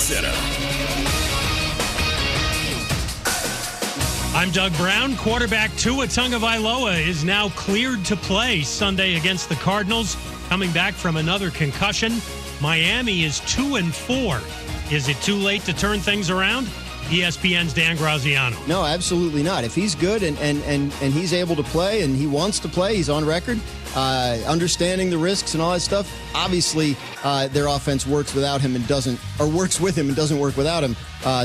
Center. I'm Doug Brown. Quarterback Tua Tagovailoa is now cleared to play Sunday against the Cardinals, coming back from another concussion. Miami is 2-4. Is it too late to turn things around? ESPN's Dan Graziano. No, absolutely not. If he's good and he's able to play and he wants to play, he's on record, understanding the risks and all that stuff. Obviously, their offense works without him and doesn't, or works with him and doesn't work without him.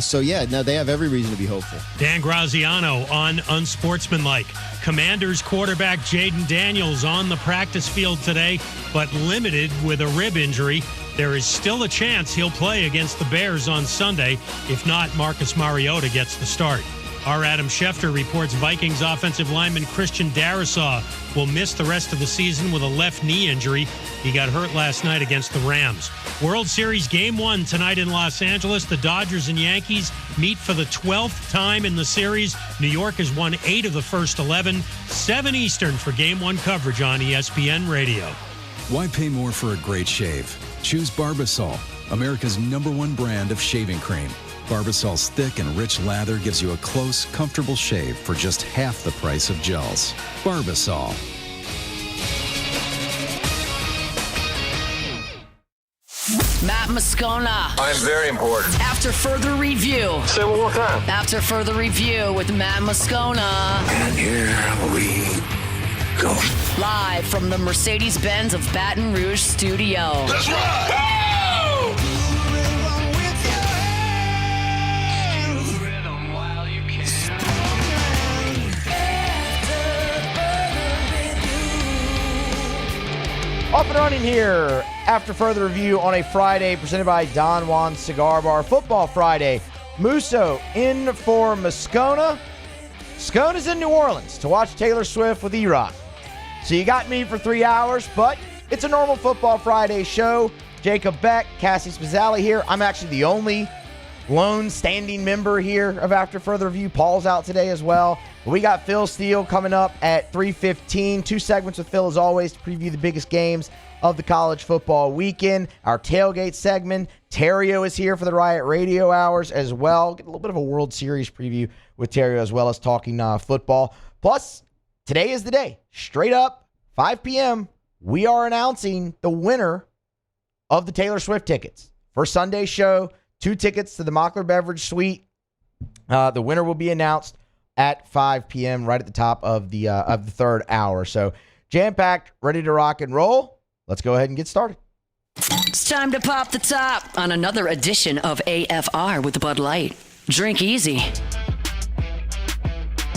So yeah, no, they have every reason to be hopeful. Dan Graziano on Unsportsmanlike. Commanders quarterback Jaden Daniels on the practice field today, but limited with a rib injury. There is still a chance he'll play against the Bears on Sunday. If not, Marcus Mariota gets the start. Our Adam Schefter reports Vikings offensive lineman Christian Darrisaw will miss the rest of the season with a left knee injury. He got hurt last night against the Rams. World Series Game 1 tonight in Los Angeles. The Dodgers and Yankees meet for the 12th time in the series. New York has won 8 of the first 11. 7 Eastern for Game 1 coverage on ESPN Radio. Why pay more for a great shave? Choose Barbasol, America's #1 brand of shaving cream. Barbasol's thick and rich lather gives you a close, comfortable shave for just half the price of gels. Barbasol. Matt Moscona. I'm very important. After further review. Say one more time. After further review with Matt Moscona. And here we go. Live from the Mercedes-Benz of Baton Rouge studio. Let's ride! Off and running here after further review on a Friday presented by Don Juan Cigar Bar. Football Friday. Musso in for Moscona. Moscona's in New Orleans to watch Taylor Swift with E-Rock. So you got me for 3 hours, but it's a normal Football Friday show. Jacob Beck, Cassie Spazzali here. I'm actually the only lone standing member here of After Further Review. Paul's out today as well. We got Phil Steele coming up at 3:15. 2 segments with Phil as always to preview the biggest games of the college football weekend. Our tailgate segment. Terrio is here for the Riot Radio Hours as well. Get a little bit of a World Series preview with Terrio as well as talking football. Plus, today is the day. Straight up, 5 p.m., we are announcing the winner of the Taylor Swift tickets. For Sunday's show, 2 tickets to the Mockler Beverage Suite. The winner will be announced at 5 p.m. right at the top of the third hour. So jam-packed, ready to rock and roll. Let's go ahead and get started. It's time to pop the top on another edition of AFR with Bud Light. Drink easy.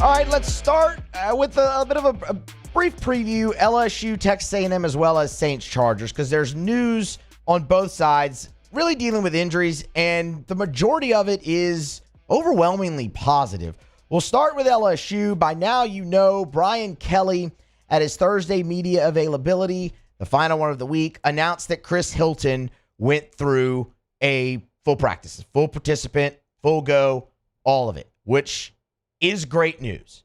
All right, let's start with a bit of a brief preview. LSU, Texas A&M, as well as Saints Chargers, because there's news on both sides really dealing with injuries, and the majority of it is overwhelmingly positive. We'll start with LSU. By now, you know Brian Kelly, at his Thursday media availability, the final one of the week, announced that Chris Hilton went through a full practice, full participant, full go, all of it, which is great news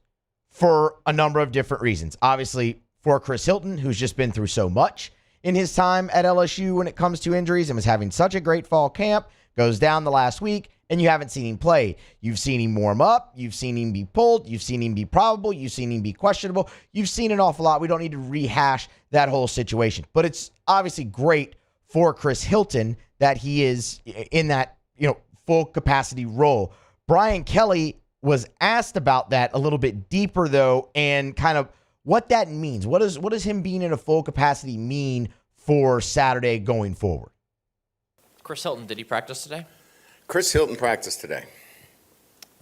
for a number of different reasons. Obviously, for Chris Hilton, who's just been through so much in his time at LSU when it comes to injuries and was having such a great fall camp, goes down the last week, and you haven't seen him play. You've seen him warm up. You've seen him be pulled. You've seen him be probable. You've seen him be questionable. You've seen an awful lot. We don't need to rehash that whole situation. But it's obviously great for Chris Hilton that he is in that, full capacity role. Brian Kelly was asked about that a little bit deeper, though, and kind of what that means. What does him being in a full capacity mean for Saturday going forward? Chris Hilton, did he practice today? Chris Hilton practiced today.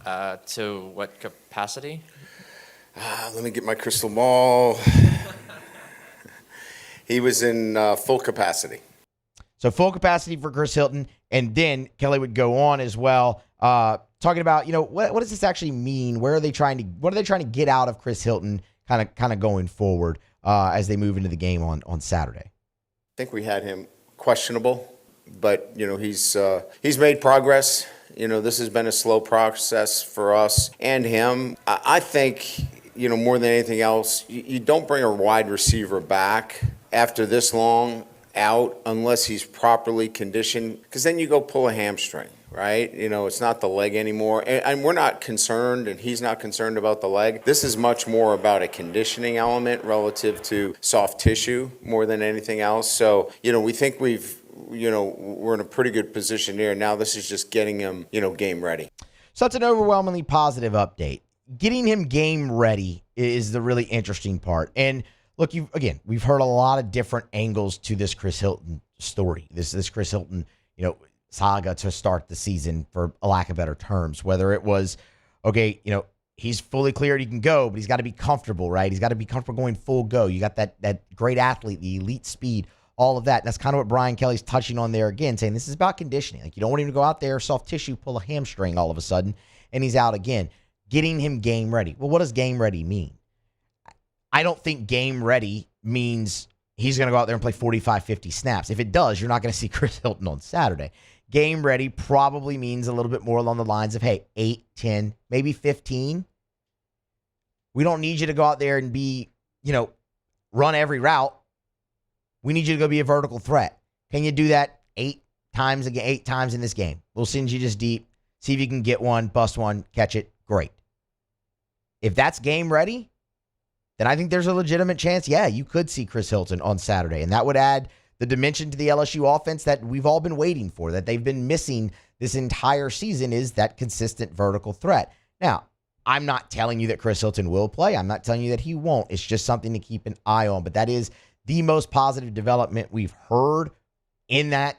To what capacity? Let me get my crystal ball. He was in full capacity. So full capacity for Chris Hilton, and then Kelly would go on as well, talking about what does this actually mean? What are they trying to get out of Chris Hilton, kind of going forward as they move into the game on Saturday? I think we had him questionable, but he's made progress. This has been a slow process for us and him. I think more than anything else, you don't bring a wide receiver back after this long out unless he's properly conditioned, because then you go pull a hamstring, right? It's not the leg anymore. And we're not concerned, and he's not concerned about the leg. This is much more about a conditioning element relative to soft tissue more than anything else. So, we think we're in a pretty good position here. Now this is just getting him, game ready. So that's an overwhelmingly positive update. Getting him game ready is the really interesting part. And look, we've heard a lot of different angles to this Chris Hilton story. This Chris Hilton, saga to start the season, for a lack of better terms. Whether it was, he's fully cleared, he can go, but he's got to be comfortable, right? He's got to be comfortable going full go. You got that great athlete, the elite speed, all of that. And that's kind of what Brian Kelly's touching on there again, saying this is about conditioning. Like, you don't want him to go out there, soft tissue, pull a hamstring all of a sudden, and he's out again. Getting him game ready. Well, what does game ready mean? I don't think game ready means he's going to go out there and play 45, 50 snaps. If it does, you're not going to see Chris Hilton on Saturday. Game ready probably means a little bit more along the lines of, hey, 8, 10, maybe 15. We don't need you to go out there and be, run every route. We need you to go be a vertical threat. Can you do that 8 times in this game? We'll send you just deep, see if you can get one, bust one, catch it. Great. If that's game ready, then I think there's a legitimate chance, you could see Chris Hilton on Saturday. And that would add the dimension to the LSU offense that we've all been waiting for, that they've been missing this entire season, is that consistent vertical threat. Now, I'm not telling you that Chris Hilton will play. I'm not telling you that he won't. It's just something to keep an eye on. But that is the most positive development we've heard in that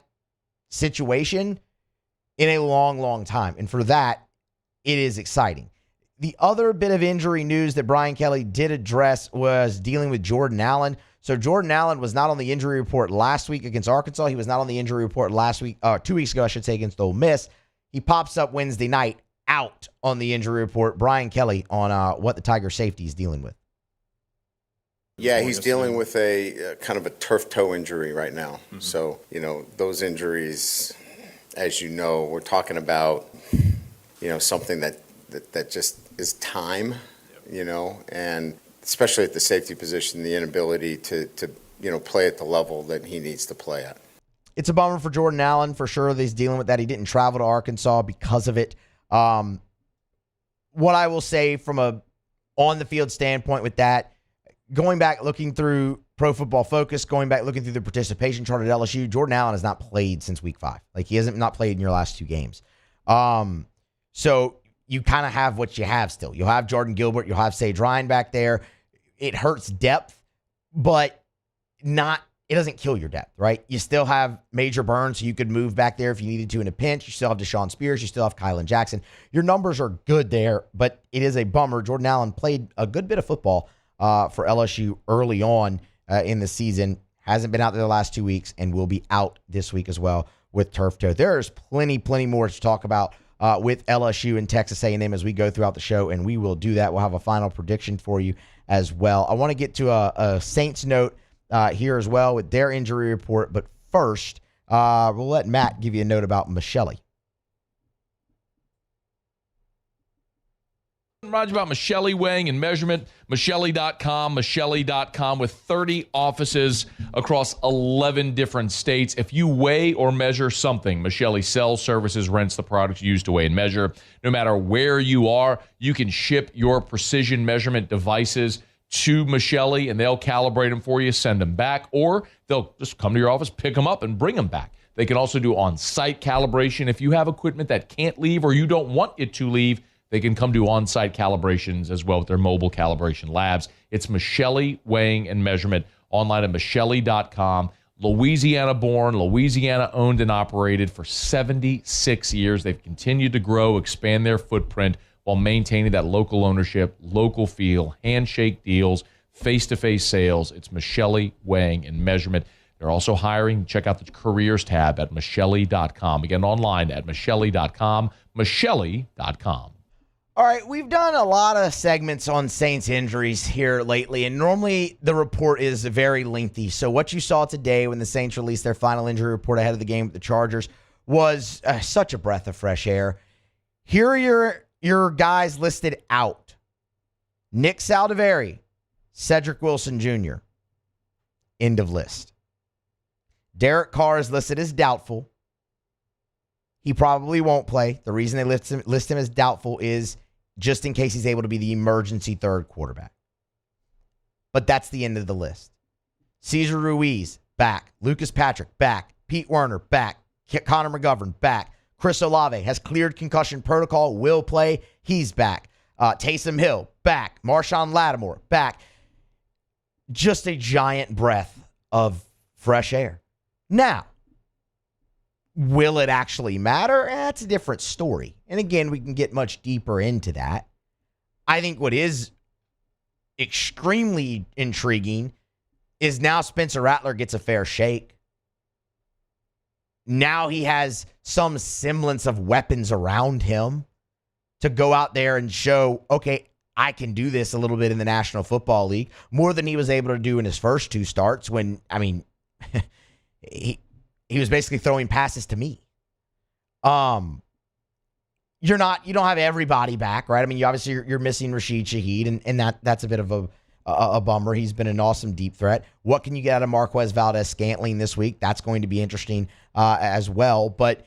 situation in a long, long time. And for that, it is exciting. The other bit of injury news that Brian Kelly did address was dealing with Jordan Allen. So Jordan Allen was not on the injury report last week against Arkansas. He was not on the injury report 2 weeks ago, against Ole Miss. He pops up Wednesday night out on the injury report. Brian Kelly on what the Tiger safety is dealing with. Yeah, he's dealing with a kind of a turf toe injury right now. Mm-hmm. So, those injuries, as you know, we're talking about, something that just is time, and especially at the safety position, the inability to play at the level that he needs to play at. It's a bummer for Jordan Allen, for sure, that he's dealing with that. He didn't travel to Arkansas because of it. What I will say from a on-the-field standpoint with that, going back, looking through Pro Football Focus, going back, looking through the participation chart at LSU, Jordan Allen has not played since week 5. Like, he hasn't not played in your last 2 games. So you kind of have what you have still. You'll have Jordan Gilbert. You'll have Sage Ryan back there. It hurts depth, but it doesn't kill your depth, right? You still have Major Burns, so you could move back there if you needed to in a pinch. You still have Deshaun Spears. You still have Kylan Jackson. Your numbers are good there, but it is a bummer. Jordan Allen played a good bit of football for LSU early on in the season. Hasn't been out there the last 2 weeks and will be out this week as well with turf toe. There's plenty more to talk about with LSU and Texas A&M as we go throughout the show, and we will do that. We'll have a final prediction for you as well. I want to get to a Saints note here as well with their injury report, but first, we'll let Matt give you a note about Michele. Roger, about Michele weighing and measurement, Michele.com with 30 offices across 11 different states. If you weigh or measure something, Michele sells, services, rents the products used to weigh and measure. No matter where you are, you can ship your precision measurement devices to Michele, and they'll calibrate them for you, send them back, or they'll just come to your office, pick them up, and bring them back. They can also do on-site calibration. If you have equipment that can't leave or you don't want it to leave, they can come do on-site calibrations as well with their mobile calibration labs. It's Michele Weighing and Measurement, online at Michele.com. Louisiana-born, Louisiana-owned and operated for 76 years. They've continued to grow, expand their footprint while maintaining that local ownership, local feel, handshake deals, face-to-face sales. It's Michele Weighing and Measurement. They're also hiring. Check out the careers tab at Michele.com. Again, online at Michele.com, Michele.com. All right, we've done a lot of segments on Saints injuries here lately, and normally the report is very lengthy. So what you saw today when the Saints released their final injury report ahead of the game with the Chargers was such a breath of fresh air. Here are your guys listed out. Nick Saldiveri, Cedric Wilson Jr., end of list. Derek Carr is listed as doubtful. He probably won't play. The reason they list him as doubtful is just in case he's able to be the emergency third quarterback. But that's the end of the list. Cesar Ruiz, back. Lucas Patrick, back. Pete Werner, back. Connor McGovern, back. Chris Olave has cleared concussion protocol, will play. He's back. Taysom Hill, back. Marshawn Lattimore, back. Just a giant breath of fresh air. Now, will it actually matter? That's a different story. And again, we can get much deeper into that. I think what is extremely intriguing is now Spencer Rattler gets a fair shake. Now he has some semblance of weapons around him to go out there and show, okay, I can do this a little bit in the National Football League, more than he was able to do in his first two starts when, I mean, he was basically throwing passes to me. You don't have everybody back, right? I mean, you're missing Rashid Shaheed, and that's a bit of a bummer. He's been an awesome deep threat. What can you get out of Marquez Valdez-Scantling this week? That's going to be interesting as well. But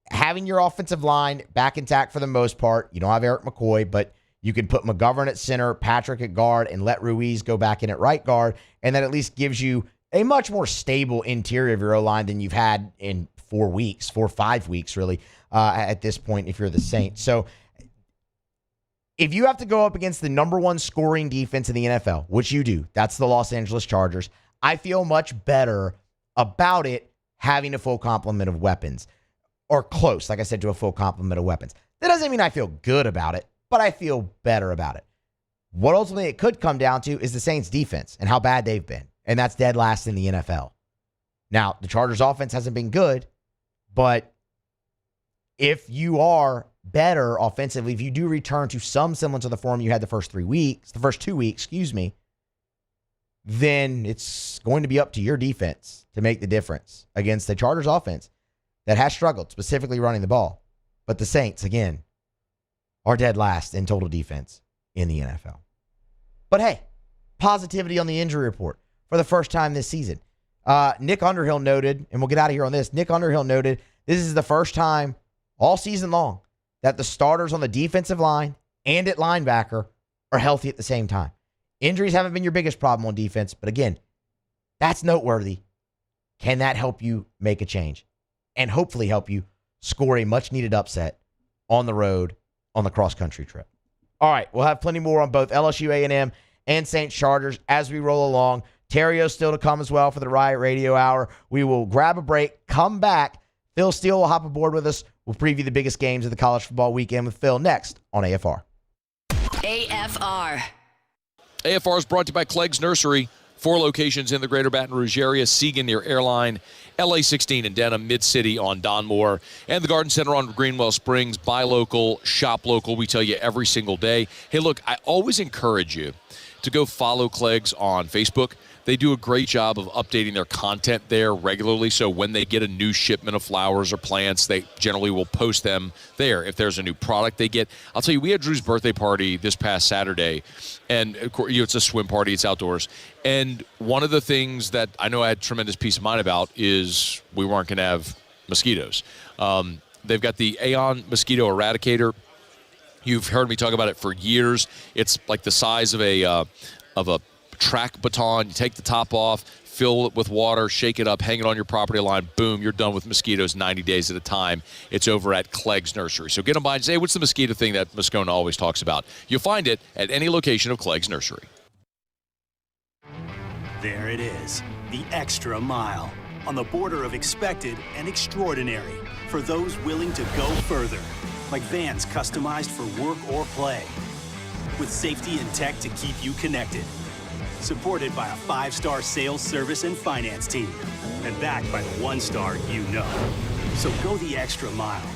having your offensive line back intact for the most part, you don't have Eric McCoy, but you can put McGovern at center, Patrick at guard, and let Ruiz go back in at right guard, and that at least gives you a much more stable interior of your O-line than you've had in 4 or 5 weeks, really, at this point if you're the Saints. So if you have to go up against the number one scoring defense in the NFL, which you do, that's the Los Angeles Chargers, I feel much better about it having a full complement of weapons, or close, like I said, to a full complement of weapons. That doesn't mean I feel good about it, but I feel better about it. What ultimately it could come down to is the Saints' defense and how bad they've been, and that's dead last in the NFL. Now, the Chargers' offense hasn't been good, but if you are better offensively, if you do return to some semblance of the form you had the first 2 weeks, then it's going to be up to your defense to make the difference against the Chargers offense that has struggled, specifically running the ball. But the Saints, again, are dead last in total defense in the NFL. But hey, positivity on the injury report for the first time this season. Nick Underhill noted, and we'll get out of here on this, Nick Underhill noted this is the first time all season long that the starters on the defensive line and at linebacker are healthy at the same time. Injuries haven't been your biggest problem on defense, but again, that's noteworthy. Can that help you make a change and hopefully help you score a much-needed upset on the road on the cross-country trip? All right, we'll have plenty more on both LSU A&M and Saints Chargers as we roll along. Terrio's still to come as well for the Riot Radio Hour. We will grab a break, come back. Phil Steele will hop aboard with us. We'll preview the biggest games of the college football weekend with Phil next on AFR. AFR. AFR is brought to you by Clegg's Nursery. 4 locations in the greater Baton Rouge area: Siegen near Airline, LA 16 in Denham, Mid-City on Donmore, and the Garden Center on Greenwell Springs. Buy local, shop local. We tell you every single day. Hey, look, I always encourage you to go follow Clegg's on Facebook. They do a great job of updating their content there regularly, so when they get a new shipment of flowers or plants, they generally will post them there. If there's a new product they get, I'll tell you, we had Drew's birthday party this past Saturday, and of course, it's a swim party, it's outdoors, and one of the things that I know I had tremendous peace of mind about is we weren't going to have mosquitoes. They've got the Aeon Mosquito Eradicator. You've heard me talk about it for years. It's like the size of a track baton. You take the top off, fill it with water, shake it up, hang it on your property line. Boom, you're done with mosquitoes 90 days at a time. It's over at Clegg's Nursery. So get them by and say, hey, what's the mosquito thing that Moscona always talks about? You'll find it at any location of Clegg's Nursery. There it is, the extra mile, on the border of expected and extraordinary for those willing to go further, like vans customized for work or play, with safety and tech to keep you connected. Supported by a 5-star sales, service, and finance team. And backed by the 1-star you know. So go the extra mile.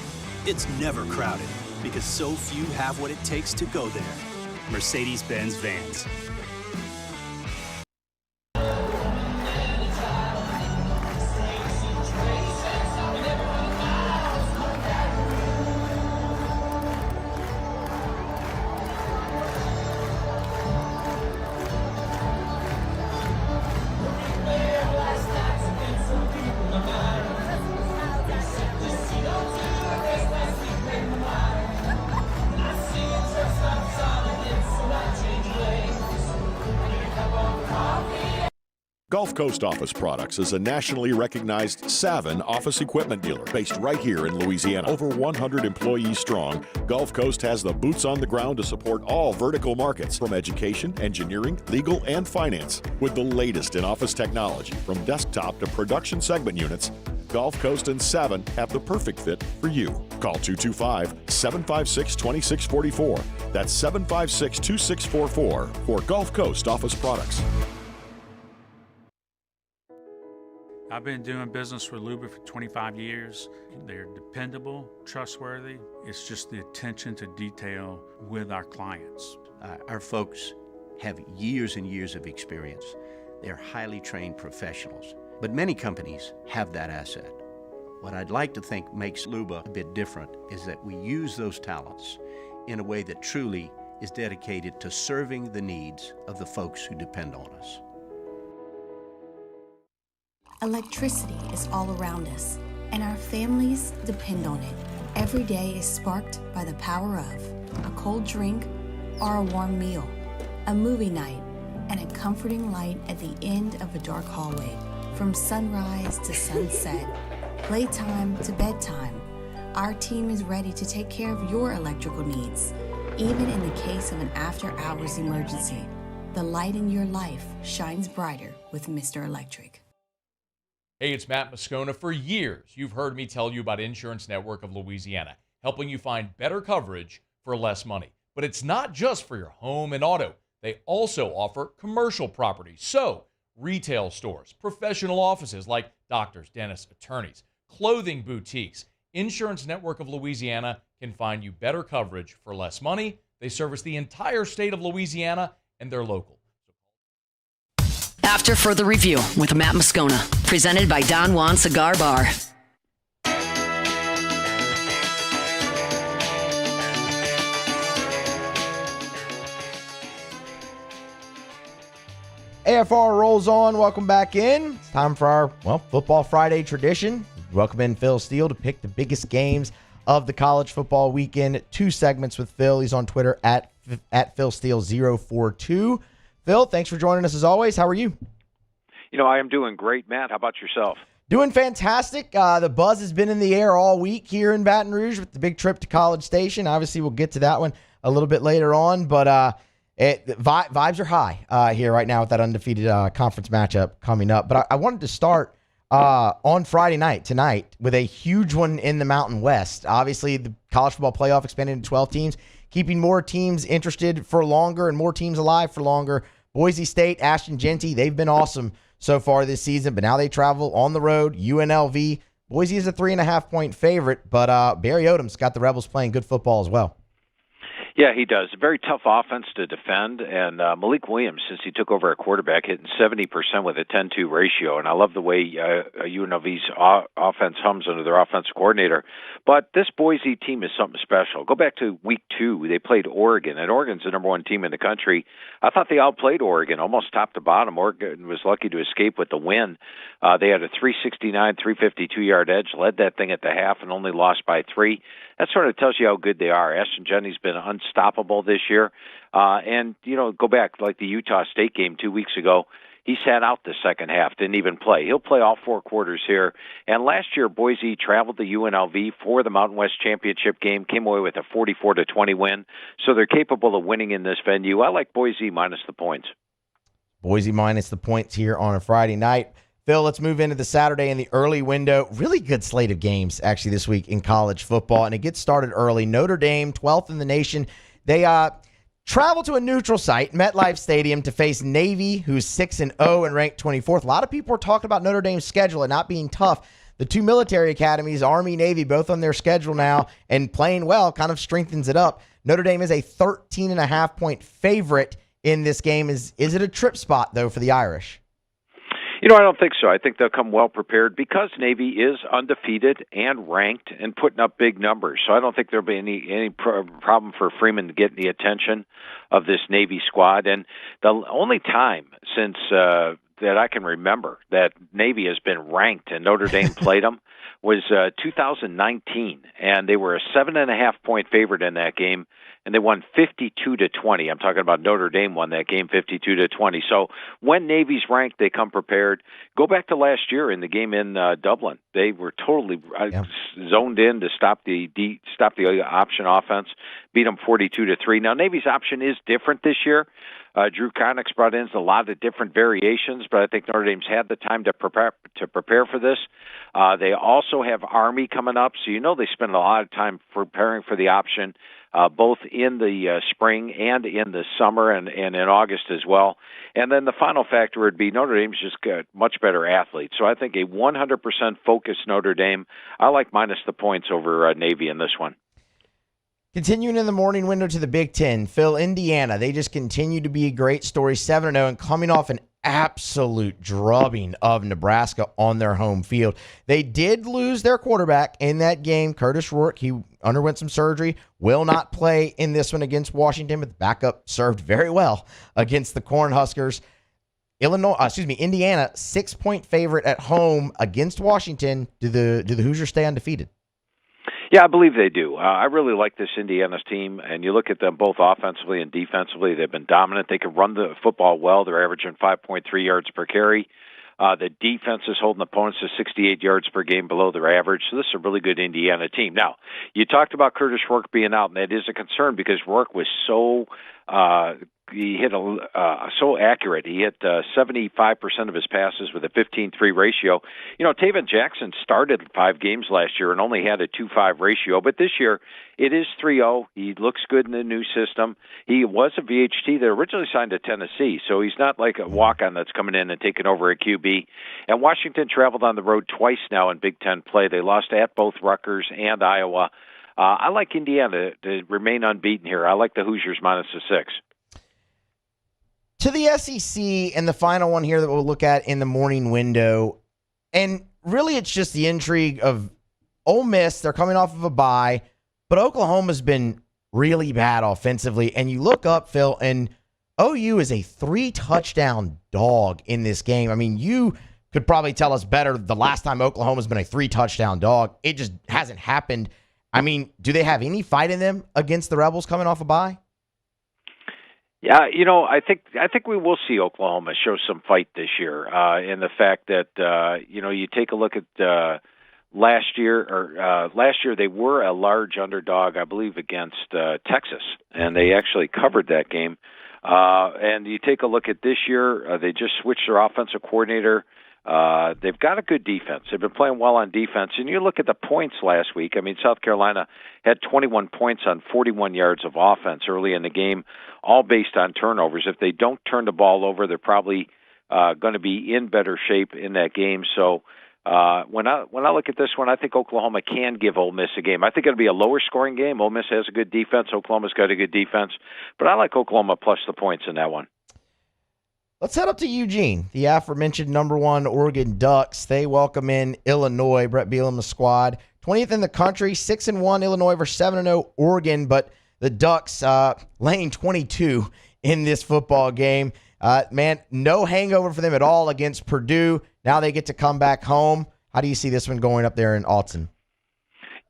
It's never crowded because so few have what it takes to go there. Mercedes-Benz Vans. Gulf Coast Office Products is a nationally recognized Savin office equipment dealer based right here in Louisiana. Over 100 employees strong, Gulf Coast has the boots on the ground to support all vertical markets, from education, engineering, legal, and finance. With the latest in office technology, from desktop to production segment units, Gulf Coast and Savin have the perfect fit for you. Call 225-756-2644. That's 756-2644 for Gulf Coast Office Products. I've been doing business with Luba for 25 years. They're dependable, trustworthy. It's just the attention to detail with our clients. Our folks have years and years of experience. They're highly trained professionals, but many companies have that asset. What I'd like to think makes Luba a bit different is that we use those talents in a way that truly is dedicated to serving the needs of the folks who depend on us. Electricity is all around us, and our families depend on it. Every day is sparked by the power of a cold drink or a warm meal, a movie night, and a comforting light at the end of a dark hallway. From sunrise to sunset, playtime to bedtime, our team is ready to take care of your electrical needs. Even in the case of an after-hours emergency, the light in your life shines brighter with Mr. Electric. Hey, it's Matt Moscona. For years, you've heard me tell you about Insurance Network of Louisiana, helping you find better coverage for less money. But it's not just for your home and auto. They also offer commercial property. So, retail stores, professional offices like doctors, dentists, attorneys, clothing boutiques. Insurance Network of Louisiana can find you better coverage for less money. They service the entire state of Louisiana, and they're local. After Further Review with Matt Moscona, presented by Don Juan Cigar Bar. AFR rolls on. Welcome back in. It's time for our, Football Friday tradition. Welcome in Phil Steele to pick the biggest games of the college football weekend. 2 segments with Phil. He's on Twitter at PhilSteele042. Phil, thanks for joining us as always. How are you? I am doing great, Matt. How about yourself? Doing fantastic. The buzz has been in the air all week here in Baton Rouge with the big trip to College Station. Obviously, we'll get to that one a little bit later on, but vibes are high here right now with that undefeated conference matchup coming up. But I wanted to start on Friday night, tonight, with a huge one in the Mountain West. Obviously, the college football playoff expanded to 12 teams, keeping more teams interested for longer and more teams alive for longer. Boise State, Ashton Genty, they've been awesome so far this season, but now they travel on the road. UNLV. Boise is a 3.5-point favorite, but Barry Odom's got the Rebels playing good football as well. Yeah, he does. A very tough offense to defend, and Malik Williams, since he took over at quarterback, hitting 70% with a 10-2 ratio, and I love the way UNLV's offense hums under their offensive coordinator. But this Boise team is something special. Go back to week 2. They played Oregon, and Oregon's the number 1 team in the country. I thought they outplayed Oregon, almost top to bottom. Oregon was lucky to escape with the win. They had a 369, 352-yard edge, led that thing at the half, and only lost by 3. That sort of tells you how good they are. Ashton Genty's been unstoppable this year. And, go back, like the Utah State game 2 weeks ago, he sat out the second half, didn't even play. He'll play all 4 quarters here. And last year, Boise traveled to UNLV for the Mountain West Championship game, came away with a 44-20 win. So they're capable of winning in this venue. I like Boise minus the points. Boise minus the points here on a Friday night. Phil, let's move into the Saturday in the early window. Really good slate of games, actually, this week in college football, and it gets started early. Notre Dame, 12th in the nation. They travel to a neutral site, MetLife Stadium, to face Navy, who's 6-0 and ranked 24th. A lot of people are talking about Notre Dame's schedule and not being tough. The 2 military academies, Army, Navy, both on their schedule now, and playing well kind of strengthens it up. Notre Dame is a 13.5-point favorite in this game. Is it a trip spot, though, for the Irish? I don't think so. I think they'll come well prepared because Navy is undefeated and ranked and putting up big numbers. So I don't think there'll be any problem for Freeman to get the attention of this Navy squad. And the only time since that I can remember that Navy has been ranked and Notre Dame played them was 2019, and they were a 7.5-point favorite in that game. and they won 52-20. I'm talking about Notre Dame won that game 52-20. So when Navy's ranked, they come prepared. Go back to last year in the game in Dublin. They were totally zoned in to stop the option offense, beat them 42-3. Now Navy's option is different this year. Drew Connick's brought in a lot of different variations, but I think Notre Dame's had the time to prepare for this. They also have Army coming up, so they spend a lot of time preparing for the option, both in the spring and in the summer and in August as well. And then the final factor would be Notre Dame's just got much better athletes. So I think a 100% focused Notre Dame. I like minus the points over Navy in this one. Continuing in the morning window to the Big Ten, Phil, Indiana, they just continue to be a great story, 7-0, and coming off an absolute drubbing of Nebraska on their home field. They did lose their quarterback in that game, Curtis Rourke. He underwent some surgery, will not play in this one against Washington, but the backup served very well against the Cornhuskers. Indiana, 6-point favorite at home against Washington. Do the Hoosiers stay undefeated? Yeah, I believe they do. I really like this Indiana's team, and you look at them both offensively and defensively. They've been dominant. They can run the football well. They're averaging 5.3 yards per carry. The defense is holding opponents to 68 yards per game below their average. So this is a really good Indiana team. Now, you talked about Curtis Rourke being out, and that is a concern because Rourke was so so accurate. He hit 75% of his passes with a 15-3 ratio. Taven Jackson started 5 games last year and only had a 2.5 ratio, but this year it is 3.0. He looks good in the new system. He was a VHT that originally signed to Tennessee, so he's not like a walk-on that's coming in and taking over a QB. And Washington traveled on the road twice now in Big Ten play. They lost at both Rutgers and Iowa. I like Indiana to remain unbeaten here. I like the Hoosiers minus the 6. To the SEC, and the final one here that we'll look at in the morning window, and really it's just the intrigue of Ole Miss. They're coming off of a bye, but Oklahoma's been really bad offensively, and you look up, Phil, and OU is a 3-touchdown dog in this game. I mean, you could probably tell us better the last time Oklahoma's been a 3-touchdown dog. It just hasn't happened. I mean, do they have any fight in them against the Rebels coming off a bye? Yeah, I think we will see Oklahoma show some fight this year in the fact that, you take a look at last year. Last year they were a large underdog, I believe, against Texas, and they actually covered that game. And you take a look at this year, they just switched their offensive coordinator. They've got a good defense. They've been playing well on defense. And you look at the points last week. I mean, South Carolina had 21 points on 41 yards of offense early in the game, all based on turnovers. If they don't turn the ball over, they're probably going to be in better shape in that game. So when I look at this one, I think Oklahoma can give Ole Miss a game. I think it'll be a lower scoring game. Ole Miss has a good defense. Oklahoma's got a good defense. But I like Oklahoma plus the points in that one. Let's head up to Eugene. The aforementioned #1 Oregon Ducks. They welcome in Illinois. Brett Bielema's squad, 20th in the country, 6-1 Illinois versus 7-0 Oregon. But the Ducks laying 22 in this football game. Man, no hangover for them at all against Purdue. Now they get to come back home. How do you see this one going up there in Alton?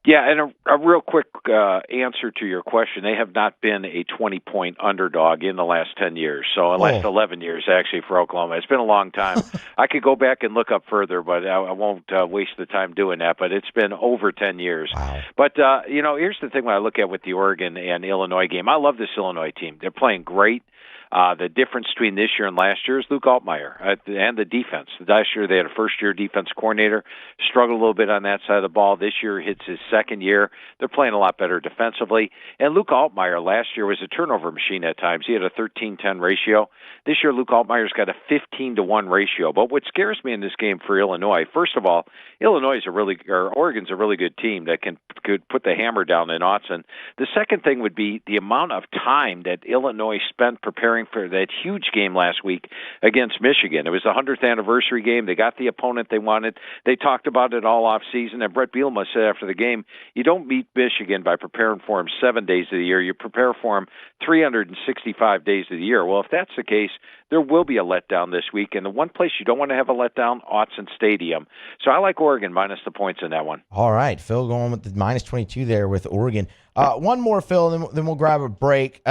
Yeah, and a real quick answer to your question. They have not been a 20-point underdog in the last 10 years. So the last 11 years, actually, for Oklahoma. It's been a long time. I could go back and look up further, but I won't waste the time doing that. But it's been over 10 years. Wow. But, here's the thing when I look at with the Oregon and Illinois game. I love this Illinois team. They're playing great. The difference between this year and last year is Luke Altmaier and the defense. Last year they had a first-year defense coordinator, struggled a little bit on that side of the ball. This year hits his second year. They're playing a lot better defensively. And Luke Altmaier last year was a turnover machine at times. He had a 13-10 ratio. This year Luke Altmaier's got a 15-1 ratio. But what scares me in this game for Illinois, first of all, Oregon's a really good team that could put the hammer down in Autzen. The second thing would be the amount of time that Illinois spent preparing preparing for that huge game last week against Michigan. It was the 100th anniversary game. They got the opponent they wanted. They talked about it all off season. And Brett Bielema said after the game, you don't beat Michigan by preparing for them 7 days of the year. You prepare for them 365 days of the year. Well, if that's the case, there will be a letdown this week. And the one place you don't want to have a letdown, Autzen Stadium. So I like Oregon minus the points in that one. All right, Phil going with the minus 22 there with Oregon. One more, Phil, and then we'll grab a break.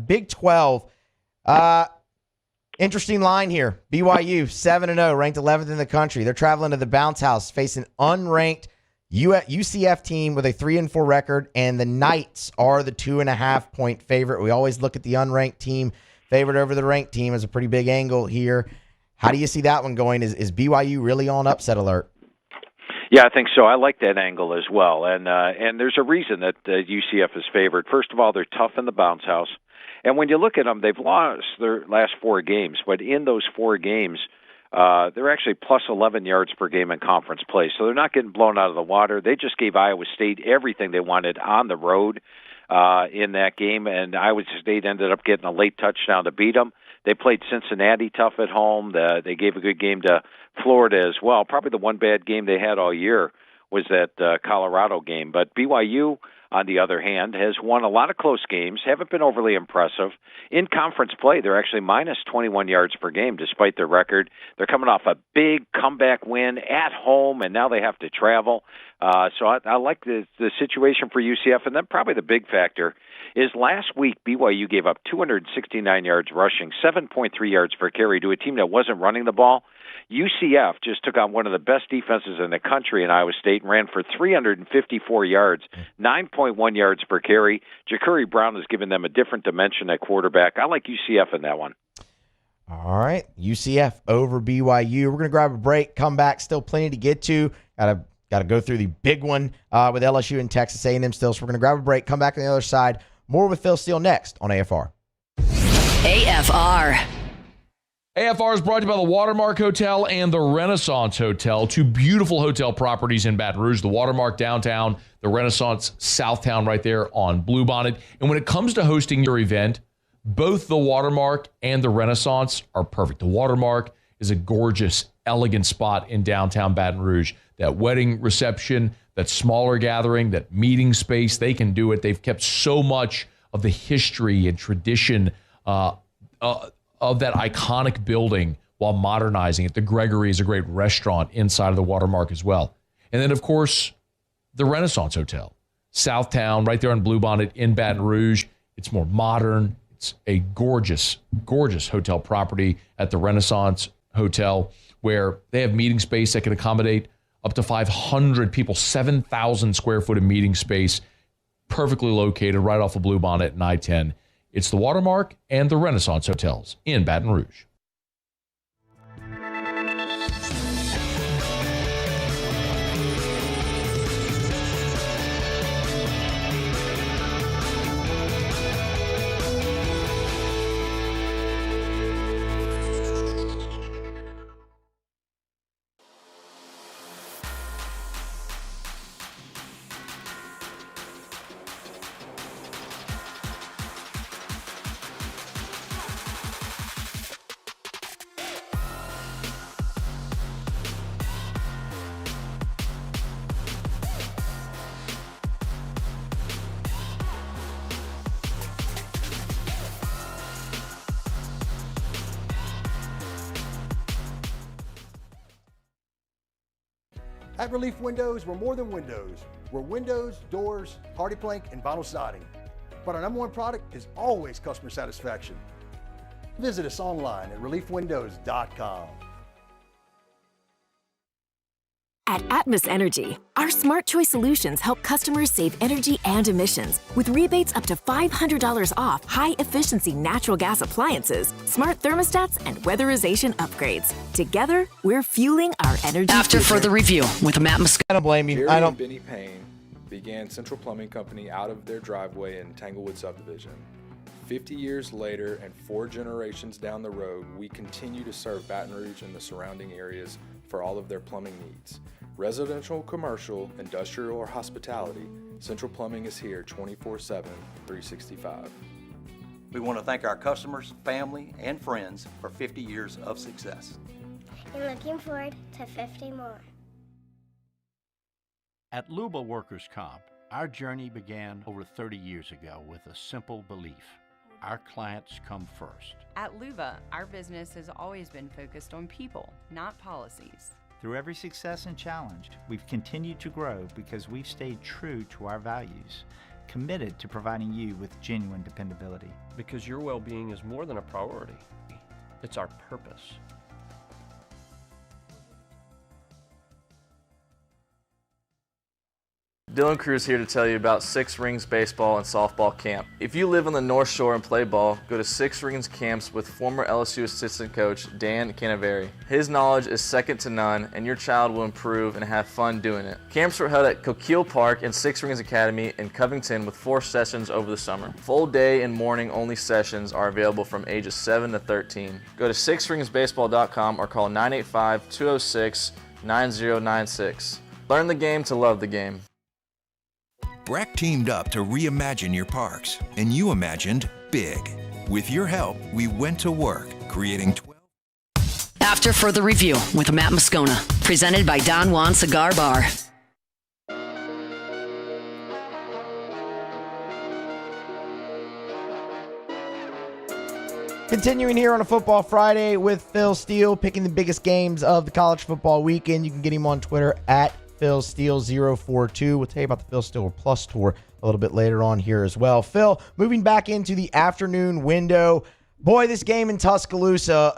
Big 12. Interesting line here. BYU, 7-0, ranked 11th in the country. They're traveling to the Bounce House, facing unranked UCF team with a 3-4 record, and the Knights are the 2.5-point favorite. We always look at the unranked team favored over the ranked team as a pretty big angle here. How do you see that one going? Is BYU really on upset alert? Yeah, I think so. I like that angle as well, and there's a reason that UCF is favored. First of all, they're tough in the Bounce House, and when you look at them, they've lost their last 4 games, but in those 4 games, they're actually plus 11 yards per game in conference play, so they're not getting blown out of the water. They just gave Iowa State everything they wanted on the road in that game, and Iowa State ended up getting a late touchdown to beat them. They played Cincinnati tough at home. They gave a good game to Florida as well. Probably the one bad game they had all year was that Colorado game. But BYU, on the other hand, has won a lot of close games, haven't been overly impressive. In conference play, they're actually minus 21 yards per game despite their record. They're coming off a big comeback win at home, and now they have to travel. So I like the situation for UCF. And then probably the big factor is last week BYU gave up 269 yards rushing, 7.3 yards per carry to a team that wasn't running the ball. UCF just took on one of the best defenses in the country in Iowa State and ran for 354 yards, 9.1 yards per carry. Ja'Cory Brown has given them a different dimension at quarterback. I like UCF in that one. All right, UCF over BYU. We're going to grab a break, come back, still plenty to get to. Got to go through the big one with LSU and Texas A&M still. So we're going to grab a break, come back on the other side. More with Phil Steele next on AFR. AFR. AFR is brought to you by the Watermark Hotel and the Renaissance Hotel, 2 beautiful hotel properties in Baton Rouge, the Watermark downtown, the Renaissance Southtown right there on Bluebonnet. And when it comes to hosting your event, both the Watermark and the Renaissance are perfect. The Watermark is a gorgeous, elegant spot in downtown Baton Rouge. That wedding reception, that smaller gathering, that meeting space, they can do it. They've kept so much of the history and tradition of that iconic building while modernizing it. The Gregory is a great restaurant inside of the Watermark as well. And then, of course, the Renaissance Hotel, Southtown, right there on Bluebonnet in Baton Rouge. It's more modern. It's a gorgeous, gorgeous hotel property at the Renaissance Hotel where they have meeting space that can accommodate up to 500 people, 7,000 square foot of meeting space, perfectly located right off of Bluebonnet and I-10. It's the Watermark and the Renaissance Hotels in Baton Rouge. At Relief Windows, we're more than windows. We're windows, doors, hardy plank, and vinyl siding. But our #1 product is always customer satisfaction. Visit us online at reliefwindows.com. At Atmos Energy, our Smart Choice solutions help customers save energy and emissions with rebates up to $500 off high-efficiency natural gas appliances, smart thermostats, and weatherization upgrades. Together, we're fueling our energy After future. further review with Matt Moscona. I don't blame you. Jerry I and don't. Benny Payne began Central Plumbing Company out of their driveway in Tanglewood subdivision. 50 years later and 4 generations down the road, we continue to serve Baton Rouge and the surrounding areas for all of their plumbing needs. Residential, commercial, industrial, or hospitality, Central Plumbing is here 24/7, 365. We want to thank our customers, family, and friends for 50 years of success. And looking forward to 50 more. At Luba Workers' Comp, our journey began over 30 years ago with a simple belief: our clients come first. At Luba, our business has always been focused on people, not policies. Through every success and challenge, we've continued to grow because we've stayed true to our values, committed to providing you with genuine dependability. Because your well-being is more than a priority. It's our purpose. Dylan Cruz here to tell you about Six Rings Baseball and Softball Camp. If you live on the North Shore and play ball, go to Six Rings Camps with former LSU assistant coach Dan Canaveri. His knowledge is second to none, and your child will improve and have fun doing it. Camps were held at Coquille Park and Six Rings Academy in Covington with 4 sessions over the summer. Full day and morning only sessions are available from ages 7 to 13. Go to sixringsbaseball.com or call 985-206-9096. Learn the game to love the game. BRAC teamed up to reimagine your parks, and you imagined big. With your help, we went to work, creating 12... After further review with Matt Moscona, presented by Don Juan Cigar Bar. Continuing here on a Football Friday with Phil Steele, picking the biggest games of the college football weekend. You can get him on Twitter at Phil Steele 042. We'll tell you about the Phil Steele Plus Tour a little bit later on here as well. Phil, moving back into the afternoon window. Boy, this game in Tuscaloosa,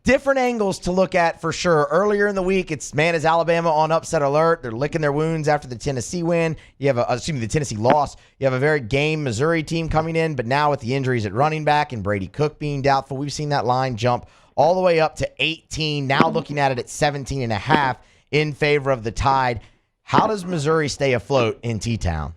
different angles to look at for sure. Earlier in the week, is Alabama on upset alert. They're licking their wounds after the Tennessee win. You have the Tennessee loss. You have a very game Missouri team coming in, but now with the injuries at running back and Brady Cook being doubtful, we've seen that line jump all the way up to 18. Now looking at it at 17.5. in favor of the Tide. How does Missouri stay afloat in T-Town?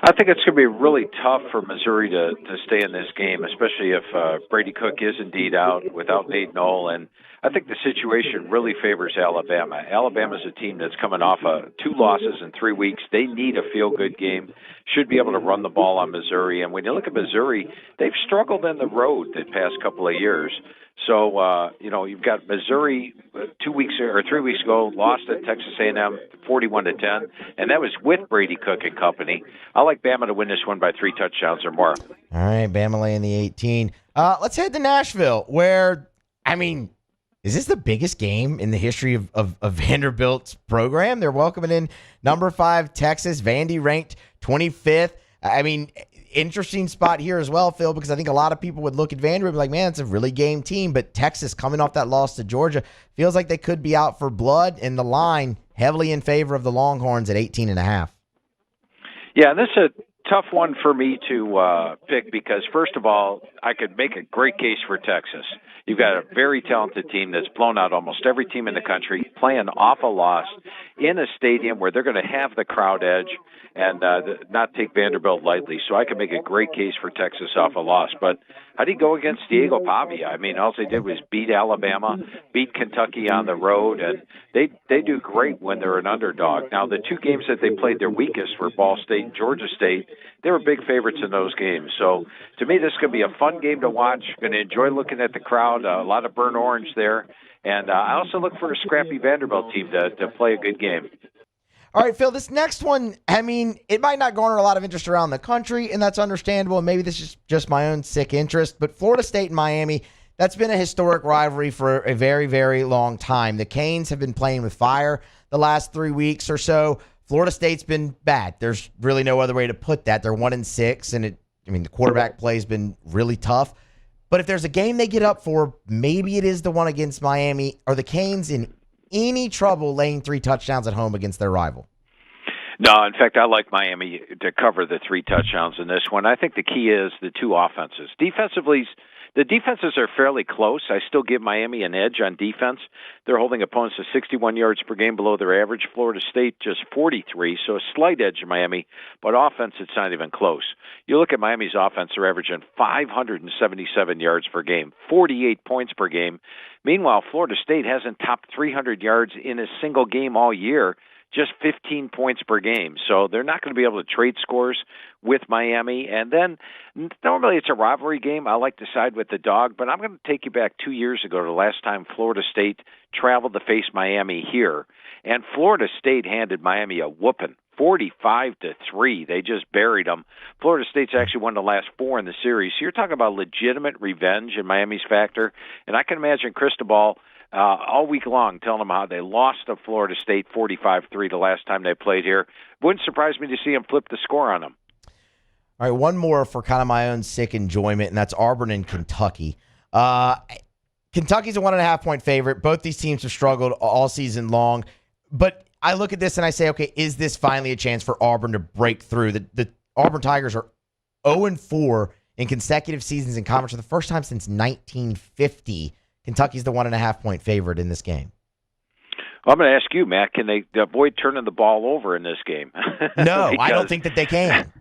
I think it's going to be really tough for Missouri to stay in this game, especially if Brady Cook is indeed out without Nate Knoll. And I think the situation really favors Alabama. Alabama's a team that's coming off 2 losses in 3 weeks. They need a feel-good game, should be able to run the ball on Missouri. And when you look at Missouri, they've struggled on the road the past couple of years. So, you've got Missouri 3 weeks ago, lost at Texas A&M 41-10, and that was with Brady Cook and company. I like Bama to win this one by 3 touchdowns or more. All right, Bama laying the 18. Let's head to Nashville, where, is this the biggest game in the history of Vanderbilt's program? They're welcoming in number 5 Texas. Vandy ranked 25th. Interesting spot here as well, Phil, because I think a lot of people would look at Vanderbilt and be like, man, it's a really game team. But Texas, coming off that loss to Georgia, feels like they could be out for blood, and the line heavily in favor of the Longhorns at 18.5. Yeah, this is a tough one for me to pick because, first of all, I could make a great case for Texas. You've got a very talented team that's blown out almost every team in the country, playing off a loss in a stadium where they're going to have the crowd edge and not take Vanderbilt lightly. So I can make a great case for Texas off a loss. But how do you go against Diego Pavia? All they did was beat Alabama, beat Kentucky on the road, and they do great when they're an underdog. Now, the 2 games that they played their weakest were Ball State and Georgia State. They were big favorites in those games. So to me, this is going to be a fun game to watch. Going to enjoy looking at the crowd. A lot of burnt orange there. And I also look for a scrappy Vanderbilt team to play a good game. All right, Phil, this next one, it might not garner a lot of interest around the country, and that's understandable, and maybe this is just my own sick interest, but Florida State and Miami, that's been a historic rivalry for a very, very long time. The Canes have been playing with fire the last 3 weeks or so. Florida State's been bad. There's really no other way to put that. They're 1-6, and the quarterback play has been really tough. But if there's a game they get up for, maybe it is the one against Miami. Are the Canes in any trouble laying 3 touchdowns at home against their rival? No, in fact, I like Miami to cover the 3 touchdowns in this one. I think the key is the 2 offenses. Defensively, the defenses are fairly close. I still give Miami an edge on defense. They're holding opponents to 61 yards per game below their average. Florida State just 43, so a slight edge in Miami. But offense, it's not even close. You look at Miami's offense, they're averaging 577 yards per game, 48 points per game. Meanwhile, Florida State hasn't topped 300 yards in a single game all year. just 15 points per game. So they're not going to be able to trade scores with Miami. And then normally it's a rivalry game. I like to side with the dog, but I'm going to take you back 2 years ago to the last time Florida State traveled to face Miami here. And Florida State handed Miami a whooping, 45-3. They just buried them. Florida State's actually won the last 4 in the series. So you're talking about legitimate revenge in Miami's factor. And I can imagine Cristobal all week long telling them how they lost to Florida State 45-3 the last time they played here. Wouldn't surprise me to see them flip the score on them. All right, one more for kind of my own sick enjoyment, and that's Auburn and Kentucky. Kentucky's a 1.5-point favorite. Both these teams have struggled all season long. But I look at this and I say, okay, is this finally a chance for Auburn to break through? The Auburn Tigers are 0-4 in consecutive seasons in conference for the first time since 1950. Kentucky's the 1.5-point favorite in this game. Well, I'm going to ask you, Matt, can they avoid turning the ball over in this game? No, I don't think that they can.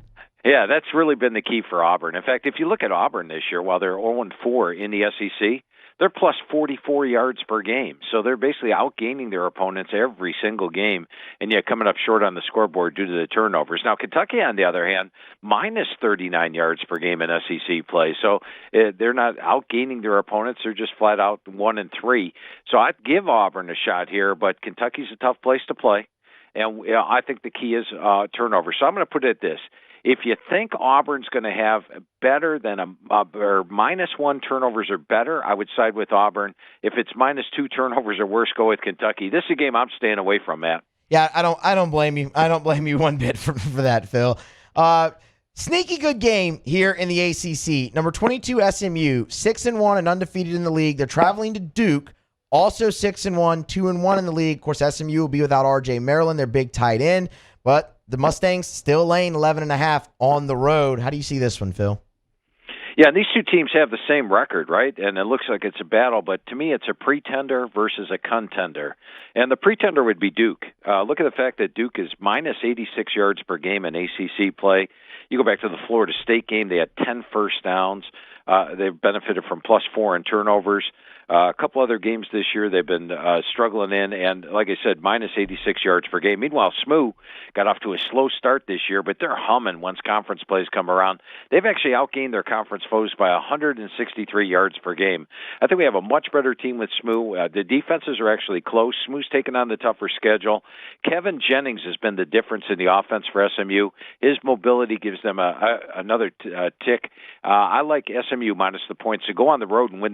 Yeah, that's really been the key for Auburn. In fact, if you look at Auburn this year, while they're 0-4 in the SEC, they're plus 44 yards per game. So they're basically outgaining their opponents every single game, and yet coming up short on the scoreboard due to the turnovers. Now, Kentucky, on the other hand, minus 39 yards per game in SEC play. So they're not outgaining their opponents. They're just flat out 1-3. So I'd give Auburn a shot here, but Kentucky's a tough place to play. And I think the key is turnover. So I'm going to put it this. If you think Auburn's going to have better than or -1 turnovers or better, I would side with Auburn. If it's -2 turnovers or worse, go with Kentucky. This is a game I'm staying away from, Matt. Yeah, I don't blame you. I don't blame you one bit for that, Phil. Sneaky good game here in the ACC. Number 22 SMU, 6-1 and undefeated in the league. They're traveling to Duke, also 6-1, 2-1 in the league. Of course, SMU will be without R.J. Maryland, their big tight end, but the Mustangs still laying 11.5 on the road. How do you see this one, Phil? Yeah, and these two teams have the same record, right? And it looks like it's a battle, but to me it's a pretender versus a contender. And the pretender would be Duke. Look at the fact that Duke is minus 86 yards per game in ACC play. You go back to the Florida State game, they had 10 first downs. They've benefited from +4 in turnovers. A couple other games this year they've been struggling in, and like I said, minus 86 yards per game. Meanwhile, SMU got off to a slow start this year, but they're humming once conference plays come around. They've actually outgained their conference foes by 163 yards per game. I think we have a much better team with SMU. The defenses are actually close. SMU's taken on the tougher schedule. Kevin Jennings has been the difference in the offense for SMU. His mobility gives them another tick. I like SMU minus the points to go on the road and win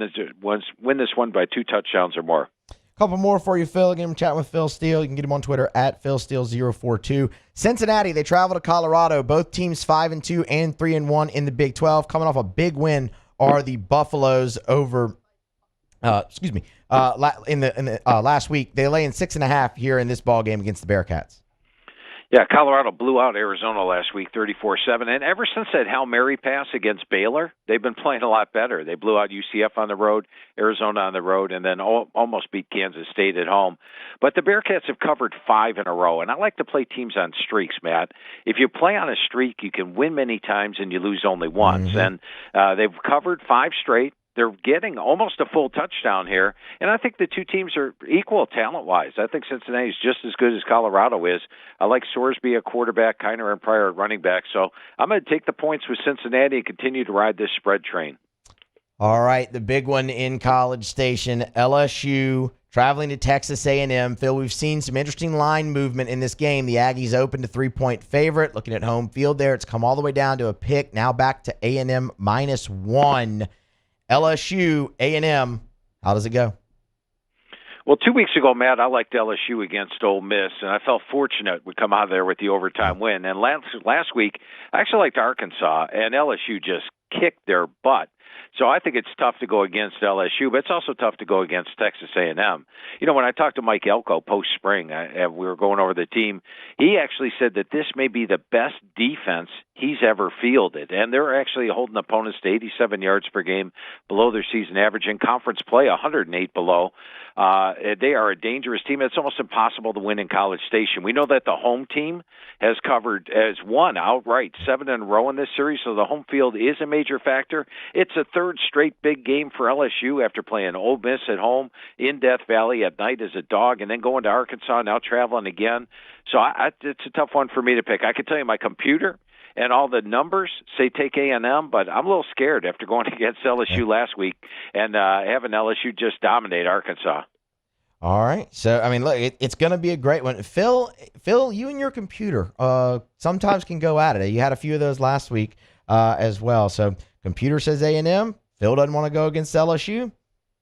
this one by 2 touchdowns or more. Couple more for you, Phil. Again, I'm chatting with Phil Steele. You can get him on Twitter at PhilSteele042. Cincinnati, they travel to Colorado. Both teams 5-2 and 3-1 in the Big 12. Coming off a big win are the Buffaloes over. In the last week. They lay in 6.5 here in this ball game against the Bearcats. Yeah, Colorado blew out Arizona last week, 34-7. And ever since that Hail Mary pass against Baylor, they've been playing a lot better. They blew out UCF on the road, Arizona on the road, and then almost beat Kansas State at home. But the Bearcats have covered 5 in a row. And I like to play teams on streaks, Matt. If you play on a streak, you can win many times and you lose only once. Mm-hmm. And they've covered 5 straight. They're getting almost a full touchdown here, and I think the two teams are equal talent-wise. I think Cincinnati is just as good as Colorado is. I like Sorsby at quarterback, Kiner and Pryor at running back, so I'm going to take the points with Cincinnati and continue to ride this spread train. All right, the big one in College Station, LSU traveling to Texas A&M. Phil, we've seen some interesting line movement in this game. The Aggies open to 3-point favorite. Looking at home field there, it's come all the way down to a pick, now back to A&M -1. LSU, A&M, how does it go? Well, 2 weeks ago, Matt, I liked LSU against Ole Miss, and I felt fortunate we come out of there with the overtime win. And last week, I actually liked Arkansas, and LSU just kicked their butt. So I think it's tough to go against LSU, but it's also tough to go against Texas A&M. You know, when I talked to Mike Elko post-spring, we were going over the team, he actually said that this may be the best defense he's ever fielded. And they're actually holding opponents to 87 yards per game, below their season average. In conference play, 108 below. They are a dangerous team. It's almost impossible to win in College Station. We know that the home team has won outright 7 in a row in this series, so the home field is a major factor. It's a third straight big game for LSU after playing Ole Miss at home in Death Valley at night as a dog, and then going to Arkansas, now traveling again. So it's a tough one for me to pick. I can tell you my computer and all the numbers say take A&M, but I'm a little scared after going against LSU last week and having LSU just dominate Arkansas. All right. So, I mean, look, it's going to be a great one. Phil, you and your computer sometimes can go at it. You had a few of those last week as well. So, computer says A&M. Phil doesn't want to go against LSU.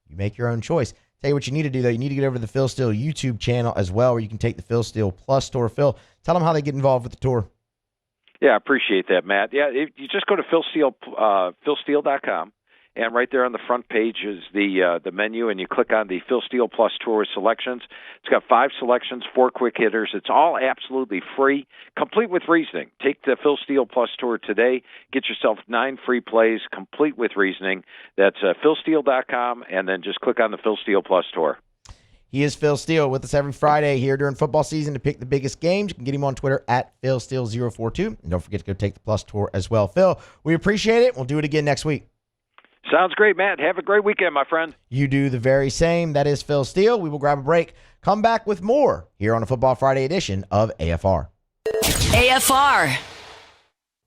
You make your own choice. Tell you what you need to do, though. You need to get over to the Phil Steele YouTube channel as well, where you can take the Phil Steele Plus tour. Phil, tell them how they get involved with the tour. Yeah, I appreciate that, Matt. Yeah, you just go to philsteele.com, and right there on the front page is the menu, and you click on the Phil Steele Plus Tour selections. It's got 5 selections, 4 quick hitters. It's all absolutely free, complete with reasoning. Take the Phil Steele Plus Tour today. Get yourself 9 free plays, complete with reasoning. That's philsteele.com, and then just click on the Phil Steele Plus Tour. He is Phil Steele with us every Friday here during football season to pick the biggest games. You can get him on Twitter at PhilSteele042. And don't forget to go take the Plus Tour as well. Phil, we appreciate it. We'll do it again next week. Sounds great, Matt. Have a great weekend, my friend. You do the very same. That is Phil Steele. We will grab a break. Come back with more here on a Football Friday edition of AFR. AFR.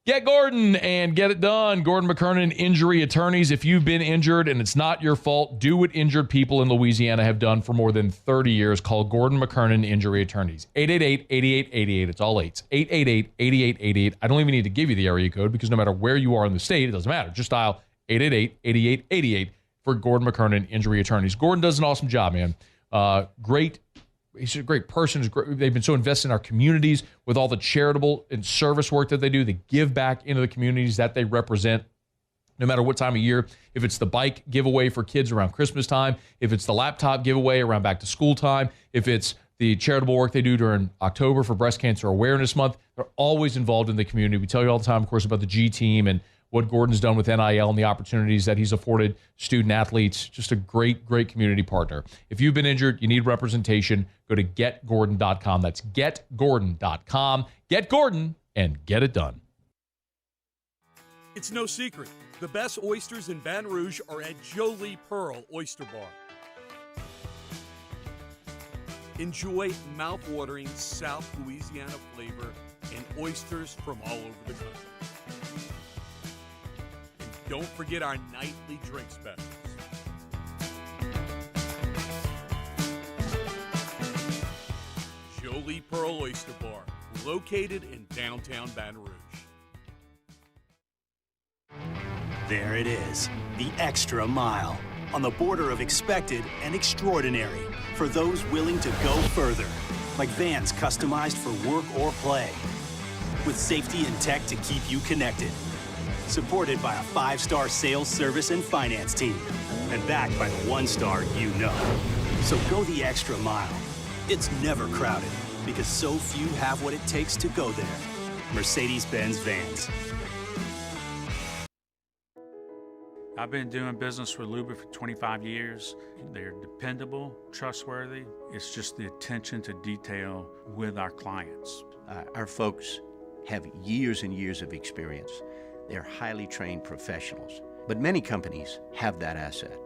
Get Gordon and get it done. Gordon McKernan Injury Attorneys. If you've been injured and it's not your fault, do what injured people in Louisiana have done for more than 30 years. Call Gordon McKernan Injury Attorneys. 888-8888. It's all 8s. 888-8888. I don't even need to give you the area code because no matter where you are in the state, it doesn't matter. Just dial 888-8888 for Gordon McKernan Injury Attorneys. Gordon does an awesome job, man. He's a great person. They've been so invested in our communities with all the charitable and service work that they do. They give back into the communities that they represent, no matter what time of year. If it's the bike giveaway for kids around Christmas time, if it's the laptop giveaway around back to school time, if it's the charitable work they do during October for Breast Cancer Awareness Month, they're always involved in the community. We tell you all the time, of course, about the G Team and what Gordon's done with NIL and the opportunities that he's afforded student athletes. Just a great, great community partner. If you've been injured, you need representation, go to getgordon.com. That's getgordon.com. Get Gordon and get it done. It's no secret. The best oysters in Baton Rouge are at Jolie Pearl Oyster Bar. Enjoy mouth-watering South Louisiana flavor and oysters from all over the country. Don't forget our nightly drink specials. Jolie Pearl Oyster Bar, located in downtown Baton Rouge. There it is, the extra mile, on the border of expected and extraordinary for those willing to go further, like vans customized for work or play, with safety and tech to keep you connected. Supported by a 5-star sales, service, and finance team. And backed by the 1-star you know. So go the extra mile. It's never crowded because so few have what it takes to go there. Mercedes-Benz Vans. I've been doing business with Luba for 25 years. They're dependable, trustworthy. It's just the attention to detail with our clients. Our folks have years and years of experience. They're highly trained professionals, but many companies have that asset.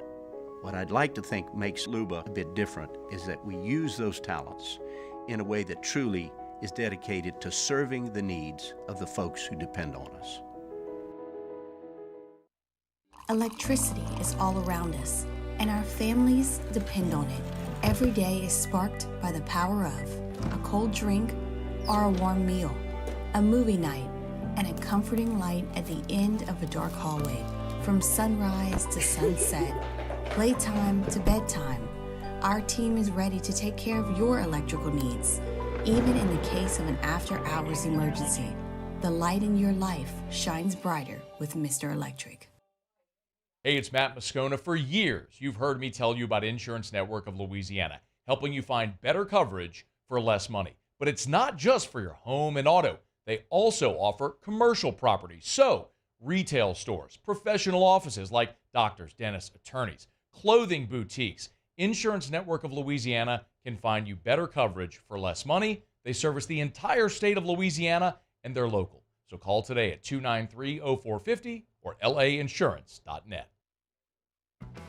What I'd like to think makes Luba a bit different is that we use those talents in a way that truly is dedicated to serving the needs of the folks who depend on us. Electricity is all around us, and our families depend on it. Every day is sparked by the power of a cold drink or a warm meal, a movie night, and a comforting light at the end of a dark hallway. From sunrise to sunset, playtime to bedtime, our team is ready to take care of your electrical needs. Even in the case of an after-hours emergency, the light in your life shines brighter with Mr. Electric. Hey, it's Matt Moscona. For years, you've heard me tell you about Insurance Network of Louisiana, helping you find better coverage for less money. But it's not just for your home and auto. They also offer commercial property, so retail stores, professional offices like doctors, dentists, attorneys, clothing boutiques, Insurance Network of Louisiana can find you better coverage for less money. They service the entire state of Louisiana, and they're local. So call today at 293-0450 or lainsurance.net.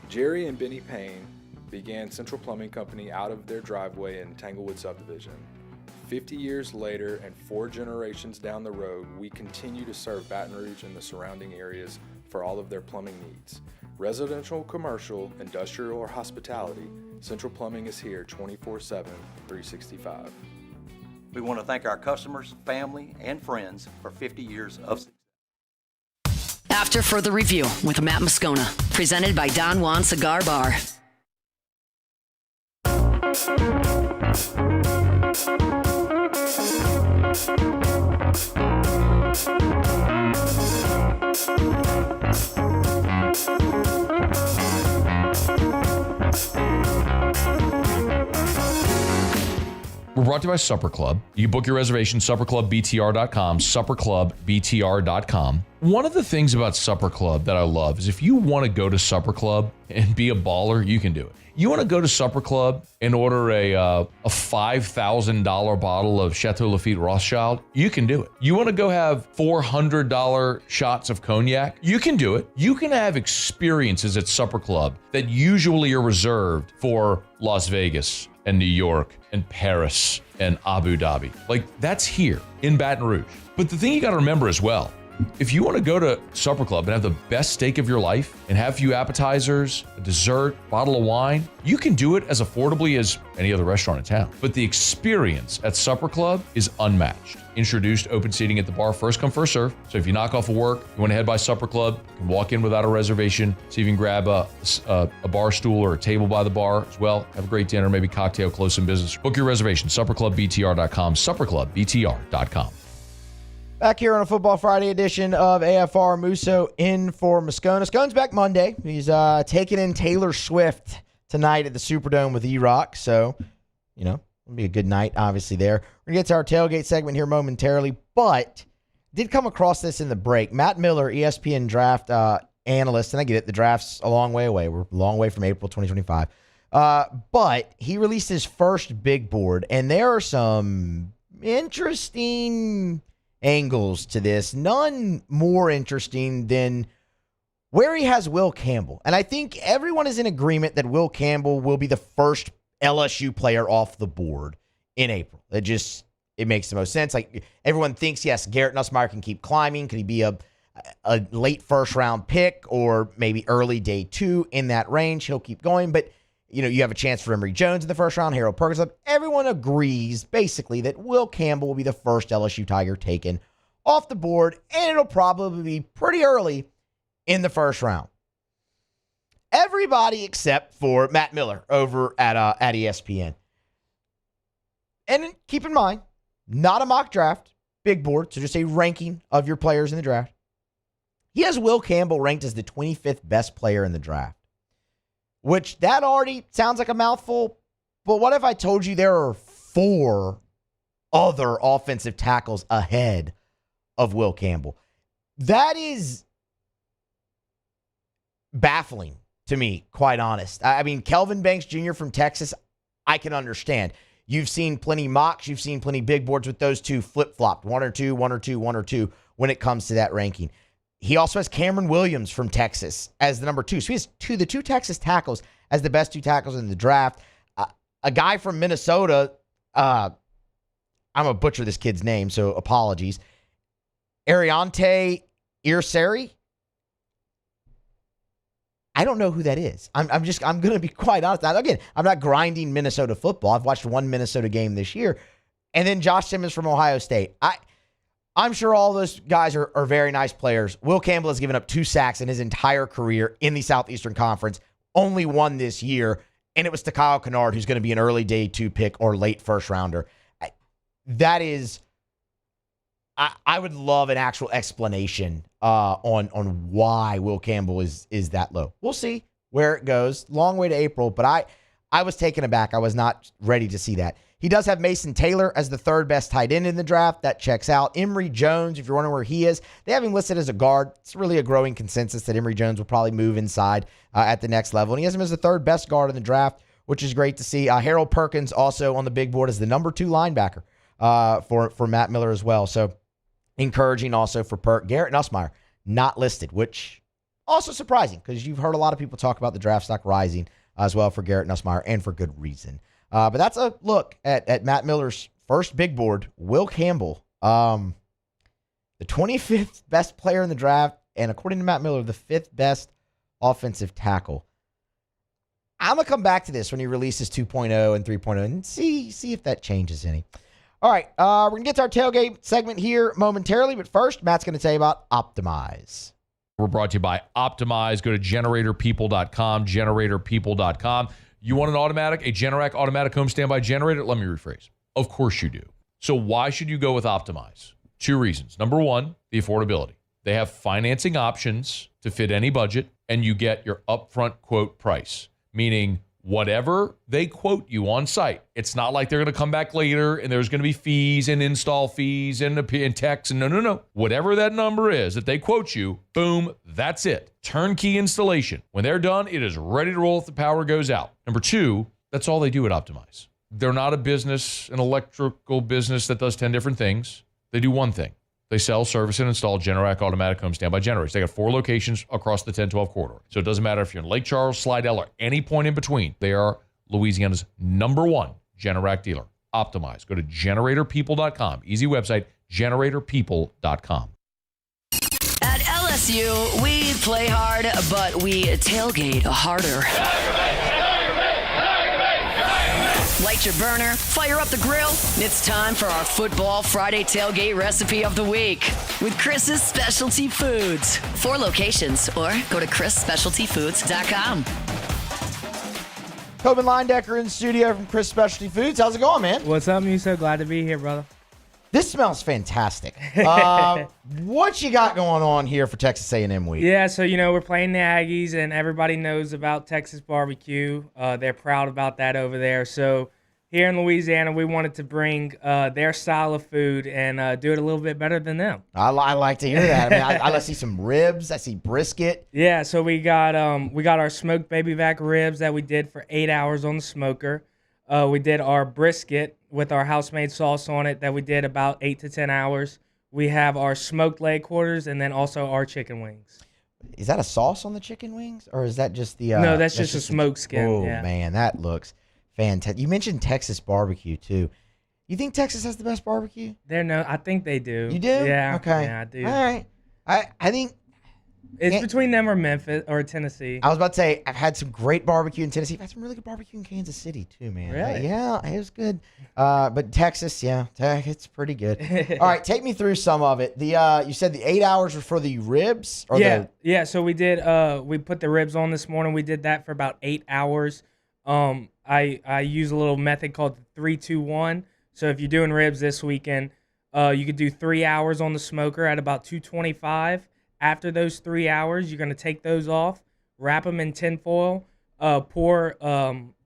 Jerry and Benny Payne began Central Plumbing Company out of their driveway in Tanglewood subdivision. 50 years later and 4 generations down the road, we continue to serve Baton Rouge and the surrounding areas for all of their plumbing needs. Residential, commercial, industrial, or hospitality, Central Plumbing is here 24/7, 365. We want to thank our customers, family, and friends for 50 years of success. After further review with Matt Moscona, presented by Don Juan Cigar Bar. We're brought to you by Supper Club. You can book your reservation, supperclubbtr.com, supperclubbtr.com. One of the things about Supper Club that I love is if you want to go to Supper Club and be a baller, you can do it. You want to go to Supper Club and order a $5,000 bottle of Chateau Lafite Rothschild, you can do it. You want to go have $400 shots of cognac, you can do it. You can have experiences at Supper Club that usually are reserved for Las Vegas and New York and Paris and Abu Dhabi. Like, that's here in Baton Rouge. But the thing you got to remember as well, if you want to go to Supper Club and have the best steak of your life and have a few appetizers, a dessert, bottle of wine, you can do it as affordably as any other restaurant in town. But the experience at Supper Club is unmatched. Introduced open seating at the bar, first come, first serve. So if you knock off of work, you want to head by Supper Club, you can walk in without a reservation, so you can grab a bar stool or a table by the bar as well. Have a great dinner, maybe cocktail, close some business. Book your reservation, supperclubbtr.com, supperclubbtr.com. Back here on a Football Friday edition of AFR, Musso in for Moscona. Scone's back Monday. He's taking in Taylor Swift tonight at the Superdome with E-Rock. So, it'll be a good night, obviously, there. We're going to get to our tailgate segment here momentarily, but did come across this in the break. Matt Miller, ESPN draft analyst, and I get it, the draft's a long way away. We're a long way from April 2025. But he released his first big board, and there are some interesting angles to this, none more interesting than where he has Will Campbell. And I think everyone is in agreement that Will Campbell will be the first LSU player off the board in April. It makes the most sense. Like, everyone thinks, yes, Garrett Nussmeier can keep climbing. Could he be a late first round pick or maybe early day 2 in that range? He'll keep going, but you have a chance for Emory Jones in the first round, Harold Perkins. Everyone agrees, basically, that Will Campbell will be the first LSU Tiger taken off the board, and it'll probably be pretty early in the first round. Everybody except for Matt Miller over at ESPN. And keep in mind, not a mock draft, big board, so just a ranking of your players in the draft. He has Will Campbell ranked as the 25th best player in the draft. Which, that already sounds like a mouthful, but what if I told you there are 4 other offensive tackles ahead of Will Campbell? That is baffling to me, quite honest. I mean, Kelvin Banks Jr. from Texas, I can understand. You've seen plenty mocks, you've seen plenty big boards with those two flip-flopped, 1 or 2, 1 or 2, 1 or 2 when it comes to that ranking. He also has Cameron Williams from Texas as the number 2. So he has the 2 Texas tackles as the best 2 tackles in the draft. A guy from Minnesota, I'm going to butcher this kid's name, so apologies. Ariante Irseri. I don't know who that is. I'm going to be quite honest. Now, again, I'm not grinding Minnesota football. I've watched one Minnesota game this year. And then Josh Simmons from Ohio State. I'm sure all those guys are very nice players. Will Campbell has given up 2 sacks in his entire career in the Southeastern Conference, only one this year, and it was to Kyle Kennard, who's going to be an early day 2 pick or late first rounder. That is, I would love an actual explanation on why Will Campbell is that low. We'll see where it goes. Long way to April, but I was taken aback. I was not ready to see that. He does have Mason Taylor as the 3rd best tight end in the draft. That checks out. Emory Jones, if you're wondering where he is, they have him listed as a guard. It's really a growing consensus that Emory Jones will probably move inside at the next level. And he has him as the 3rd best guard in the draft. which is great to see. Harold Perkins also on the big board as the number 2 linebacker for Matt Miller as well. So encouraging also for Perk. Garrett Nussmeier not listed, which also surprising because you've heard a lot of people talk about the draft stock rising as well for Garrett Nussmeier, and for good reason. But that's a look at Matt Miller's first big board. Will Campbell, the 25th best player in the draft, and according to Matt Miller, the 5th best offensive tackle. I'm going to come back to this when he releases 2.0 and 3.0 and see if that changes any. All right, we're going to get to our tailgate segment here momentarily, but first, Matt's going to tell you about Optimize. We're brought to you by Optimize. Go to generatorpeople.com, generatorpeople.com. You want a Generac automatic home standby generator? Let me rephrase. Of course you do. So why should you go with Optimize? 2 reasons. Number 1, the affordability. They have financing options to fit any budget, and you get your upfront quote price, meaning whatever they quote you on site. It's not like they're going to come back later and there's going to be fees and install fees and techs. And no. Whatever that number is that they quote you, boom, that's it. Turnkey installation. When they're done, it is ready to roll if the power goes out. Number 2, that's all they do at Optimize. They're not an electrical business that does 10 different things. They do one thing. They sell, service, and install Generac automatic home standby generators. They got 4 locations across the 10-12 corridor. So it doesn't matter if you're in Lake Charles, Slidell, or any point in between. They are Louisiana's number 1 Generac dealer. Optimize. Go to generatorpeople.com. Easy website, generatorpeople.com. At LSU, we play hard, but we tailgate harder. Light your burner, fire up the grill. It's time for our Football Friday tailgate recipe of the week with Chris's Specialty Foods. 4 locations, or go to chrisspecialtyfoods.com. Tobin Linedecker in studio from Chris Specialty Foods. How's it going, man? What's up, Musso? Glad to be here, brother. This smells fantastic. What you got going on here for Texas A&M week? Yeah, so, we're playing the Aggies, and everybody knows about Texas barbecue. They're proud about that over there. So here in Louisiana, we wanted to bring their style of food and do it a little bit better than them. I like to hear that. I see some ribs. I see brisket. Yeah, so we got our smoked baby back ribs that we did for 8 hours on the smoker. We did our brisket with our house-made sauce on it that we did about 8 to 10 hours. We have our smoked leg quarters and then also our chicken wings. Is that a sauce on the chicken wings, or is that just the? No, that's just a smoked skin. Oh, yeah. Man, that looks fantastic. You mentioned Texas barbecue too. You think Texas has the best barbecue? I think they do. You do? Yeah. Okay. Yeah, I do. All right. I think it's between them or Memphis or Tennessee. I was about to say I've had some great barbecue in Tennessee. I've had some really good barbecue in Kansas City too, man. Really? Yeah, it was good. But Texas, it's pretty good. All right, take me through some of it. You said the 8 hours were for the ribs, or yeah. So we did. We put the ribs on this morning. We did that for about 8 hours. I use a little method called the 3-2-1. So if you're doing ribs this weekend, you could do 3 hours on the smoker at about 225. After those 3 hours, you're going to take those off, wrap them in tinfoil, pour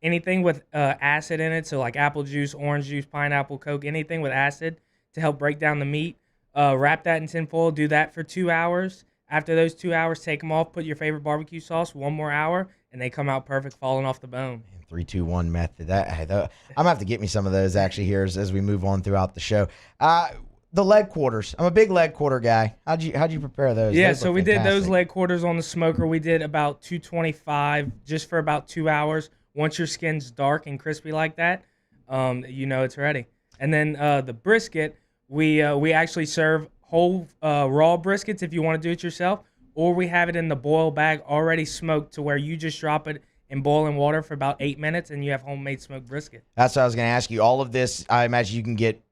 anything with acid in it, so like apple juice, orange juice, pineapple, Coke, anything with acid to help break down the meat. Wrap that in tinfoil, do that for 2 hours. After those 2 hours, take them off, put your favorite barbecue sauce, 1 more hour, and they come out perfect, falling off the bone. 3-2-1 method. I'm going to have to get me some of those actually here as we move on throughout the show. The leg quarters. I'm a big leg quarter guy. How'd you prepare those? Yeah, those so we did those leg quarters on the smoker. We did about 225 just for about 2 hours. Once your skin's dark and crispy like that, it's ready. And then the brisket, we actually serve whole raw briskets if you want to do it yourself, or we have it in the boil bag already smoked to where you just drop it in boiling water for about 8 minutes and you have homemade smoked brisket. That's what I was going to ask you. All of this, I imagine you can get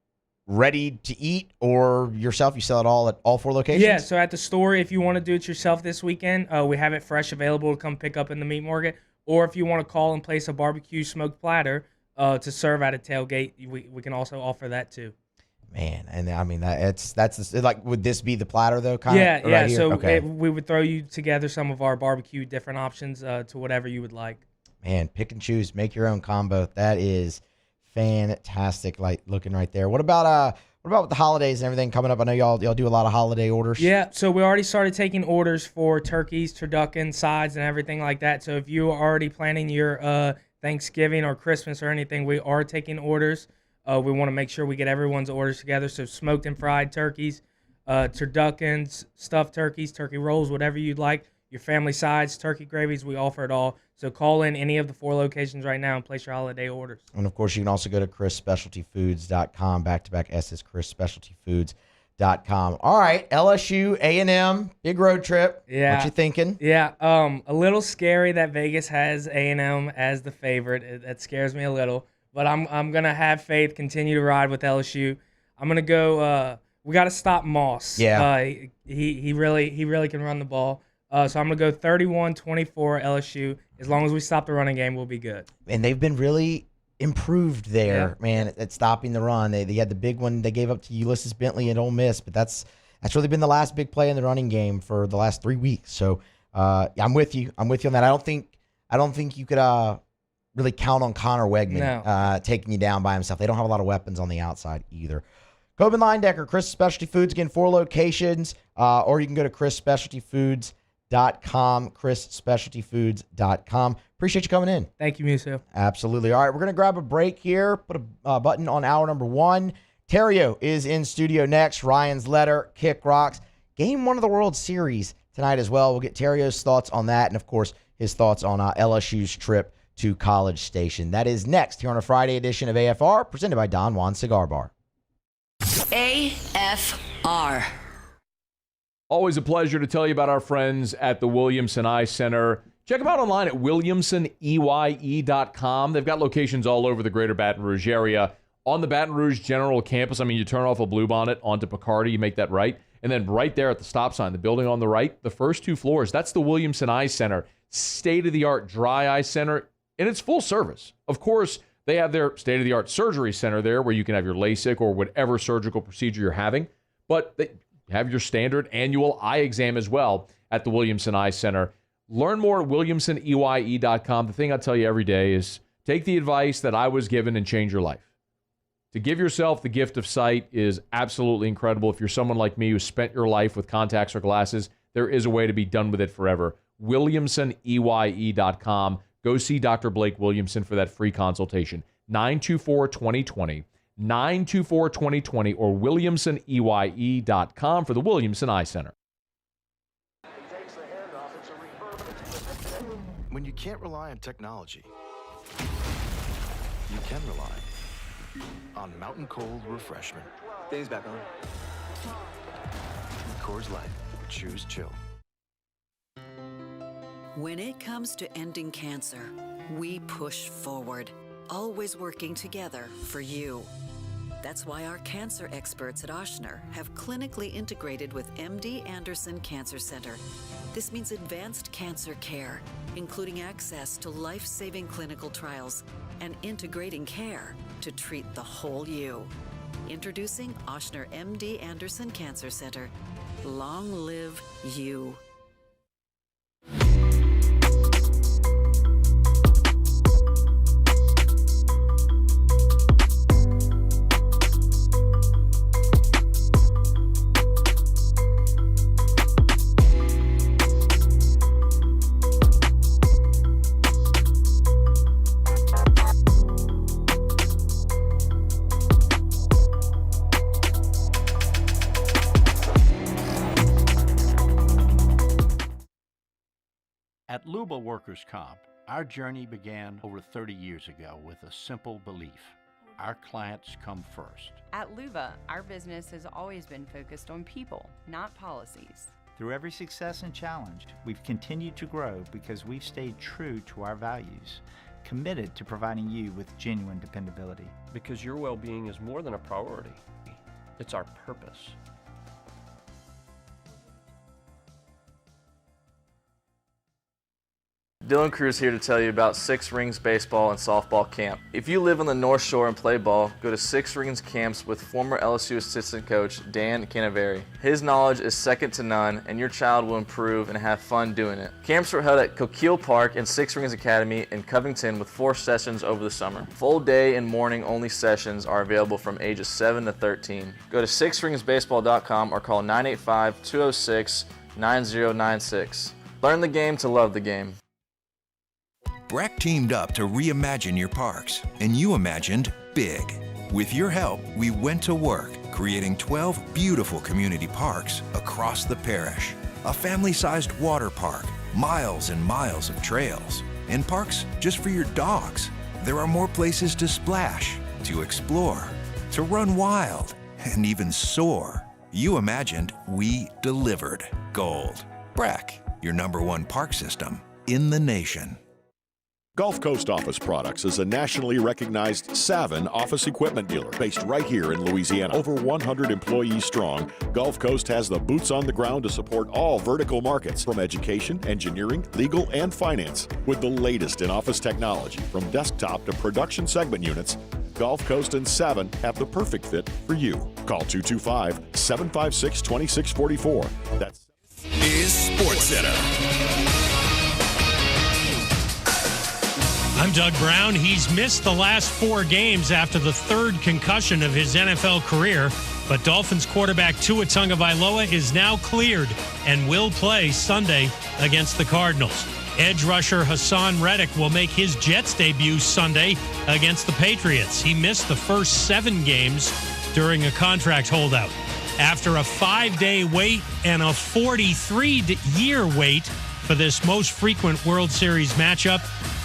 ready to eat or yourself. You sell it all at all 4 locations? Yeah, so at the store, if you want to do it yourself this weekend, we have it fresh available to come pick up in the meat market. Or if you want to call and place a barbecue smoked platter to serve at a tailgate, we can also offer that too. Man, and I mean that's like, would this be the platter though? Yeah. Right so okay. We would throw you together some of our barbecue different options to whatever you would like. Man, pick and choose, make your own combo. That is fantastic. Like looking right there. What about with the holidays and everything coming up? I know y'all do a lot of holiday orders. Yeah, so we already started taking orders for turkeys, turducken, sides, and everything like that. So if you are already planning your Thanksgiving or Christmas or anything, we are taking orders. We want to make sure we get everyone's orders together. So smoked and fried turkeys, turduckens, stuffed turkeys, turkey rolls, whatever you'd like. Your family sides, turkey gravies, we offer it all. So call in any of the 4 locations right now and place your holiday orders. And, of course, you can also go to chrisspecialtyfoods.com, back-to-back S's, chrisspecialtyfoods.com. All right, LSU, A&M, big road trip. Yeah. What you thinking? Yeah, a little scary that Vegas has A&M as the favorite. That scares me a little. But I'm going to have faith, continue to ride with LSU. I'm going to go we got to stop Moss. Yeah. He really can run the ball. So I'm going to go 31-24 LSU. As long as we stop the running game, we'll be good. And they've been really improved there, man, at stopping the run. They had the big one they gave up to Ulysses Bentley at Ole Miss, but that's really been the last big play in the running game for the last 3 weeks. So I'm with you. I'm with you on that. I don't think you could really count on Connor Wegman taking you down by himself. They don't have a lot of weapons on the outside either. Coben Linedecker, Chris Specialty Foods, again, 4 locations, or you can go to chrisspecialtyfoods.com, chrisspecialtyfoods.com. Appreciate you coming in. Thank you, Musso. Absolutely. All right, we're going to grab a break here, put a button on hour number 1. Terrio is in studio next. Ryan's Letter, Kick Rocks. Game 1 of the World Series tonight as well. We'll get Terrio's thoughts on that and, of course, his thoughts on LSU's trip to College Station. That is next here on a Friday edition of AFR, presented by Don Juan Cigar Bar. AFR. Always a pleasure to tell you about our friends at the Williamson Eye Center. Check them out online at williamsoneye.com. They've got locations all over the greater Baton Rouge area. On the Baton Rouge General Campus, you turn off a Bluebonnet onto Picardy, you make that right. And then right there at the stop sign, the building on the right, the first 2 floors, that's the Williamson Eye Center. State-of-the-art dry eye center, and it's full service. Of course, they have their state-of-the-art surgery center there where you can have your LASIK or whatever surgical procedure you're having. But they have your standard annual eye exam as well at the Williamson Eye Center. Learn more at williamsoneye.com. The thing I tell you every day is take the advice that I was given and change your life. To give yourself the gift of sight is absolutely incredible. If you're someone like me who spent your life with contacts or glasses, there is a way to be done with it forever. williamsoneye.com. Go see Dr. Blake Williamson for that free consultation. 924-2020, 924-2020, or williamsoneye.com for the Williamson Eye Center. When you can't rely on technology, you can rely on Mountain Cold Refreshment. Dave's back on. Coors Light. Choose chill. When it comes to ending cancer, we push forward, always working together for you. That's why our cancer experts at Ochsner have clinically integrated with MD Anderson Cancer Center. This means advanced cancer care, including access to life-saving clinical trials and integrating care to treat the whole you. Introducing Ochsner MD Anderson Cancer Center. Long live you. At Luba Workers' Comp, our journey began over 30 years ago with a simple belief. Our clients come first. At Luba, our business has always been focused on people, not policies. Through every success and challenge, we've continued to grow because we've stayed true to our values, committed to providing you with genuine dependability. Because your well-being is more than a priority. It's our purpose. Dylan Cruz here to tell you about Six Rings Baseball and Softball Camp. If you live on the North Shore and play ball, go to Six Rings Camps with former LSU assistant coach Dan Canaveri. His knowledge is second to none, and your child will improve and have fun doing it. Camps were held at Coquille Park and Six Rings Academy in Covington with 4 sessions over the summer. Full day and morning only sessions are available from ages 7 to 13. Go to sixringsbaseball.com or call 985-206-9096. Learn the game to love the game. Breck teamed up to reimagine your parks, and you imagined big. With your help, we went to work, creating 12 beautiful community parks across the parish. A family-sized water park, miles and miles of trails, and parks just for your dogs. There are more places to splash, to explore, to run wild, and even soar. You imagined, we delivered. Gold. Breck, your #1 park system in the nation. Gulf Coast Office Products is a nationally recognized Savin office equipment dealer based right here in Louisiana. Over 100 employees strong, Gulf Coast has the boots on the ground to support all vertical markets from education, engineering, legal, and finance. With the latest in office technology from desktop to production segment units, Gulf Coast and Savin have the perfect fit for you. Call 225-756-2644. That's is SportsCenter. I'm Doug Brown. He's missed the last 4 games after the 3rd concussion of his NFL career, but Dolphins quarterback Tua Tagovailoa is now cleared and will play Sunday against the Cardinals. Edge rusher Hassan Reddick will make his Jets debut Sunday against the Patriots. He missed the first 7 games during a contract holdout. After a 5-day wait and a 43-year wait for this most frequent World Series matchup,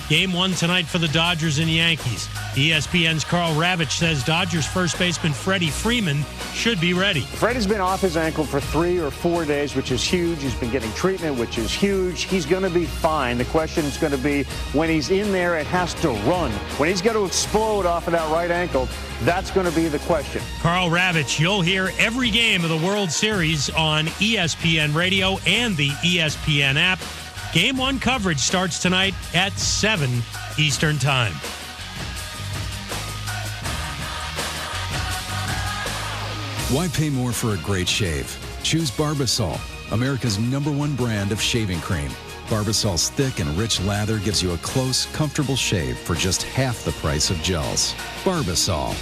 Game 1 tonight for the Dodgers and Yankees. ESPN's Carl Ravitch says Dodgers first baseman Freddie Freeman should be ready. Freddie's been off his ankle for 3 or 4 days, which is huge. He's been getting treatment, which is huge. He's going to be fine. The question is going to be when he's in there, it has to run. When he's going to explode off of that right ankle, that's going to be the question. Carl Ravitch, you'll hear every game of the World Series on ESPN Radio and the ESPN app. Game 1 coverage starts tonight at 7 Eastern Time. Why pay more for a great shave? Choose Barbasol, America's #1 brand of shaving cream. Barbasol's thick and rich lather gives you a close, comfortable shave for just half the price of gels. Barbasol.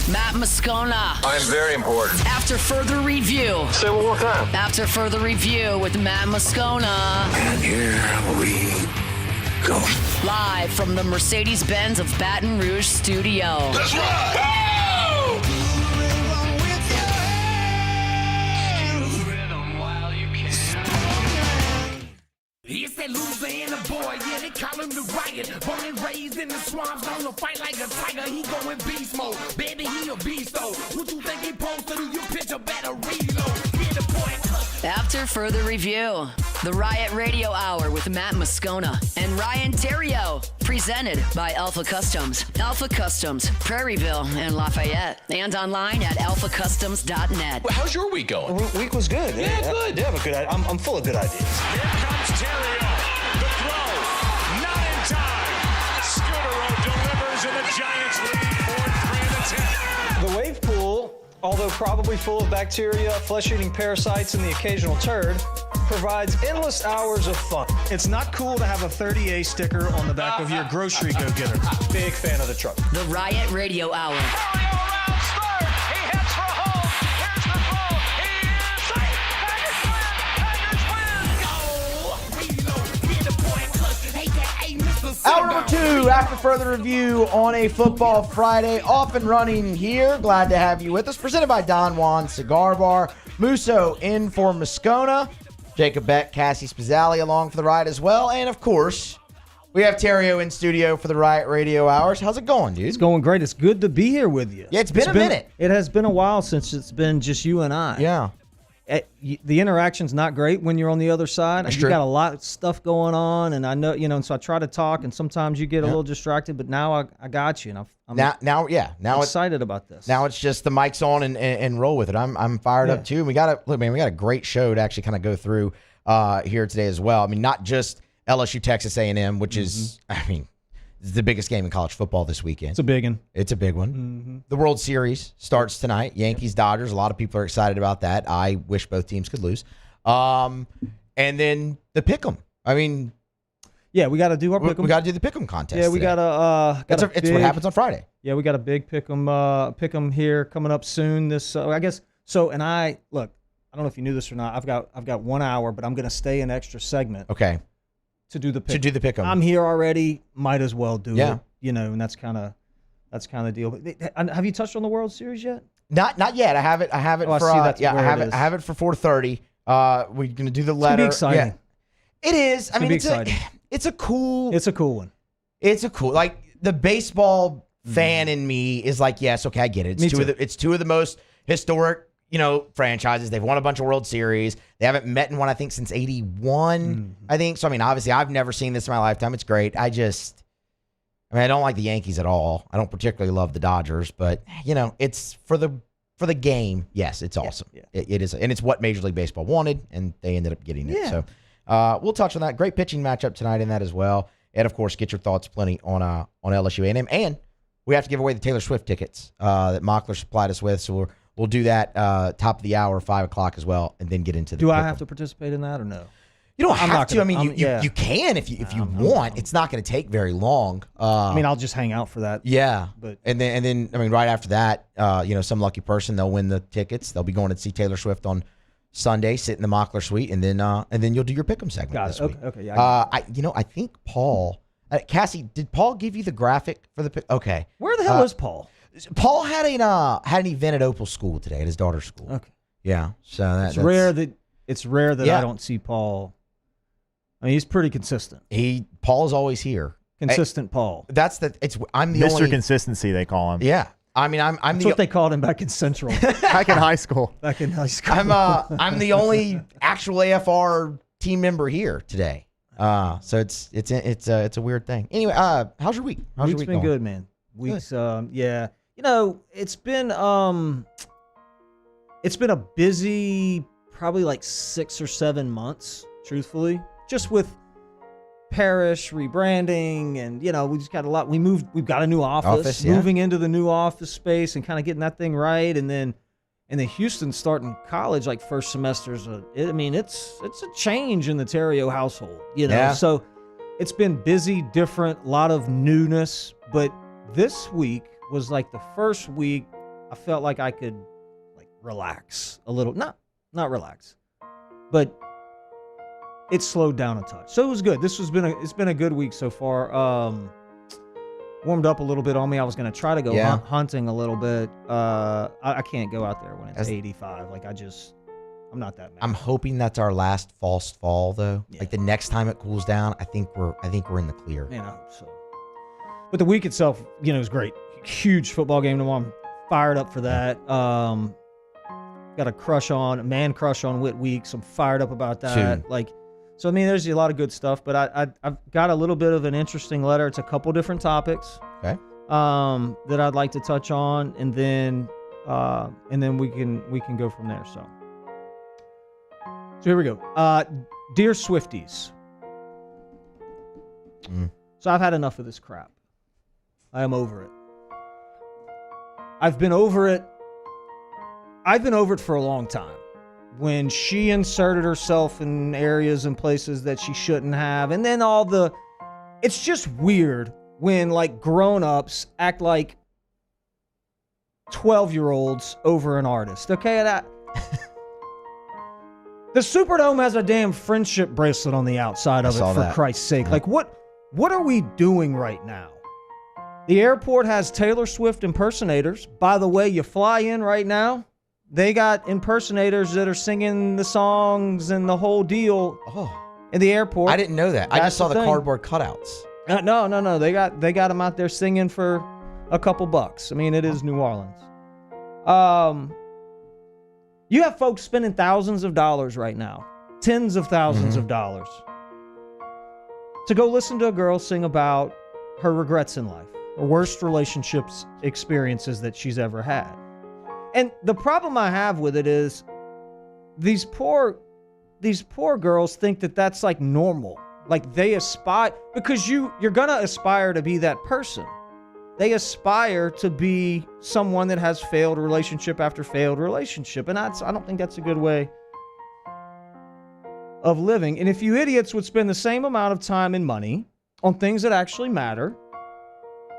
Matt Moscona. I'm very important. After further review. Say one more time. After further review with Matt Moscona. And here we go. Live from the Mercedes-Benz of Baton Rouge studio. That's right. It's that Louisiana boy, yeah, they call him the Riot. Born and raised in the swamps, gonna fight like a tiger. He going beast mode, baby, he a beast though. What you think he supposed to do? You picture better reload. Yeah, the boy. After further review, the Riot Radio Hour with Matt Moscona and Ryan Terrio, presented by Alpha Customs. Alpha Customs, Prairieville and Lafayette, and online at alphacustoms.net. Well, how's your week going? Week was good. Yeah, good. Yeah, but good. I'm full of good ideas. Here comes Terrio. The throw, not in time. Scudero delivers and the Giants lead 4-3 in the 10th. The wave pool, although probably full of bacteria, flesh-eating parasites, and the occasional turd, provides endless hours of fun. It's not cool to have a 30A sticker on the back of your grocery go-getter. Big fan of the truck. The Riot Radio Hour. Hour number 2, after further review on a Football Friday, off and running here. Glad to have you with us. Presented by Don Juan Cigar Bar. Musso in for Moscona. Jacob Beck, Cassie Spazzali along for the ride as well. And, of course, we have Terrio in studio for the Riot Radio Hours. How's it going, dude? It's going great. It's good to be here with you. Yeah, it's been a minute. It has been a while since it's been just you and I. Yeah. The interaction's not great when you're on the other side. That's you true. got a lot of stuff going on, and I know, and so I try to talk, and sometimes you get a little distracted, but now I got you, and I'm now excited about this. Now it's just the mic's on and roll with it. I'm fired up too. And we got a great show to actually kind of go through here today as well. I mean, not just LSU Texas A&M, which is, it's the biggest game in college football this weekend. It's a big one. It's a big one. Mm-hmm. The World Series starts tonight. Yankees, Dodgers. A lot of people are excited about that. I wish both teams could lose. And then the Pick'em. I mean, yeah, we got to do our Pick'em. We got to do the Pick'em contest. Yeah, we got to. It's what happens on Friday. Yeah, we got a big Pick'em here coming up soon. I guess so. And look, I don't know if you knew this or not. I've got 1 hour, but I'm going to stay an extra segment. Okay. To do the pick. To do the pick 'em. I'm here already. Might as well do Yeah. it. You know, and that's kind of the deal. But have you touched on the World Series yet? Not yet. I have it. Oh, for I see that's yeah. where I have it it. is. I have it for 4:30. We're gonna do the It's letter. gonna be exciting. Yeah. It is. I mean, It's gonna be it's a cool. It's a cool one. It's a cool. Like the baseball fan in me is like, yes, okay, I get it. Me It's too. it's two of the most historic, franchises. They've won a bunch of World Series. They haven't met in one, I think, since '81. I think so. I mean, obviously, I've never seen this in my lifetime. It's great. I don't like the Yankees at all. I don't particularly love the Dodgers, but it's for the game. Yes, it's awesome. Yeah. It is, and it's what Major League Baseball wanted, and they ended up getting it. Yeah. So we'll touch on that. Great pitching matchup tonight in that as well, and of course, get your thoughts plenty on LSU A&M, and we have to give away the Taylor Swift tickets that Mockler supplied us with. So we'll do that top of the hour, 5:00 as well, and then get into the. Do I have to participate in that or no? You don't I'm have not to. gonna- I mean, I'm- you can if you want. It's not going to take very long. I mean, I'll just hang out for that. Yeah, But and then I mean, right after that, some lucky person, they'll win the tickets. They'll be going to see Taylor Swift on Sunday, sit in the Mockler Suite, and then you'll do your pick'em segment Got this it. week. Okay, yeah. I think Paul, Cassie, did Paul give you the graphic for the pick? Okay, Where the hell is Paul? Paul had an event at Opal School today, at his daughter's school. Okay. Yeah, so It's rare that Yeah. I don't see Paul. I mean, he's pretty consistent. Paul's always here. Consistent Paul. I'm the Mr. only Consistency, they call him. Yeah. I mean, I'm That's what they called him back in Central. Back in high school. Back in high school. I'm the only actual AFR team member here today. So it's a weird thing. Anyway, how's your week? How's your Week's week been going? good, man. Week's yeah. It's been a busy probably like 6 or 7 months, truthfully. Just with parish rebranding and we just got a lot. We've got a new office, yeah. moving into the new office space and kind of getting that thing right, and then Houston starting college like first semesters. It's a change in the Terrio household, Yeah. So it's been busy, different, a lot of newness. But this week was like the first week I felt like I could like relax a little, not relax, but it slowed down a touch. So it was good. It's been a good week so far. Warmed up a little bit on me. I was going to try to go hunting a little bit. I can't go out there when it's 85. Like I'm not that mad. I'm hoping that's our last false fall though. Yeah. Like the next time it cools down, I think we're in the clear. So. But the week itself, is great. Huge football game tomorrow. I'm fired up for that. Got a man crush on Whit Weeks. I'm fired up about that. So, there's a lot of good stuff, but I've got a little bit of an interesting letter. It's a couple different topics that I'd like to touch on, and then we can go from there. So here we go. Dear Swifties. So I've had enough of this crap. I am over it. I've been over it for a long time. When she inserted herself in areas and places that she shouldn't have. And then it's just weird when like grown-ups act like 12-year-olds over an artist. Okay? The Superdome has a damn friendship bracelet on the outside of it, for Christ's sake. Like what are we doing right now? The airport has Taylor Swift impersonators. By the way, you fly in right now, they got impersonators that are singing the songs and the whole deal in the airport. I didn't know that. I just saw the cardboard cutouts. No. They got them out there singing for a couple bucks. It is New Orleans. You have folks spending thousands of dollars right now, tens of thousands of dollars, to go listen to a girl sing about her regrets in life, or worst relationships experiences that she's ever had. And the problem I have with it is these poor girls think that that's like normal. Like they aspire, because you're going to aspire to be that person. They aspire to be someone that has failed relationship after failed relationship. And I don't think that's a good way of living. And if you idiots would spend the same amount of time and money on things that actually matter,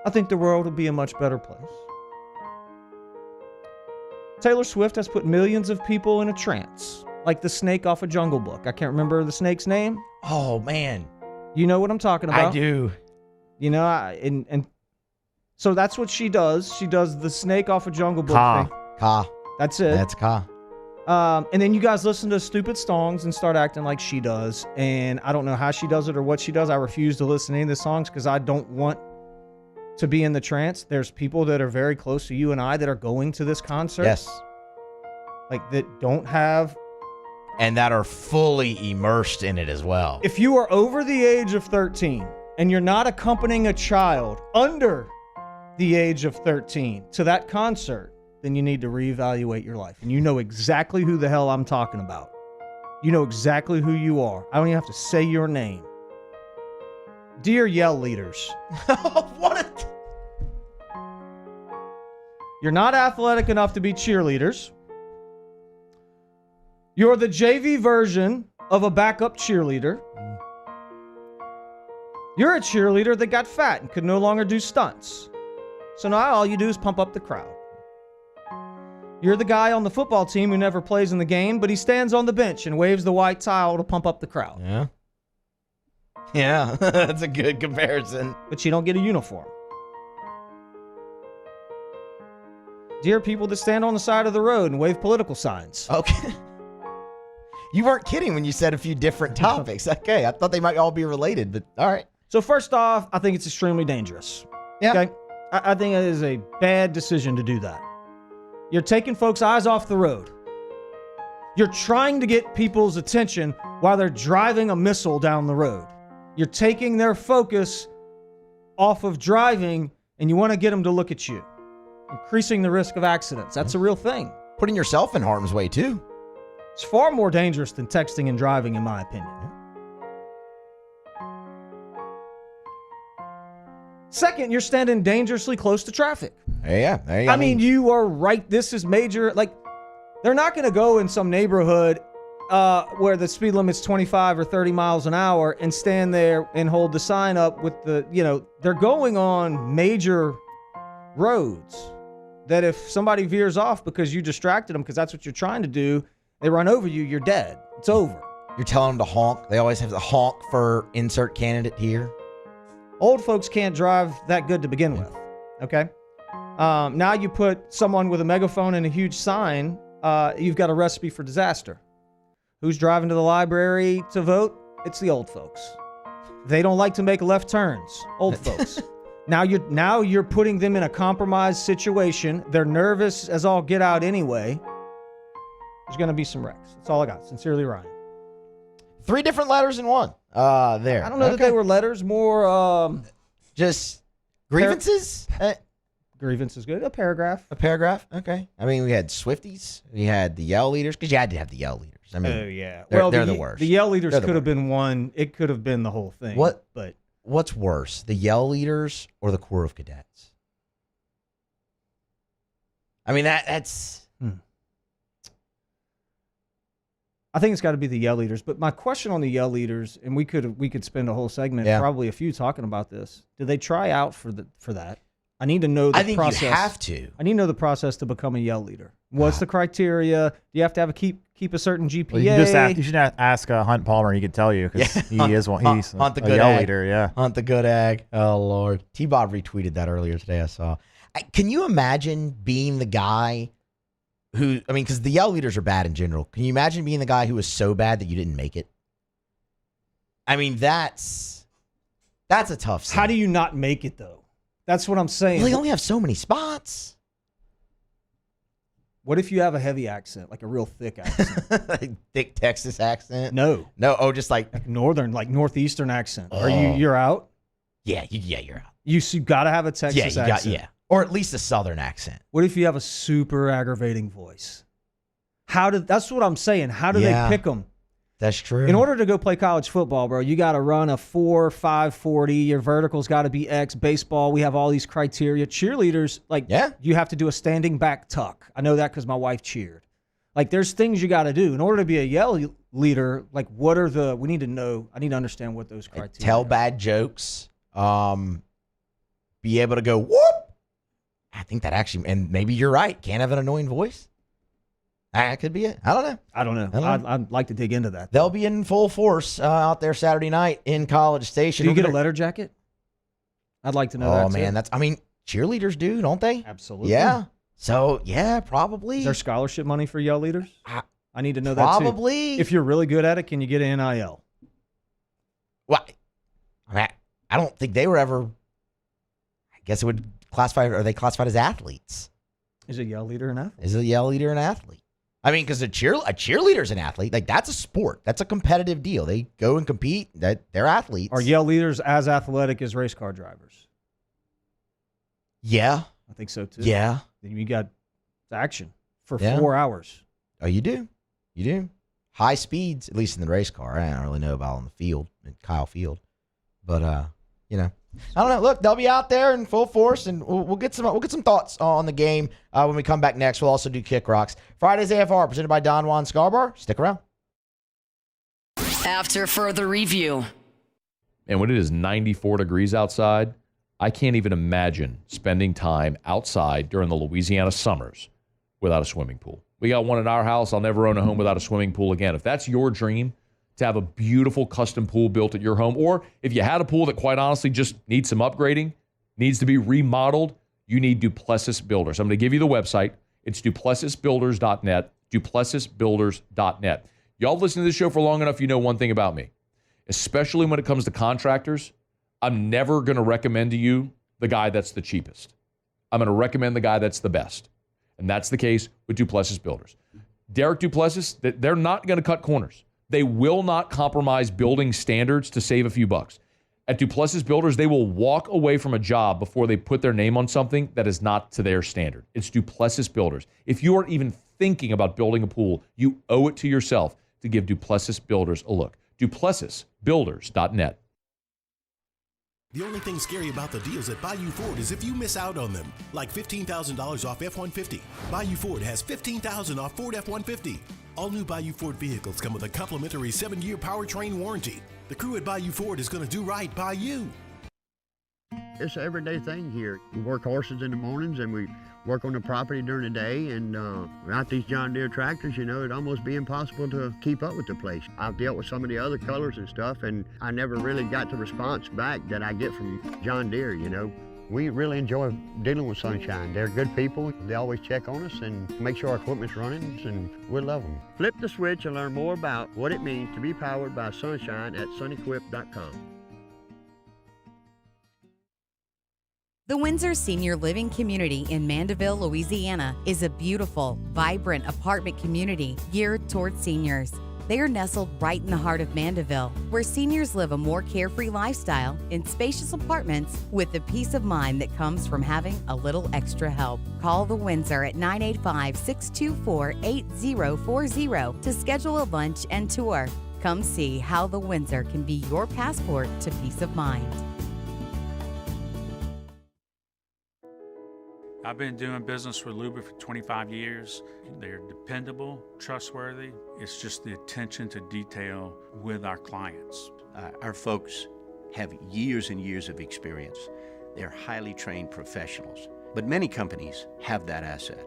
I think the world would be a much better place. Taylor Swift has put millions of people in a trance, like the snake off a Jungle Book. I can't remember the snake's name. Oh, man. You know what I'm talking about. I do. You know, and so that's what she does. She does the snake off a Jungle Book thing. Ka. That's it. That's Ka. And then you guys listen to stupid songs and start acting like she does. And I don't know how she does it or what she does. I refuse to listen to any of the songs because I don't want to be in the trance. There's people that are very close to you and I that are going to this concert. Yes. Like that don't have. And that are fully immersed in it as well. If you are over the age of 13 and you're not accompanying a child under the age of 13 to that concert, then you need to reevaluate your life. And you know exactly who the hell I'm talking about. You know exactly who you are. I don't even have to say your name. Dear Yell leaders. You're not athletic enough to be cheerleaders. You're the JV version of a backup cheerleader. You're a cheerleader that got fat and could no longer do stunts. So now all you do is pump up the crowd. You're the guy on the football team who never plays in the game, but he stands on the bench and waves the white towel to pump up the crowd. Yeah. Yeah, that's a good comparison. But you don't get a uniform. Dear people that stand on the side of the road and wave political signs. Okay. You weren't kidding when you said a few different topics. Okay, I thought they might all be related, but all right. So first off, I think it's extremely dangerous. Yeah. Okay? I think it is a bad decision to do that. You're taking folks' eyes off the road. You're trying to get people's attention while they're driving a missile down the road. You're taking their focus off of driving, and you want to get them to look at you. Increasing the risk of accidents. That's a real thing. Putting yourself in harm's way, too. It's far more dangerous than texting and driving, in my opinion. Second, you're standing dangerously close to traffic. Yeah. I mean, you are right. This is major. Like, they're not going to go in some neighborhood where the speed limit's 25 or 30 miles an hour and stand there and hold the sign up with the, they're going on major roads that if somebody veers off because you distracted them, because that's what you're trying to do, they run over you, you're dead. It's over. You're telling them to honk. They always have to honk for insert candidate here. Old folks can't drive that good to begin with, okay? Now you put someone with a megaphone and a huge sign, you've got a recipe for disaster. Who's driving to the library to vote? It's the old folks. They don't like to make left turns. Old folks. Now you're putting them in a compromised situation. They're nervous as all get out anyway. There's going to be some wrecks. That's all I got. Sincerely, Ryan. 3 different letters in one. There. I don't know that they were letters, more just grievances? Grievance is good. A paragraph. A paragraph? Okay. I mean, we had Swifties. We had the Yell leaders, because you had to have the Yell leaders. I mean, oh, yeah. They're the worst. The Yell leaders could have been one. It could have been the whole thing. What's worse, the Yell leaders or the Corps of Cadets? I mean, that's... I think it's got to be the Yell leaders. But my question on the Yell leaders, and we could spend a whole segment, probably a few, talking about this. Did they try out for that? I need to know the process. I think you have to. I need to know the process to become a Yell leader. What's the criteria? Do you have to have keep a certain GPA? Well, you should ask Hunt Palmer. He could tell you, because he is one. He's Hunt the a good Yell ag. leader. Yeah, Hunt the good ag. Oh Lord, T-Bob retweeted that earlier today. I saw. Can you imagine being the guy who? I mean, because the Yell leaders are bad in general. Can you imagine being the guy who was so bad that you didn't make it? I mean, that's a tough scene. How do you not make it though? That's what I'm saying. Well, they only have so many spots. What if you have a heavy accent, like a real thick accent? Like thick Texas accent? No. Oh, just like northern, like northeastern accent. Oh. Are you're out? Yeah, you're out. You got to have a Texas accent. Or at least a southern accent. What if you have a super aggravating voice? That's what I'm saying. How do they pick them? That's true. In order to go play college football, bro, you got to run a 4.5 40. Your vertical's got to be X. Baseball, we have all these criteria. Cheerleaders, you have to do a standing back tuck. I know that because my wife cheered. Like, there's things you got to do in order to be a Yell leader. Like, we need to know. I need to understand what those criteria tell are. Bad jokes. Be able to go whoop. I think that actually, and maybe you're right. Can't have an annoying voice. That could be it. I don't know. I don't know. I'd like to dig into that. They'll be in full force out there Saturday night in College Station. Do you get a letter jacket? I'd like to know that. Oh, man. Cheerleaders do, don't they? Absolutely. Yeah. So, yeah, probably. Is there scholarship money for yell leaders? I need to know probably. that too. If you're really good at it, can you get an NIL? Well, I don't think they were ever. I guess it would classify. Are they classified as athletes? Is a yell leader an athlete? Is a yell leader an athlete? I mean, because a cheerleader's an athlete. Like, that's a sport. That's a competitive deal. They go and compete. They're athletes. Are yell leaders as athletic as race car drivers? Yeah. I think so too. Yeah. Then you got action for 4 hours. Oh, you do. You do. High speeds, at least in the race car. I don't really know about on the field, at Kyle Field. But, I don't know. Look, they'll be out there in full force, and we'll get some thoughts on the game when we come back next. We'll also do Kick Rocks. Friday's AFR, presented by Don Juan Scarborough. Stick around. After further review. And when it is 94 degrees outside, I can't even imagine spending time outside during the Louisiana summers without a swimming pool. We got one in our house. I'll never own a home without a swimming pool again. If that's your dream, to have a beautiful custom pool built at your home, or if you had a pool that quite honestly just needs some upgrading, needs to be remodeled, you need Duplessis Builders. I'm going to give you the website. It's duplessisbuilders.net, duplessisbuilders.net. Y'all listen to this show for long enough, you know one thing about me, especially when it comes to contractors. I'm never going to recommend to you the guy that's the cheapest. I'm going to recommend the guy that's the best. And that's the case with Duplessis Builders. Derek Duplessis, they're not going to cut corners. They will not compromise building standards to save a few bucks. At Duplessis Builders, they will walk away from a job before they put their name on something that is not to their standard. It's Duplessis Builders. If you are even thinking about building a pool, you owe it to yourself to give Duplessis Builders a look. DuplessisBuilders.net. The only thing scary about the deals at Bayou Ford is if you miss out on them, like $15,000 off F-150. Bayou Ford has $15,000 off Ford F-150. All new Bayou Ford vehicles come with a complimentary 7-year powertrain warranty. The crew at Bayou Ford is going to do right by you. It's an everyday thing here. We work horses in the mornings and we work on the property during the day, and without these John Deere tractors, it'd almost be impossible to keep up with the place. I've dealt with some of the other colors and stuff, and I never really got the response back that I get from John Deere, We really enjoy dealing with Sunshine. They're good people. They always check on us and make sure our equipment's running, and we love them. Flip the switch and learn more about what it means to be powered by Sunshine at sunequip.com. The Windsor Senior Living Community in Mandeville, Louisiana is a beautiful, vibrant apartment community geared toward seniors. They are nestled right in the heart of Mandeville, where seniors live a more carefree lifestyle in spacious apartments with the peace of mind that comes from having a little extra help. Call the Windsor at 985-624-8040 to schedule a lunch and tour. Come see how the Windsor can be your passport to peace of mind. I've been doing business with Luba for 25 years. They're dependable, trustworthy. It's just the attention to detail with our clients. Our folks have years and years of experience. They're highly trained professionals. But many companies have that asset.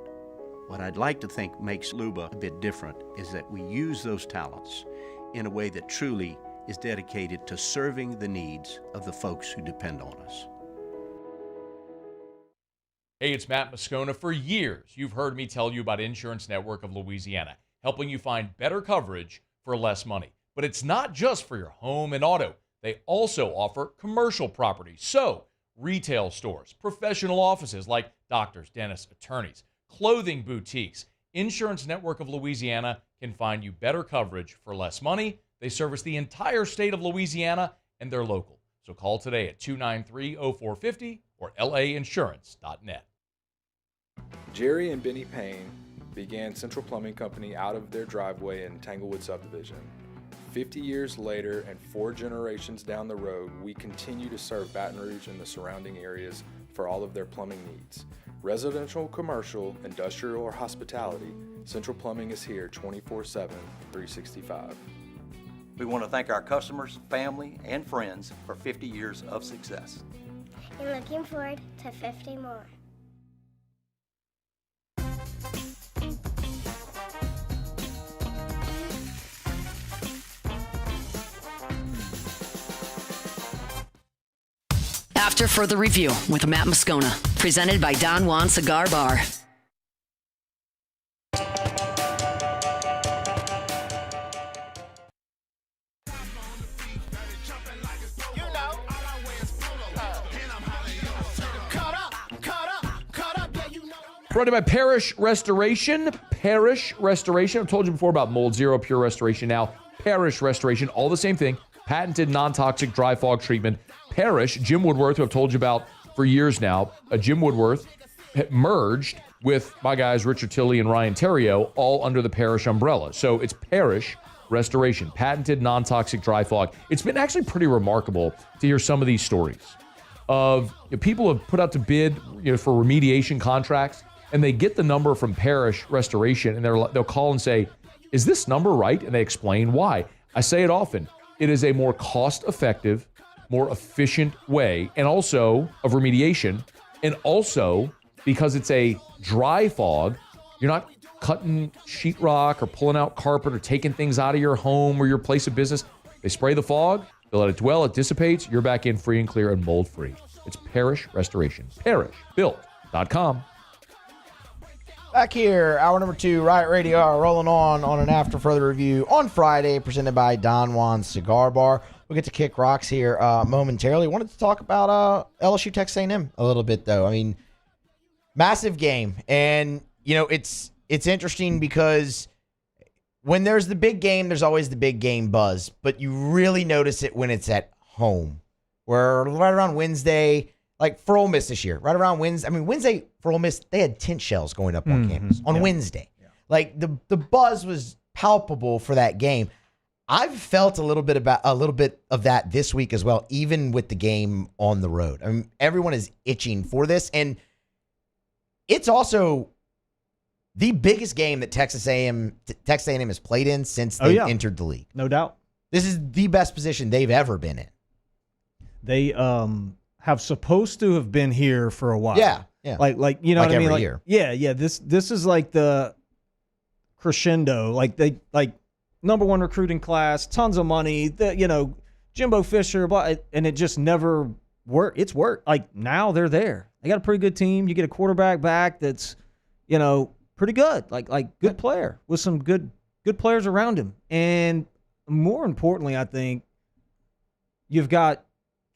What I'd like to think makes Luba a bit different is that we use those talents in a way that truly is dedicated to serving the needs of the folks who depend on us. Hey, it's Matt Moscona. For years, you've heard me tell you about Insurance Network of Louisiana, helping you find better coverage for less money. But it's not just for your home and auto. They also offer commercial property. So, retail stores, professional offices like doctors, dentists, attorneys, clothing boutiques. Insurance Network of Louisiana can find you better coverage for less money. They service the entire state of Louisiana, and they're local. So call today at 293-0450 or lainsurance.net. Jerry and Benny Payne began Central Plumbing Company out of their driveway in Tanglewood Subdivision. 50 years later and 4 generations down the road, we continue to serve Baton Rouge and the surrounding areas for all of their plumbing needs. Residential, commercial, industrial, or hospitality, Central Plumbing is here 24/7, 365. We want to thank our customers, family, and friends for 50 years of success. And looking forward to 50 more. After Further Review with Matt Moscona, presented by Don Juan Cigar Bar. Brought to you by Parish Restoration. Parish Restoration. I've told you before about Mold Zero Pure Restoration. Now, Parish Restoration, all the same thing. Patented non-toxic dry fog treatment. Parish, Jim Woodworth, who I've told you about for years now. Jim Woodworth merged with my guys Richard Tilley and Ryan Terrio, all under the Parish umbrella. So it's Parish Restoration, patented non-toxic dry fog. It's been actually pretty remarkable to hear some of these stories of people who have put out to bid for remediation contracts, and they get the number from Parish Restoration, and they'll call and say, is this number right? And they explain why. I say it often. It is a more cost-effective, more efficient way, and also of remediation, and also because it's a dry fog, you're not cutting sheetrock or pulling out carpet or taking things out of your home or your place of business. They spray the fog, they let it dwell, it dissipates, you're back in free and clear and mold-free. It's Parish Restoration. ParishBuilt.com. Back here, hour number 2, Riot Radio, rolling on an After Further Review on Friday, presented by Don Juan Cigar Bar. We'll get to kick rocks here momentarily. Wanted to talk about LSU Texas A&M a little bit, though. I mean, massive game. And, it's interesting because when there's the big game, there's always the big game buzz. But you really notice it when it's at home. Where right around Wednesday, like for Ole Miss this year, right around Wednesday. I mean, Wednesday for Ole Miss, they had tent shells going up on campus on Wednesday. Yeah. Like the buzz was palpable for that game. I've felt a little bit of that this week as well, even with the game on the road. I mean, everyone is itching for this, and it's also the biggest game that Texas A&M has played in since they entered the league. No doubt. This is the best position they've ever been in. They have supposed to have been here for a while. Yeah. Like you know what I mean? Every year. Yeah. This is like the crescendo. Like they number one recruiting class, tons of money. Jimbo Fisher, and it just never worked. It's worked. Like now they're there. They got a pretty good team. You get a quarterback back that's pretty good. Like good player with some good players around him. And more importantly, I think you've got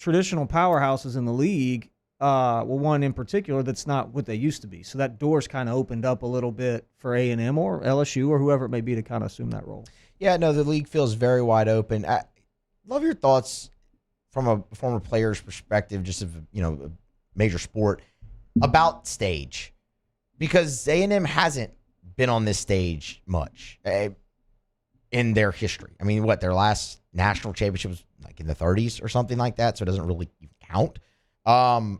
traditional powerhouses in the league, one in particular that's not what they used to be. So that door's kind of opened up a little bit for A&M or LSU or whoever it may be to kind of assume that role. Yeah, no, the league feels very wide open. I love your thoughts from a former player's perspective, just of a major sport, about stage, because A&M hasn't been on this stage much in their history. I mean, their last national championship was like in the 30s or something like that, so it doesn't really count. And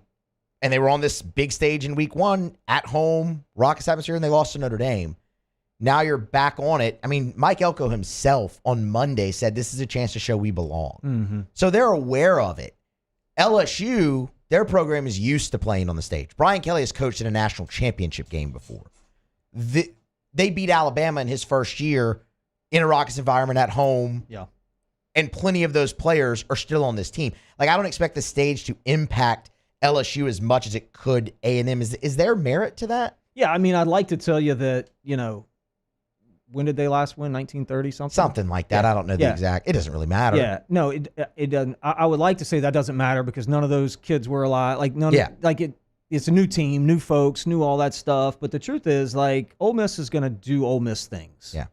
they were on this big stage in week 1 at home, raucous atmosphere, and they lost to Notre Dame. Now you're back on it. I mean, Mike Elko himself on Monday said this is a chance to show we belong. Mm-hmm. So they're aware of it. LSU, their program is used to playing on the stage. Brian Kelly has coached in a national championship game before. They beat Alabama in his first year in a raucous environment at home. Yeah. And plenty of those players are still on this team. Like, I don't expect the stage to impact LSU as much as it could A&M. Is there merit to that? Yeah, I mean, I'd like to tell you that, when did they last win? 1930 something? Something like that. Yeah. I don't know the exact. It doesn't really matter. Yeah. No, it doesn't. I would like to say that doesn't matter because none of those kids were alive. It's a new team, new folks, new all that stuff. But the truth is, Ole Miss is going to do Ole Miss things. Yeah.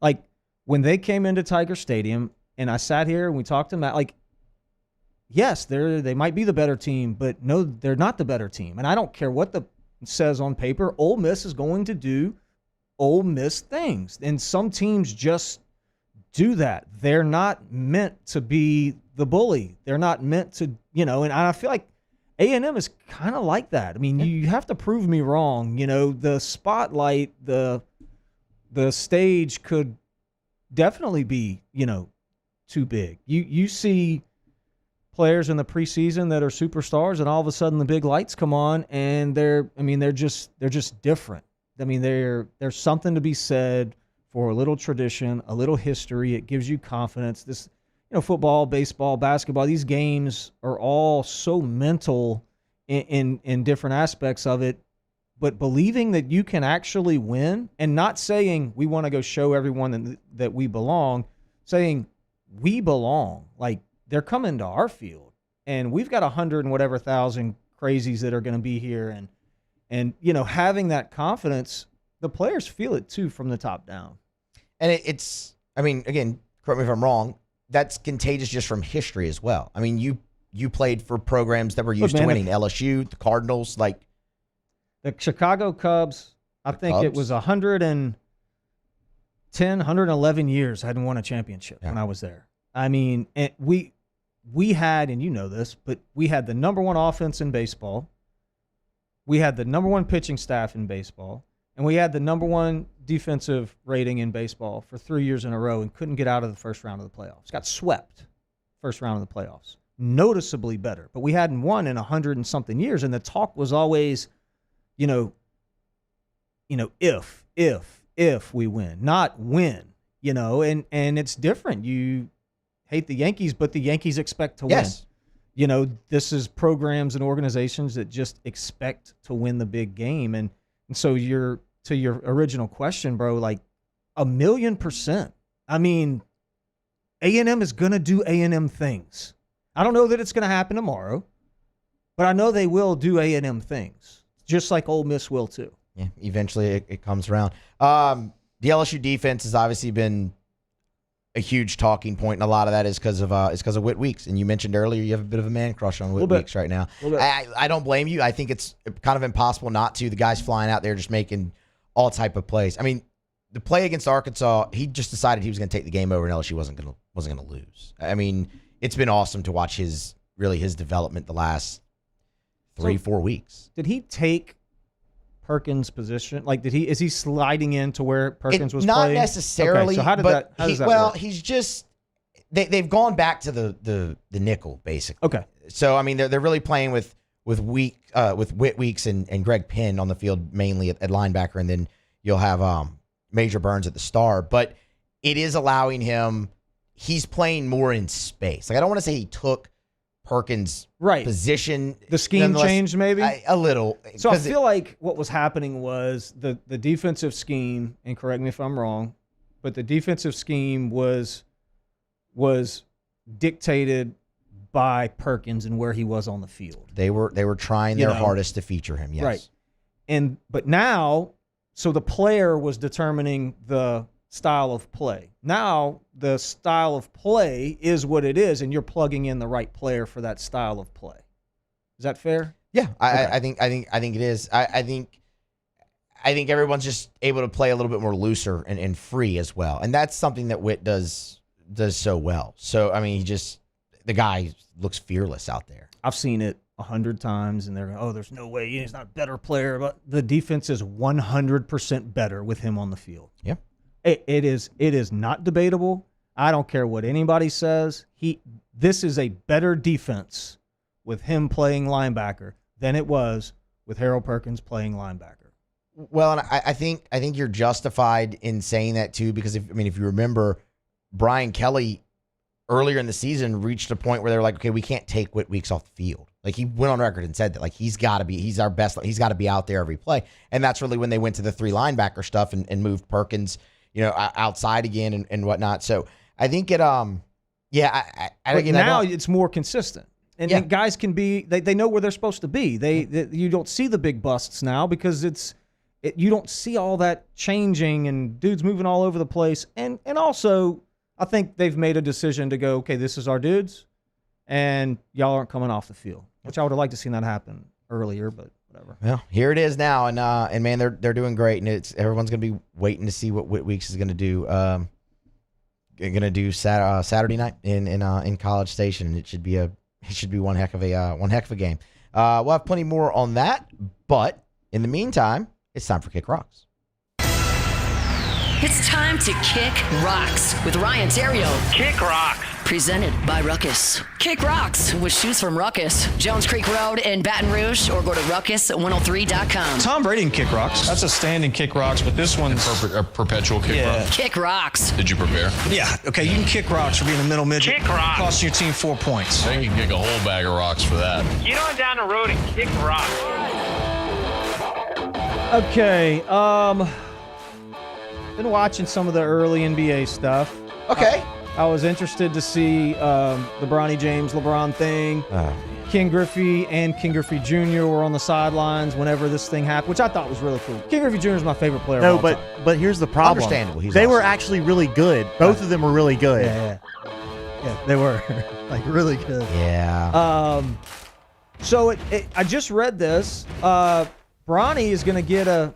Like, when they came into Tiger Stadium, and I sat here and we talked to Matt, yes, they might be the better team, but no, they're not the better team. And I don't care what it says on paper. Ole Miss is going to do Ole Miss things. And some teams just do that. They're not meant to be the bully. They're not meant to, and I feel like A&M is kind of like that. I mean, you have to prove me wrong. The spotlight, the stage could definitely be, too big. You see players in the preseason that are superstars, and all of a sudden the big lights come on, and they're just different. I mean, there's something to be said for a little tradition, a little history. It gives you confidence. This, football, baseball, basketball, these games are all so mental in different aspects of it. But believing that you can actually win and not saying we want to go show everyone that we belong, saying we belong. Like, they're coming to our field, and we've got 100 and whatever thousand crazies that are going to be here. And having that confidence, the players feel it too from the top down. And again, correct me if I'm wrong, that's contagious just from history as well. I mean, you played for programs that were used to winning. LSU, the Cardinals, like the Chicago Cubs, I think it was 110, 111 years I hadn't won a championship when I was there. I mean, we had, and you know this, but we had the number one offense in baseball. We had the number one pitching staff in baseball. And we had the number one defensive rating in baseball for 3 years in a row and couldn't get out of the first round of the playoffs. Got swept first round of the playoffs. Noticeably better. But we hadn't won in 100 and something years. And the talk was always, if we win, not when, and it's different. You hate the Yankees, but the Yankees expect to win. This is programs and organizations that just expect to win the big game. And so to your original question, bro, like 1,000,000%. I mean, A&M is going to do A&M things. I don't know that it's going to happen tomorrow, but I know they will do A&M things, just like Ole Miss will too. Yeah, eventually it comes around. The LSU defense has obviously been a huge talking point, and a lot of that is because of Whit Weeks. And you mentioned earlier you have a bit of a man crush on Whit Weeks right now. I don't blame you. I think it's kind of impossible not to. The guy's flying out there just making all type of plays. I mean, the play against Arkansas, he just decided he was going to take the game over, and LSU wasn't going to lose. I mean, it's been awesome to watch his development the last 3-4 weeks. Did he take Perkins' position? Like, is he sliding into where Perkins was playing? Not necessarily. Okay, so how does that work? He's just they've gone back to the nickel basically. Okay. So I mean, they're really playing with Whit Weeks and Greg Penn on the field mainly at linebacker, and then you'll have Major Burns at the star. But it is allowing him. He's playing more in space. Like, I don't want to say he took Perkins' position. The scheme changed maybe? A little. So I feel like what was happening was the defensive scheme, and correct me if I'm wrong, but the defensive scheme was dictated by Perkins and where he was on the field. They were trying their hardest to feature him, yes. Right. But now, so the player was determining the style of play. Now the style of play is what it is, and you're plugging in the right player for that style of play. Is that fair? Yeah, I think it is. I think everyone's just able to play a little bit more looser and free as well, and that's something that Whit does so well. So I mean, the guy looks fearless out there. I've seen it 100 times, and they're going, "Oh, there's no way he's not a better player." But the defense is 100% better with him on the field. Yeah. It is not debatable. I don't care what anybody says. This is a better defense with him playing linebacker than it was with Harold Perkins playing linebacker. Well, and I think you're justified in saying that too, because if you remember, Brian Kelly earlier in the season reached a point where they were like, okay, we can't take Whit Weeks off the field. Like, he went on record and said that, like, he's our best. He's got to be out there every play. And that's really when they went to the 3 linebacker stuff and moved Perkins, outside again and whatnot. So I think it, now it's more consistent. And then guys can be, they know where they're supposed to be. You don't see the big busts now because you don't see all that changing and dudes moving all over the place. And also, I think they've made a decision to go, okay, this is our dudes, and y'all aren't coming off the field, which I would have liked to see that happen earlier, but whatever. Well, here it is now, and man, they're doing great, and everyone's gonna be waiting to see what Whit Weeks is gonna do. Saturday night in College Station. It should be one heck of a game. We'll have plenty more on that, but in the meantime, it's time for Kick Rocks. It's time to Kick Rocks with Ryan Terrio. Kick Rocks. Presented by Ruckus. Kick rocks with shoes from Ruckus. Jones Creek Road in Baton Rouge, or go to ruckus103.com. Tom Brady can kick rocks. That's a standing kick rocks, but this one's a perpetual kick rock. Kick rocks. Did you prepare? Yeah. Okay, you can kick rocks for being a middle midget. Kick rocks. Costing your team 4 points. I think you can kick a whole bag of rocks for that. Get on down the road and kick rocks. Okay. Been watching some of the early NBA stuff. Okay. I was interested to see the Bronny James LeBron thing. King Griffey and King Griffey Jr. were on the sidelines whenever this thing happened, which I thought was really cool. King Griffey Jr. is my favorite player of all time. But here's the problem. Understandable. He's They awesome. were actually really good. Both of them were really good. Yeah, they were like really good. Yeah. So I just read this. Bronny is going to get a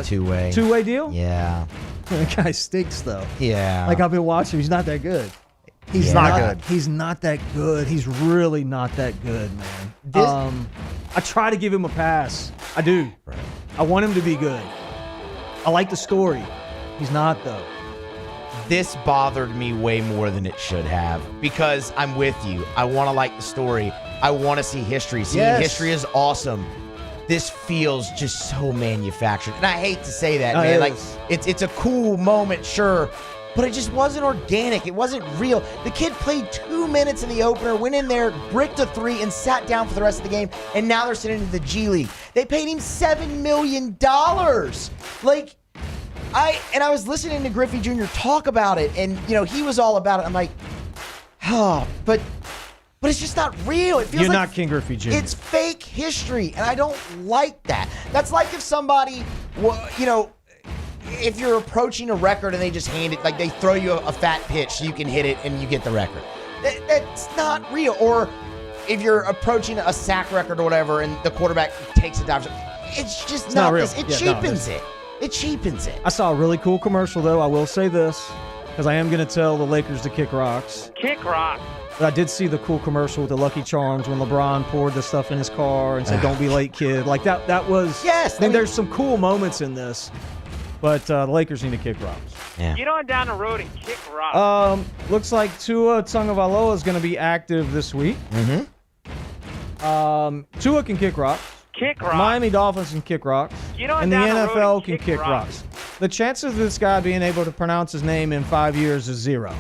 two-way deal? Yeah. The guy stinks, though. Yeah. Like, I've been watching him. He's not that good. He's not good. He's not that good. He's really not that good, man. I try to give him a pass. I do. Right. I want him to be good. I like the story. He's not, though. This bothered me way more than it should have, because I'm with you. I want to like the story. I want to see history. Seeing history is awesome. This feels just so manufactured. And I hate to say that, man. Like, it's a cool moment, sure, but it just wasn't organic. It wasn't real. The kid played 2 minutes in the opener, went in there, bricked a three, and sat down for the rest of the game, and now they're sitting in the G League. They paid him $7 million. Like, I was listening to Griffey Jr. talk about it, and, he was all about it. I'm like, but it's just not real. It feels You're like not King Griffey Jr. It's fake history, and I don't like that. That's like if somebody, if you're approaching a record and they just hand it, like they throw you a fat pitch so you can hit it and you get the record. That's not real. Or if you're approaching a sack record or whatever and the quarterback takes a dive, it's just not real. this. It cheapens it. It cheapens it. I saw a really cool commercial, though. I will say this, because I am going to tell the Lakers to kick rocks. Kick rocks. But I did see the cool commercial with the Lucky Charms when LeBron poured the stuff in his car and said, "Don't be late, kid." Like that was. Yes. I mean, there's some cool moments in this, but the Lakers need to kick rocks. Yeah. Get on down the road and kick rocks. Looks like Tua Tagovailoa is going to be active this week. Tua can kick rocks. Kick rocks. Miami Dolphins can kick rocks. Get on And the down the road NFL and can kick kick rocks. rocks. The chances of this guy being able to pronounce his name in 5 years is 0.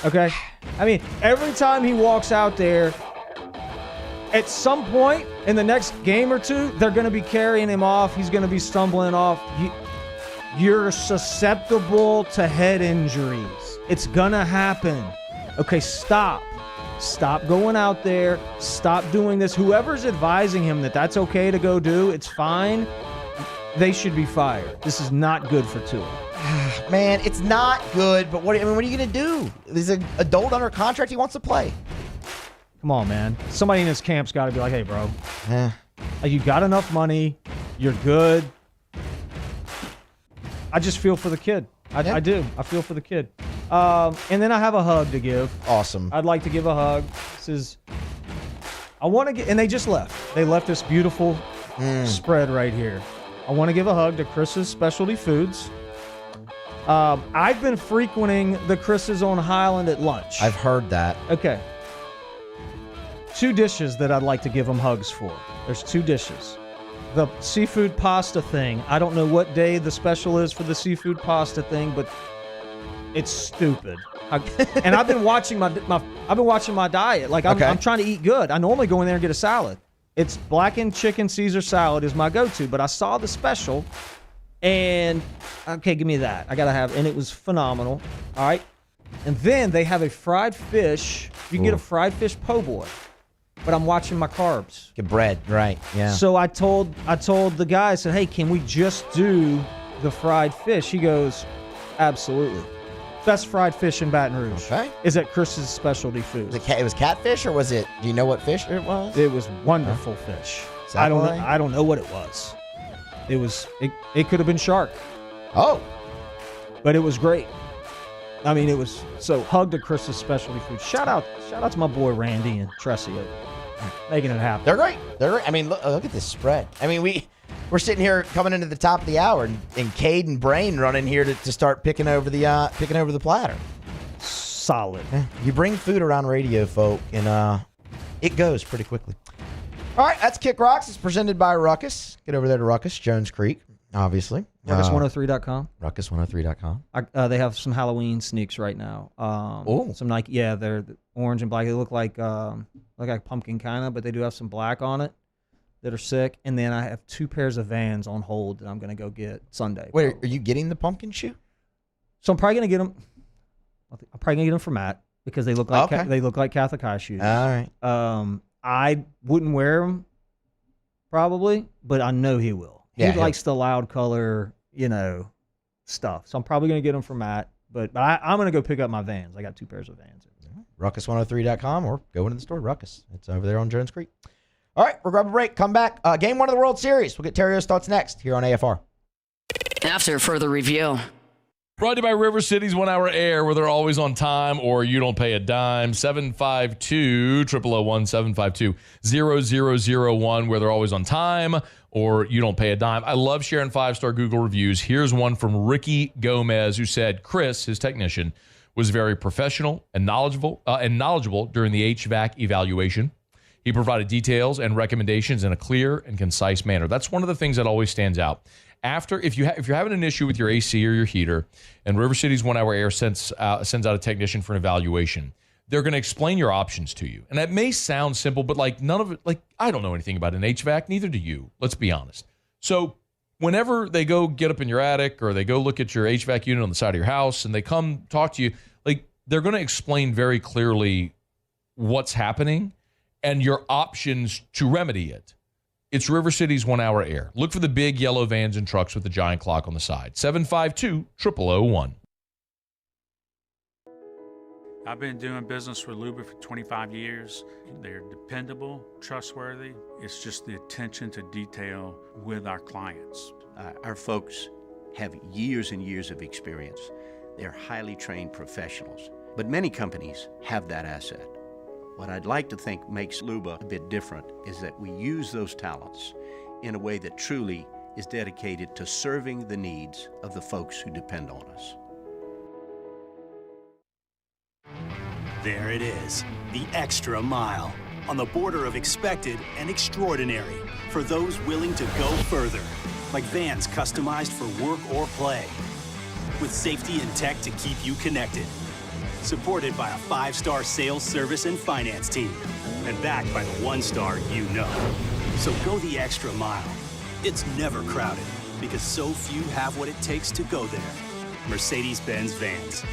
Okay? I mean, every time he walks out there, at some point in the next game or two, they're going to be carrying him off. He's going to be stumbling off. You're susceptible to head injuries. It's going to happen. Okay, stop. Stop going out there. Stop doing this. Whoever's advising him that that's okay to go do, it's fine. They should be fired. This is not good for Tua. Man, it's not good, but what are you going to do? There's an adult under contract. He wants to play. Come on, man. Somebody in his camp's got to be like, hey, bro. You got enough money. You're good. I just feel for the kid. I do. I feel for the kid. And then I have a hug to give. Awesome. I'd like to give a hug. I want to get, and they just left. They left this beautiful spread right here. I want to give a hug to Chris's Specialty Foods. I've been frequenting the Chris's on Highland at lunch. I've heard that. Okay. 2 dishes that I'd like to give them hugs for. There's 2 dishes. The seafood pasta thing. I don't know what day the special is for the seafood pasta thing, but it's stupid. And I've been watching my diet. Like I'm trying to eat good. I normally go in there and get a salad. It's blackened chicken Caesar salad is my go-to, but I saw the special and okay, give me that. I got to have, and it was phenomenal. All right. And then they have a fried fish. You can get a fried fish po' boy. But I'm watching my carbs. Get bread, right? Yeah. So I told the guy, I said, "Hey, can we just do the fried fish?" He goes, "Absolutely. Best fried fish in Baton Rouge." Okay. Is at Chris's Specialty Foods. It was catfish, or was it? Do you know what fish it was? It was wonderful fish. I don't know what it was. It could have been shark. Oh. But it was great. I mean, it was so hug to Chris's Specialty Foods. Shout out to my boy Randy and Tressie making it happen. They're great. I mean, look at this spread. I mean, we're sitting here coming into the top of the hour, and Cade and Brain running here to start picking over the platter. solid. You bring food around radio, folk, and it goes pretty quickly. All right, that's Kick Rocks. It's presented by Ruckus. Get over there to Ruckus, Jones Creek, obviously. Ruckus103.com. Ruckus103.com. They have some Halloween sneaks right now. Some Nike. Yeah, they're orange and black. They look like pumpkin kind of, but they do have some black on it that are sick. And then I have 2 pairs of Vans on hold that I'm going to go get Sunday. Wait, are you getting the pumpkin shoe? So I'm probably going to get them. I'm probably going to get them for Matt because they look like they look like Catholic high shoes. All right. I wouldn't wear them probably, but I know he will. Yeah, he likes the loud color, stuff. So I'm probably going to get them for Matt, but I'm going to go pick up my Vans. I got 2 pairs of Vans. Ruckus103.com or go into the store. Ruckus. It's over there on Jones Creek. All right, we'll grab a break. Come back. Game 1 of the World Series. We'll get Terrio's thoughts next here on AFR. After further review. Brought to you by River City's 1 Hour Air, where they're always on time or you don't pay a dime. 752-0001, where they're always on time or you don't pay a dime. I love sharing 5-star Google reviews. Here's one from Ricky Gomez, who said Chris, his technician, was very professional and knowledgeable during the HVAC evaluation. He provided details and recommendations in a clear and concise manner. That's one of the things that always stands out. If you're having an issue with your AC or your heater, and River City's 1 Hour Air sends out a technician for an evaluation, they're going to explain your options to you. And that may sound simple, but none of it, I don't know anything about an HVAC, neither do you. Let's be honest. So whenever they go get up in your attic or they go look at your HVAC unit on the side of your house and they come talk to you, they're going to explain very clearly what's happening and your options to remedy it. It's River City's 1 Hour Air. Look for the big yellow vans and trucks with the giant clock on the side. 752-0001. I've been doing business with Luba for 25 years. They're dependable, trustworthy. It's just the attention to detail with our clients. Our folks have years and years of experience. They're highly trained professionals. But many companies have that asset. What I'd like to think makes Luba a bit different is that we use those talents in a way that truly is dedicated to serving the needs of the folks who depend on us. There it is, the extra mile, on the border of expected and extraordinary for those willing to go further, like vans customized for work or play, with safety and tech to keep you connected. Supported by a 5-star sales, service, and finance team. And backed by the 1-star you know. So go the extra mile. It's never crowded because so few have what it takes to go there. Mercedes-Benz Vans.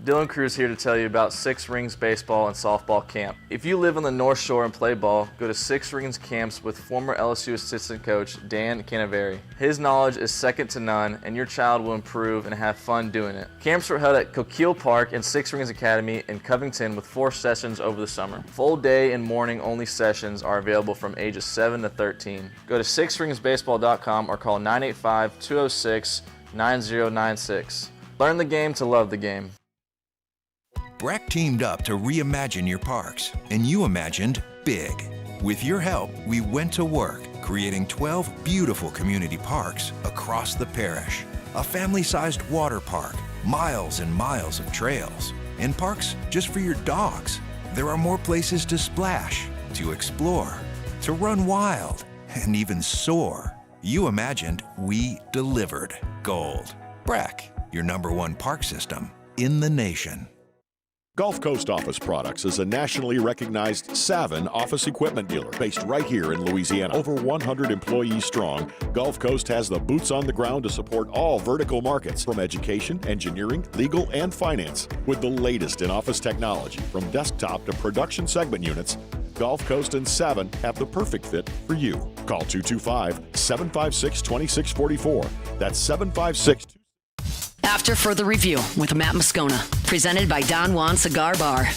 Dylan Cruz here to tell you about Six Rings Baseball and Softball Camp. If you live on the North Shore and play ball, go to Six Rings Camps with former LSU assistant coach Dan Canaveri. His knowledge is second to none, and your child will improve and have fun doing it. Camps were held at Coquille Park and Six Rings Academy in Covington with 4 sessions over the summer. Full day and morning only sessions are available from ages 7 to 13. Go to sixringsbaseball.com or call 985-206-9096. Learn the game to love the game. Breck teamed up to reimagine your parks, and you imagined big. With your help, we went to work, creating 12 beautiful community parks across the parish. A family-sized water park, miles and miles of trails, and parks just for your dogs. There are more places to splash, to explore, to run wild, and even soar. You imagined, we delivered. Gold. Breck, your #1 park system in the nation. Gulf Coast Office Products is a nationally recognized Savin office equipment dealer based right here in Louisiana. Over 100 employees strong, Gulf Coast has the boots on the ground to support all vertical markets from education, engineering, legal, and finance. With the latest in office technology from desktop to production segment units, Gulf Coast and Savin have the perfect fit for you. Call 225-756-2644. That's 756. After further review with Matt Moscona, presented by Don Juan Cigar Bar.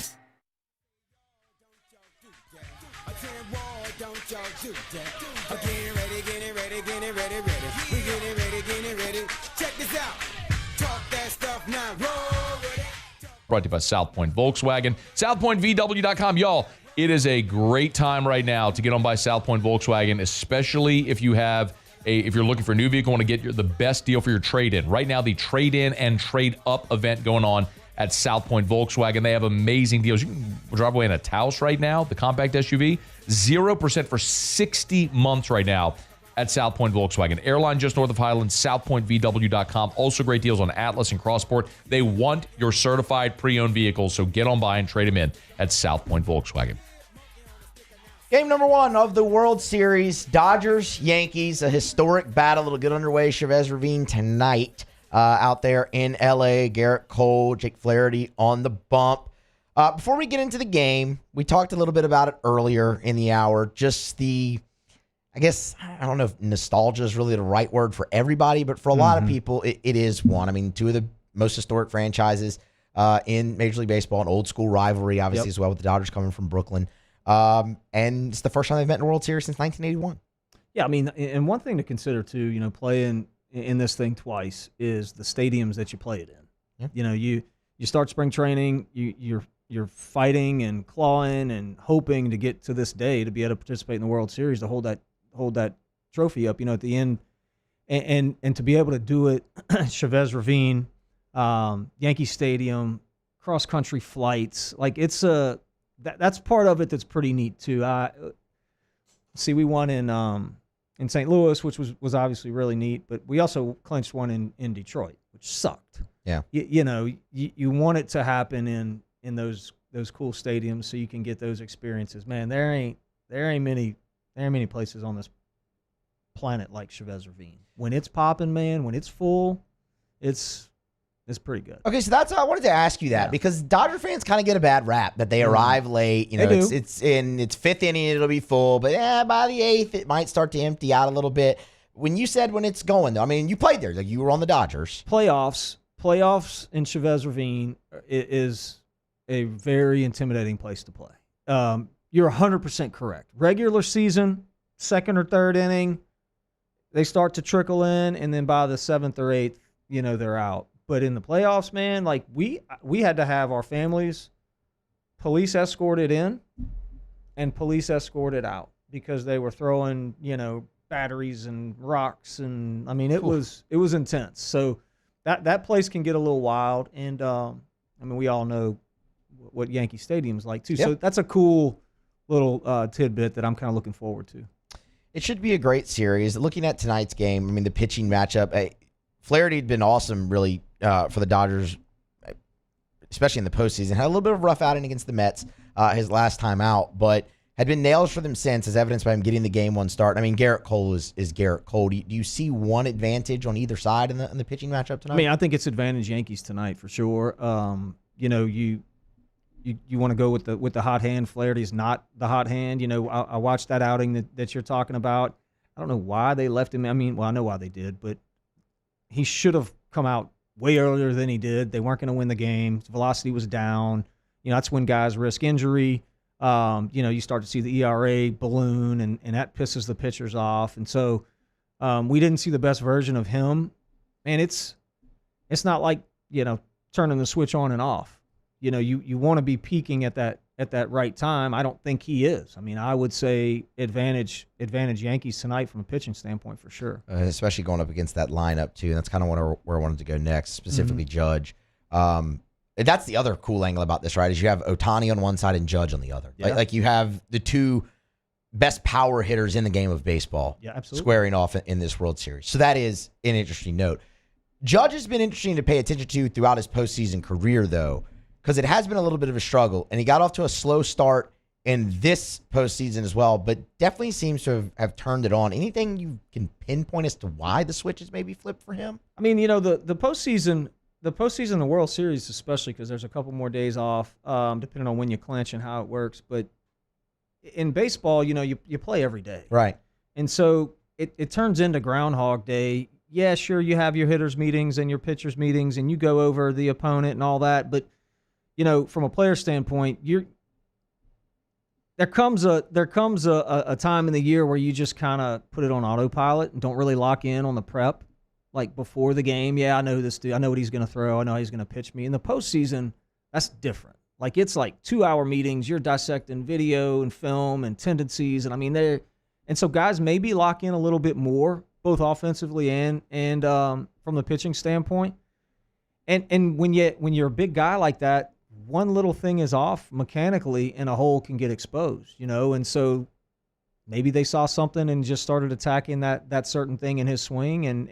Brought to you by South Point Volkswagen. SouthPointVW.com. Y'all, it is a great time right now to get on by South Point Volkswagen, especially if you have if you're looking for a new vehicle, want to get the best deal for your trade-in. Right now, the trade-in and trade-up event going on at South Point Volkswagen. They have amazing deals. You can drive away in a Taos right now, the compact SUV, 0% for 60 months right now at South Point Volkswagen. Airline just north of Highland, southpointvw.com. Also great deals on Atlas and Crossport. They want your certified pre-owned vehicles, so get on by and trade them in at South Point Volkswagen. Game number 1 of the World Series, Dodgers-Yankees, a historic battle. It'll get underway, Chavez Ravine tonight out there in L.A. Garrett Cole, Jake Flaherty on the bump. Before we get into the game, we talked a little bit about it earlier in the hour, just I don't know if nostalgia is really the right word for everybody, but for a lot of people, it is one. I mean, 2 of the most historic franchises in Major League Baseball, an old school rivalry, obviously, as well, with the Dodgers coming from Brooklyn. And it's the first time they've met in a World Series since 1981. Yeah, I mean, and one thing to consider too, playing in this thing twice is the stadiums that you play it in. Yeah. You start spring training, you're fighting and clawing and hoping to get to this day to be able to participate in the World Series, to hold that trophy up, at the end, and to be able to do it, Chavez Ravine, Yankee Stadium, cross country flights, like it's that's part of it that's pretty neat too. We won in St. Louis, which was obviously really neat, but we also clinched one in Detroit, which sucked. Yeah, you want it to happen in those cool stadiums so you can get those experiences. Man, there ain't many places on this planet like Chavez Ravine. When it's popping, man, when it's full, it's pretty good. Okay, so that's I wanted to ask you that because Dodger fans kind of get a bad rap that they arrive late. It's in its 5th inning, it'll be full, but by the 8th, it might start to empty out a little bit. When you said when it's going, though, I mean, you played there, like you were on the Dodgers. Playoffs in Chavez Ravine is a very intimidating place to play. You're 100% correct. Regular season, 2nd or 3rd inning, they start to trickle in, and then by the 7th or 8th, they're out. But in the playoffs, man, like we had to have our families police escorted in and police escorted out because they were throwing, batteries and rocks, and I mean it was intense. So that place can get a little wild, and we all know what Yankee Stadium's like too. Yep. So that's a cool little tidbit that I'm kind of looking forward to. It should be a great series. Looking at tonight's game, I mean the pitching matchup, Flaherty had been awesome, really, for the Dodgers, especially in the postseason. Had a little bit of a rough outing against the Mets his last time out, but had been nails for them since, as evidenced by him getting the game 1 start. I mean, Garrett Cole is Garrett Cole. Do you see one advantage on either side in the pitching matchup tonight? I mean, I think it's advantage Yankees tonight for sure. You want to go with the hot hand. Flaherty's not the hot hand. I watched that outing that you're talking about. I don't know why they left him. I mean, well, I know why they did, but he should have come out way earlier than he did. They weren't going to win the game. His velocity was down. That's when guys risk injury. You start to see the ERA balloon, and that pisses the pitchers off. And so we didn't see the best version of him. And it's not like, turning the switch on and off. You want to be peaking at that right time. I don't think he is. I mean, I would say advantage Yankees tonight from a pitching standpoint for sure. Especially going up against that lineup too. And that's kind of where I wanted to go next, specifically Judge. That's the other cool angle about this, right? Is you have Ohtani on one side and Judge on the other. Yeah. Like you have the 2 best power hitters in the game of baseball squaring off in this World Series. So that is an interesting note. Judge has been interesting to pay attention to throughout his postseason career, though, because it has been a little bit of a struggle, and he got off to a slow start in this postseason as well, but definitely seems to have turned it on. Anything you can pinpoint as to why the switch has maybe flipped for him? I mean, the postseason, the World Series especially, because there's a couple more days off, depending on when you clinch and how it works. But in baseball, you play every day. Right. And so it turns into Groundhog Day. yeah, sure, you have your hitters meetings and your pitchers meetings, and you go over the opponent and all that. But, from a player standpoint, there comes a time in the year where you just kind of put it on autopilot and don't really lock in on the prep. Like before the game, yeah, I know this dude. I know what he's going to throw. I know how he's going to pitch me. In the postseason, that's different. Like it's like 2-hour meetings. You're dissecting video and film and tendencies, and so guys maybe lock in a little bit more, both offensively and from the pitching standpoint. And when you're a big guy like that, one little thing is off mechanically, and a hole can get exposed. And so maybe they saw something and just started attacking that certain thing in his swing, and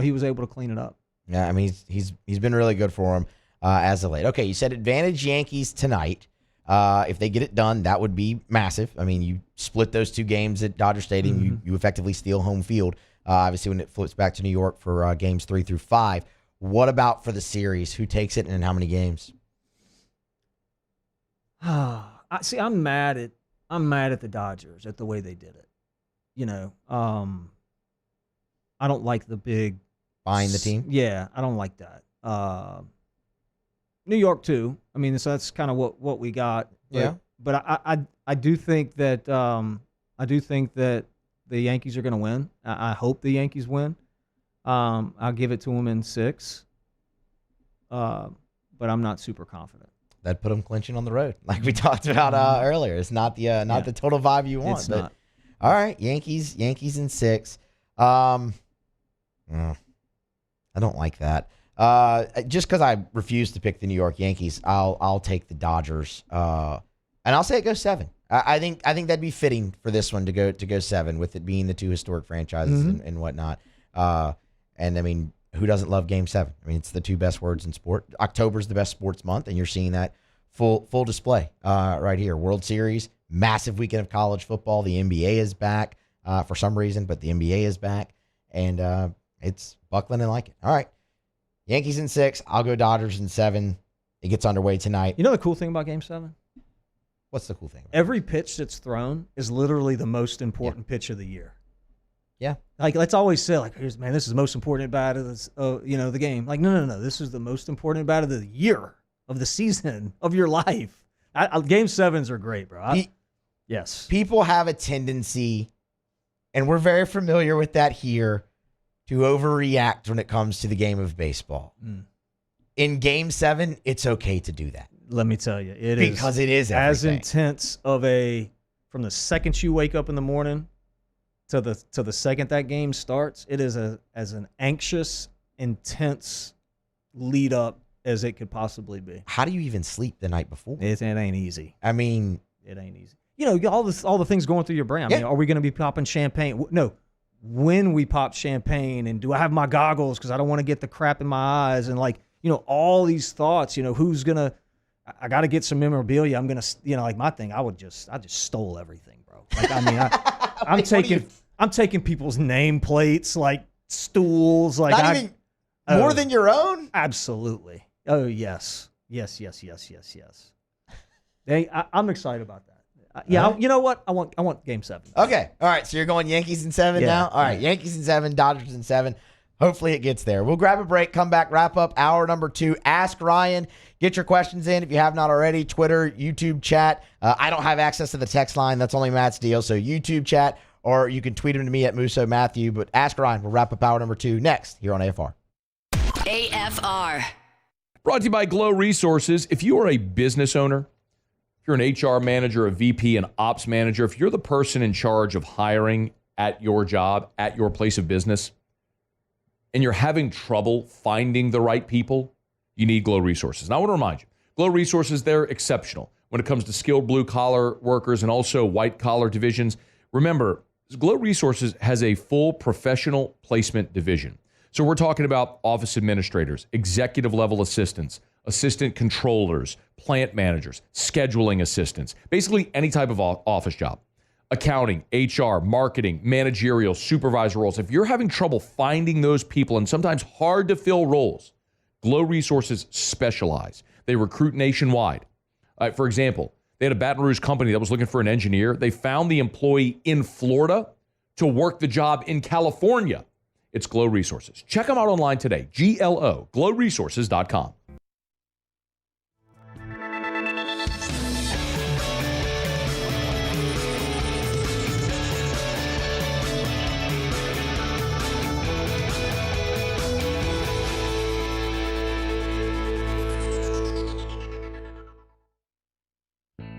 he was able to clean it up. Yeah, I mean he's been really good for him as of late. Okay, you said advantage Yankees tonight. If they get it done, that would be massive. I mean, you split those 2 games at Dodger Stadium, Mm-hmm. you effectively steal home field. Obviously, when it flips back to New York for games 3 through 5. What about for the series? Who takes it and in how many games? See, I'm mad at the Dodgers at the way they did it. I don't like the big buying the team. Yeah, I don't like that. New York too. I mean, so that's kind of what we got. But I do think that the Yankees are going to win. I hope the Yankees win. I'll give it to them in 6. But I'm not super confident. That put them clinching on the road, like we talked about earlier. It's not the total vibe you want. It's not. All right, Yankees in 6. I don't like that. Just because I refuse to pick the New York Yankees, I'll take the Dodgers, and I'll say it goes 7. I think that'd be fitting for this one to go 7, with it being the 2 historic franchises and whatnot. And I mean, who doesn't love Game 7? I mean, it's the 2 best words in sport. October's the best sports month, and you're seeing that full display right here. World Series, massive weekend of college football. The NBA is back for some reason, but the NBA is back, and it's buckling and like it. All right, Yankees in 6. I'll go Dodgers in 7. It gets underway tonight. You know the cool thing about Game 7? What's the cool thing? Every pitch that's thrown is literally the most important pitch of the year. Yeah. Like, let's always say, like, this is the most important bat of this, the game. Like, no. This is the most important bat of the year, of the season, of your life. Game 7s are great, bro. Yes. People have a tendency, and we're very familiar with that here, to overreact when it comes to the game of baseball. In Game 7, it's okay to do that. Let me tell you, because it is as everything. intense from the second you wake up in the morning to the second that game starts. It is as an anxious, intense lead up as it could possibly be. How do you even sleep the night before? It ain't easy. I mean, it ain't easy. All the things going through your brain. I mean, are we going to be popping champagne? No. When we pop champagne, and do I have my goggles because I don't want to get the crap in my eyes, and all these thoughts. Who's gonna? I got to get some memorabilia. I'm gonna, like my thing. I just stole everything, bro. Like, I mean, I'm taking people's nameplates, like stools, like not even more than your own. Absolutely. Oh yes. I'm excited about that. You know what? I want Game 7. Okay. All right. So you're going Yankees in 7 now? All right. Yankees in 7, Dodgers in 7. Hopefully it gets there. We'll grab a break, come back, wrap up hour number 2. Ask Ryan. Get your questions in if you have not already. Twitter, YouTube chat. I don't have access to the text line. That's only Matt's deal. So YouTube chat, or you can tweet them to me at Musso Matthew. But Ask Ryan. We'll wrap up hour number 2 next here on AFR. AFR. Brought to you by Glow Resources. If you are a business owner, if you're an HR manager, a VP, an ops manager, if you're the person in charge of hiring at your job, at your place of business, and you're having trouble finding the right people, you need Glow Resources. And I want to remind you, Glow Resources, they're exceptional when it comes to skilled blue-collar workers and also white-collar divisions. Remember, Glow Resources has a full professional placement division. So we're talking about office administrators, executive-level assistants, assistant controllers, plant managers, scheduling assistants, basically any type of office job. Accounting, HR, marketing, managerial, supervisor roles. If you're having trouble finding those people and sometimes hard to fill roles, Glow Resources specialize. They recruit nationwide. For example, they had a Baton Rouge company that was looking for an engineer. They found the employee in Florida to work the job in California. It's Glow Resources. Check them out online today. GLO, glowresources.com.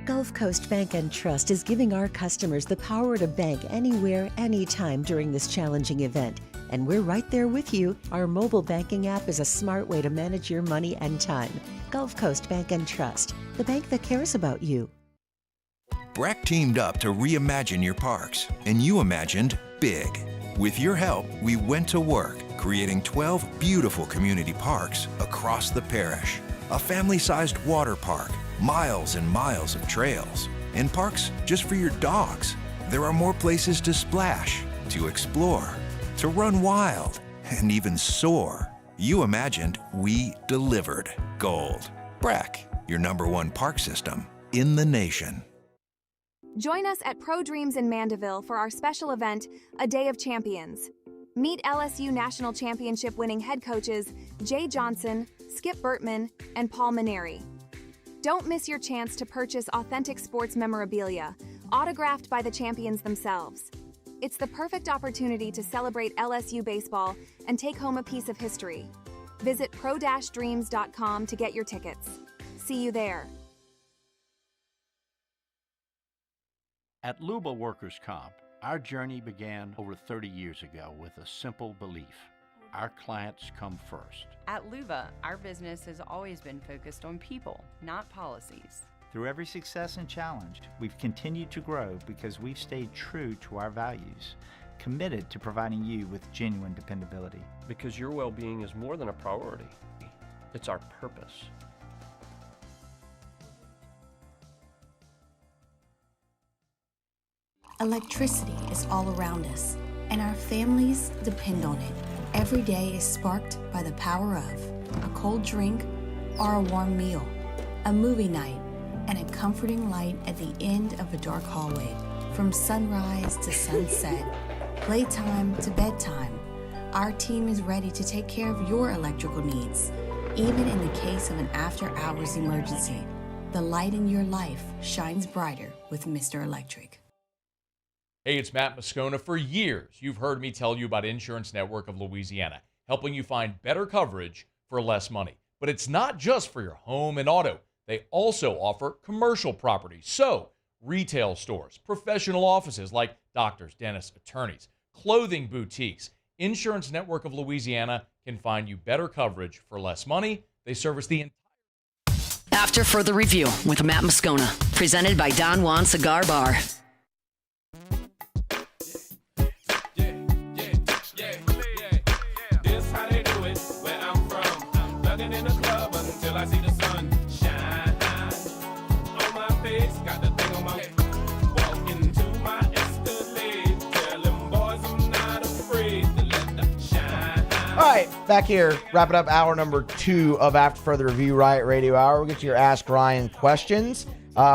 Gulf Coast Bank and Trust is giving our customers the power to bank anywhere, anytime during this challenging event. And we're right there with you. Our mobile banking app is a smart way to manage your money and time. Gulf Coast Bank and Trust, the bank that cares about you. Breck teamed up to reimagine your parks, and you imagined big. With your help, we went to work, creating 12 beautiful community parks across the parish. A family-sized water park, miles and miles of trails, and parks just for your dogs. There are more places to splash, to explore, to run wild, and even soar. You imagined, we delivered gold. Breck, your #1 park system in the nation. Join us at Pro Dreams in Mandeville for our special event, A Day of Champions. Meet LSU National Championship winning head coaches Jay Johnson, Skip Bertman, and Paul Maneri. Don't miss your chance to purchase authentic sports memorabilia, autographed by the champions themselves. It's the perfect opportunity to celebrate LSU baseball and take home a piece of history. Visit pro-dreams.com to get your tickets. See you there. At Luba Workers' Comp, our journey began over 30 years ago with a simple belief: our clients come first. At Luba, our business has always been focused on people, not policies. Through every success and challenge, we've continued to grow because we've stayed true to our values, committed to providing you with genuine dependability. Because your well-being is more than a priority. It's our purpose. Electricity is all around us, and our families depend on it. Every day is sparked by the power of a cold drink or a warm meal, a movie night, and a comforting light at the end of a dark hallway. From sunrise to sunset, playtime to bedtime, our team is ready to take care of your electrical needs, even in the case of an after-hours emergency. The light in your life shines brighter with Mr. Electric. Hey, it's Matt Moscona. For years, you've heard me tell you about Insurance Network of Louisiana, helping you find better coverage for less money. But it's not just for your home and auto. They also offer commercial property. So, retail stores, professional offices like doctors, dentists, attorneys, clothing boutiques. Insurance Network of Louisiana can find you better coverage for less money. They service the entire... After Further Review with Matt Moscona, presented by Don Juan Cigar Bar. I see the sun shine on my face, got the thing on my head. Walk into my Escalade, tell them boys I'm not afraid to let the shine. All right, back here, wrapping up hour number 2 of After Further Review, Riot Radio Hour. We'll get to your Ask Ryan questions.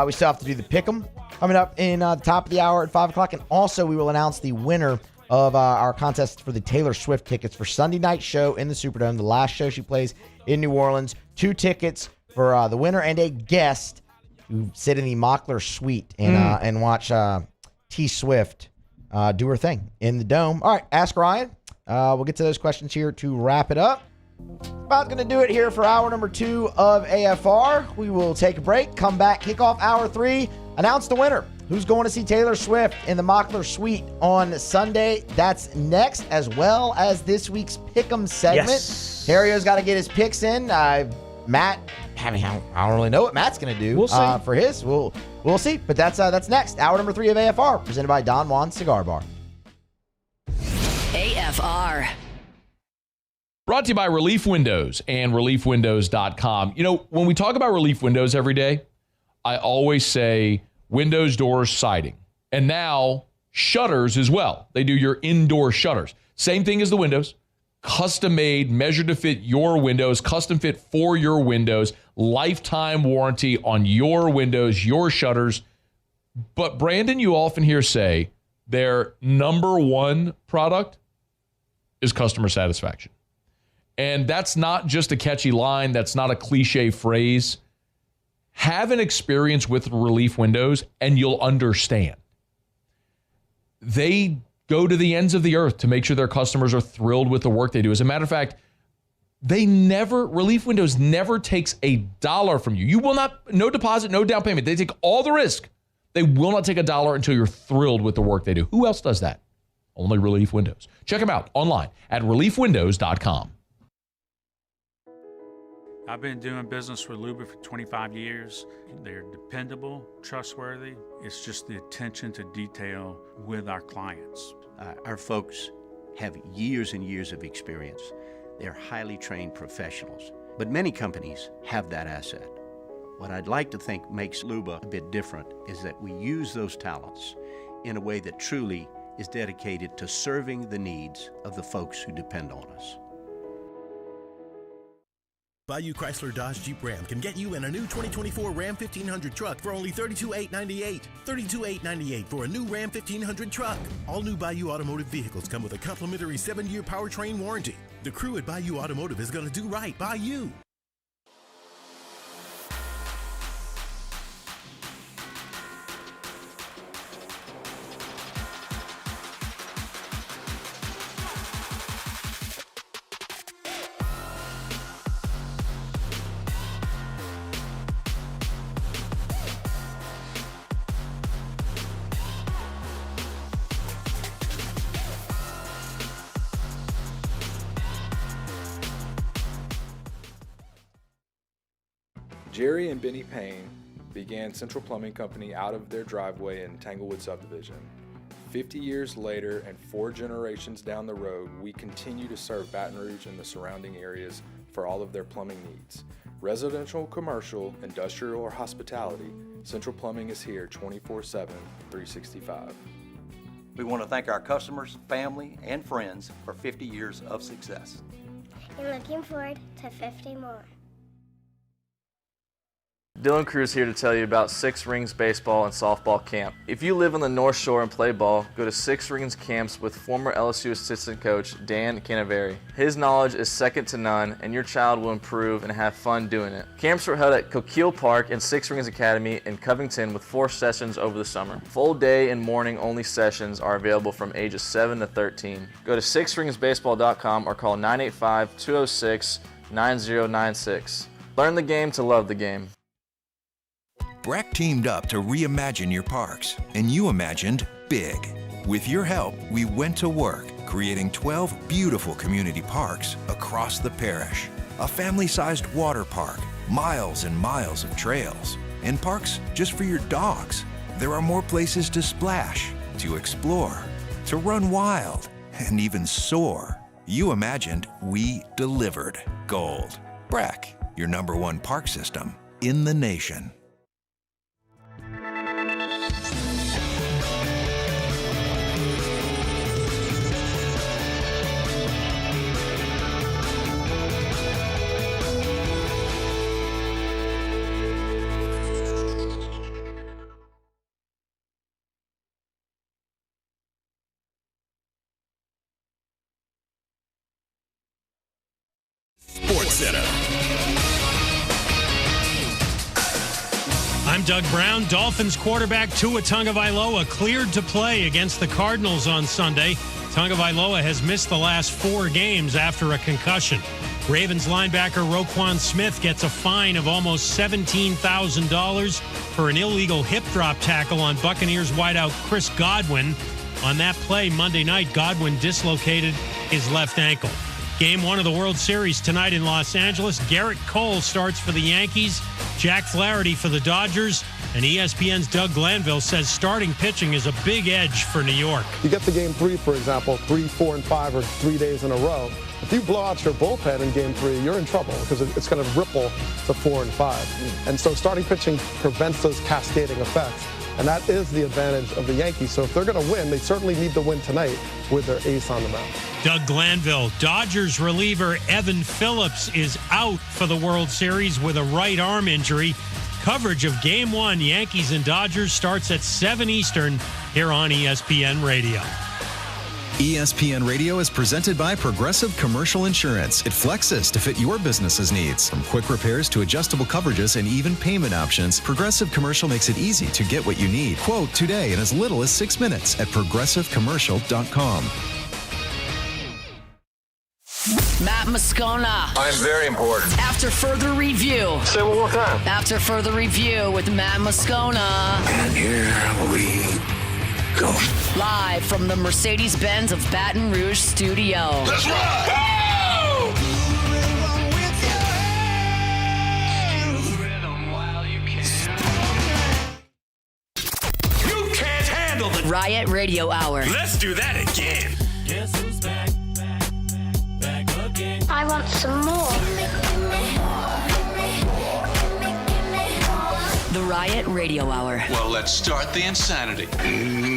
We still have to do the pick'em coming up in the top of the hour at 5 o'clock. And also, we will announce the winner of our contest for the Taylor Swift tickets for Sunday night show in the Superdome, the last show she plays in New Orleans. 2 tickets for the winner and a guest to sit in the Mockler Suite and watch T Swift do her thing in the Dome. All right, Ask Ryan. We'll get to those questions here to wrap it up. About going to do it here for hour number 2 of AFR. We will take a break, come back, kick off hour 3, announce the winner. Who's going to see Taylor Swift in the Mockler Suite on Sunday? That's next, as well as this week's Pick'em segment. Yes. Harrio's got to get his picks in. Matt, I don't really know what Matt's going to do. We'll see. For his. We'll see. But that's next. Hour number 3 of AFR, presented by Don Juan Cigar Bar. AFR. Brought to you by Relief Windows and ReliefWindows.com. You know, when we talk about Relief Windows every day, I always say windows, doors, siding, and now shutters as well. They do your indoor shutters. Same thing as the windows. Custom made, measured to fit your windows, custom fit for your windows, lifetime warranty on your windows, your shutters. But Brandon, you often hear say their number one product is customer satisfaction. And that's not just a catchy line. That's not a cliche phrase. Have an experience with Relief Windows and you'll understand. They go to the ends of the earth to make sure their customers are thrilled with the work they do. As a matter of fact, Relief Windows never takes $1 from you. You will not, no deposit, no down payment. They take all the risk. They will not take $1 until you're thrilled with the work they do. Who else does that? Only Relief Windows. Check them out online at reliefwindows.com. I've been doing business with Luba for 25 years. They're dependable, trustworthy. It's just the attention to detail with our clients. Our folks have years and years of experience. They're highly trained professionals, but many companies have that asset. What I'd like to think makes Luba a bit different is that we use those talents in a way that truly is dedicated to serving the needs of the folks who depend on us. Bayou Chrysler Dodge Jeep Ram can get you in a new 2024 Ram 1500 truck for only $32,898. $32,898 for a new Ram 1500 truck. All new Bayou Automotive vehicles come with a complimentary 7-year powertrain warranty. The crew at Bayou Automotive is going to do right by you. Jerry and Benny Payne began Central Plumbing Company out of their driveway in Tanglewood Subdivision. 50 years later and 4 generations down the road, we continue to serve Baton Rouge and the surrounding areas for all of their plumbing needs. Residential, commercial, industrial, or hospitality, Central Plumbing is here 24/7, 365. We want to thank our customers, family, and friends for 50 years of success. And looking forward to 50 more. Dylan Cruz here to tell you about Six Rings Baseball and Softball Camp. If you live on the North Shore and play ball, go to Six Rings Camps with former LSU assistant coach Dan Canaveri. His knowledge is second to none, and your child will improve and have fun doing it. Camps were held at Coquille Park and Six Rings Academy in Covington with 4 sessions over the summer. Full day and morning only sessions are available from ages 7 to 13. Go to sixringsbaseball.com or call 985-206-9096. Learn the game to love the game. Breck teamed up to reimagine your parks, and you imagined big. With your help, we went to work, creating 12 beautiful community parks across the parish. A family-sized water park, miles and miles of trails, and parks just for your dogs. There are more places to splash, to explore, to run wild, and even soar. You imagined, we delivered. Gold. Breck, your #1 park system in the nation. I'm Doug Brown. Dolphins quarterback Tua Tagovailoa cleared to play against the Cardinals on Sunday. Tagovailoa has missed the last 4 games after a concussion. Ravens linebacker Roquan Smith gets a fine of almost $17,000 for an illegal hip drop tackle on Buccaneers wideout Chris Godwin. On that play Monday night, Godwin dislocated his left ankle. Game 1 of the World Series tonight in Los Angeles. Garrett Cole starts for the Yankees, Jack Flaherty for the Dodgers, and ESPN's Doug Glanville says starting pitching is a big edge for New York. You get to Game 3, for example, 3, 4, and 5, or 3 days in a row. If you blow out your bullpen in Game 3, you're in trouble because it's going to ripple to 4 and 5. And so starting pitching prevents those cascading effects. And that is the advantage of the Yankees. So if they're going to win, they certainly need to win tonight with their ace on the mound. Doug Glanville. Dodgers reliever Evan Phillips is out for the World Series with a right arm injury. Coverage of Game 1, Yankees and Dodgers, starts at 7 Eastern here on ESPN Radio. ESPN Radio is presented by Progressive Commercial Insurance. It flexes to fit your business's needs. From quick repairs to adjustable coverages and even payment options, Progressive Commercial makes it easy to get what you need. Quote today in as little as 6 minutes at progressivecommercial.com. Matt Moscona. I'm very important. After further review. Say it one more time. After further review with Matt Moscona. And here we go. Live from the Mercedes-Benz of Baton Rouge studio. Let's ride! You can't handle the Riot Radio Hour. Let's do that again. Guess who's back again? I want some more. The Riot Radio Hour. Well, let's start the insanity.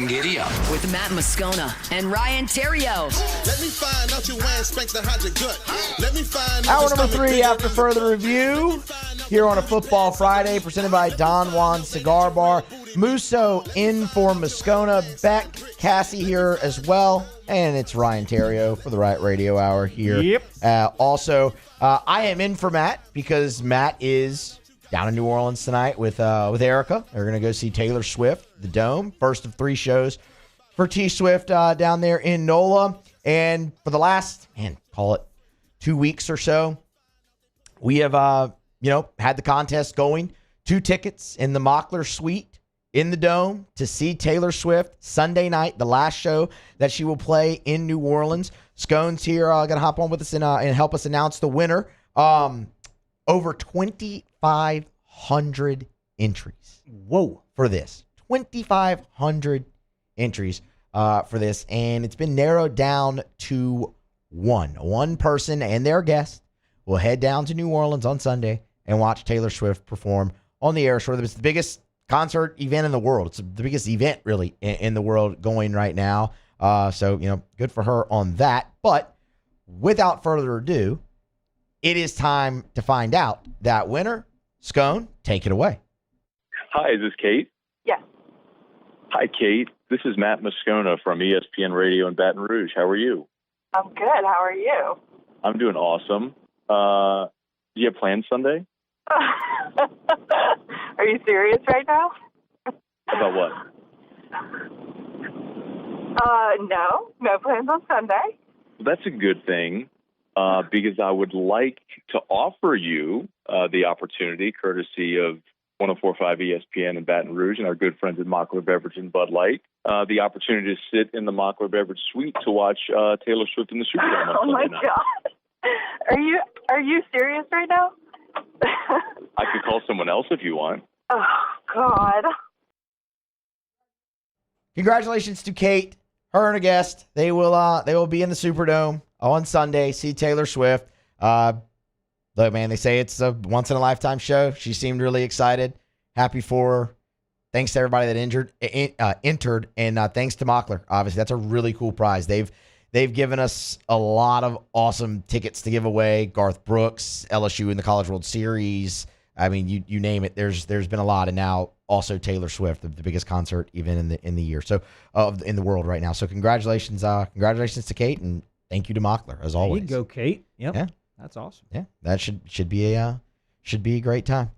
Giddy up. With Matt Moscona and Ryan Terrio. Let me find out your ass spanks that hide your gut. Let me find Hour number 3 after further review here on a Football Friday presented by Don Juan Cigar Bar. Musso in for Moscona. Beck, Cassie here as well. And it's Ryan Terrio for the Riot Radio Hour here. Yep. Also, I am in for Matt because Matt is down in New Orleans tonight with Erica. They're going to go see Taylor Swift, the Dome. First of 3 shows for T Swift down there in NOLA. And for the last, call it 2 weeks or so, we have, had the contest going. 2 tickets in the Mockler Suite in the Dome to see Taylor Swift Sunday night, the last show that she will play in New Orleans. Scone's here, going to hop on with us and help us announce the winner. Over 2,500 entries. Whoa. For this. 2,500 entries for this. And it's been narrowed down to one person and their guest will head down to New Orleans on Sunday and watch Taylor Swift perform on the Air Shore. It's the biggest concert event in the world. It's the biggest event, really, in the world going right now. So, good for her on that. But without further ado, it is time to find out that winner. Scone, take it away. Hi, is this Kate? Yes. Hi, Kate. This is Matt Moscona from ESPN Radio in Baton Rouge. How are you? I'm good. How are you? I'm doing awesome. Do you have plans Sunday? Are you serious right now? About what? No plans on Sunday. That's a good thing because I would like to offer you the opportunity, courtesy of 104.5 ESPN in Baton Rouge and our good friends at Mockler Beverage and Bud Light, the opportunity to sit in the Mockler Beverage Suite to watch Taylor Swift in the Superdome on Oh my Sunday night. God! Are you serious right now? I could call someone else if you want. Oh God! Congratulations to Kate, her and a guest. They will be in the Superdome on Sunday. See Taylor Swift. Look, man, they say it's a once in a lifetime show. She seemed really excited. Happy for her. Thanks to everybody that entered, and thanks to Mockler. Obviously, that's a really cool prize. They've given us a lot of awesome tickets to give away. Garth Brooks, LSU in the College World Series. I mean, you name it. There's been a lot, and now also Taylor Swift, the biggest concert even in the year. So in the world right now. So congratulations to Kate, and thank you to Mockler as always. There you go, Kate. Yep. Yeah, that's awesome. Yeah, that should be a great time.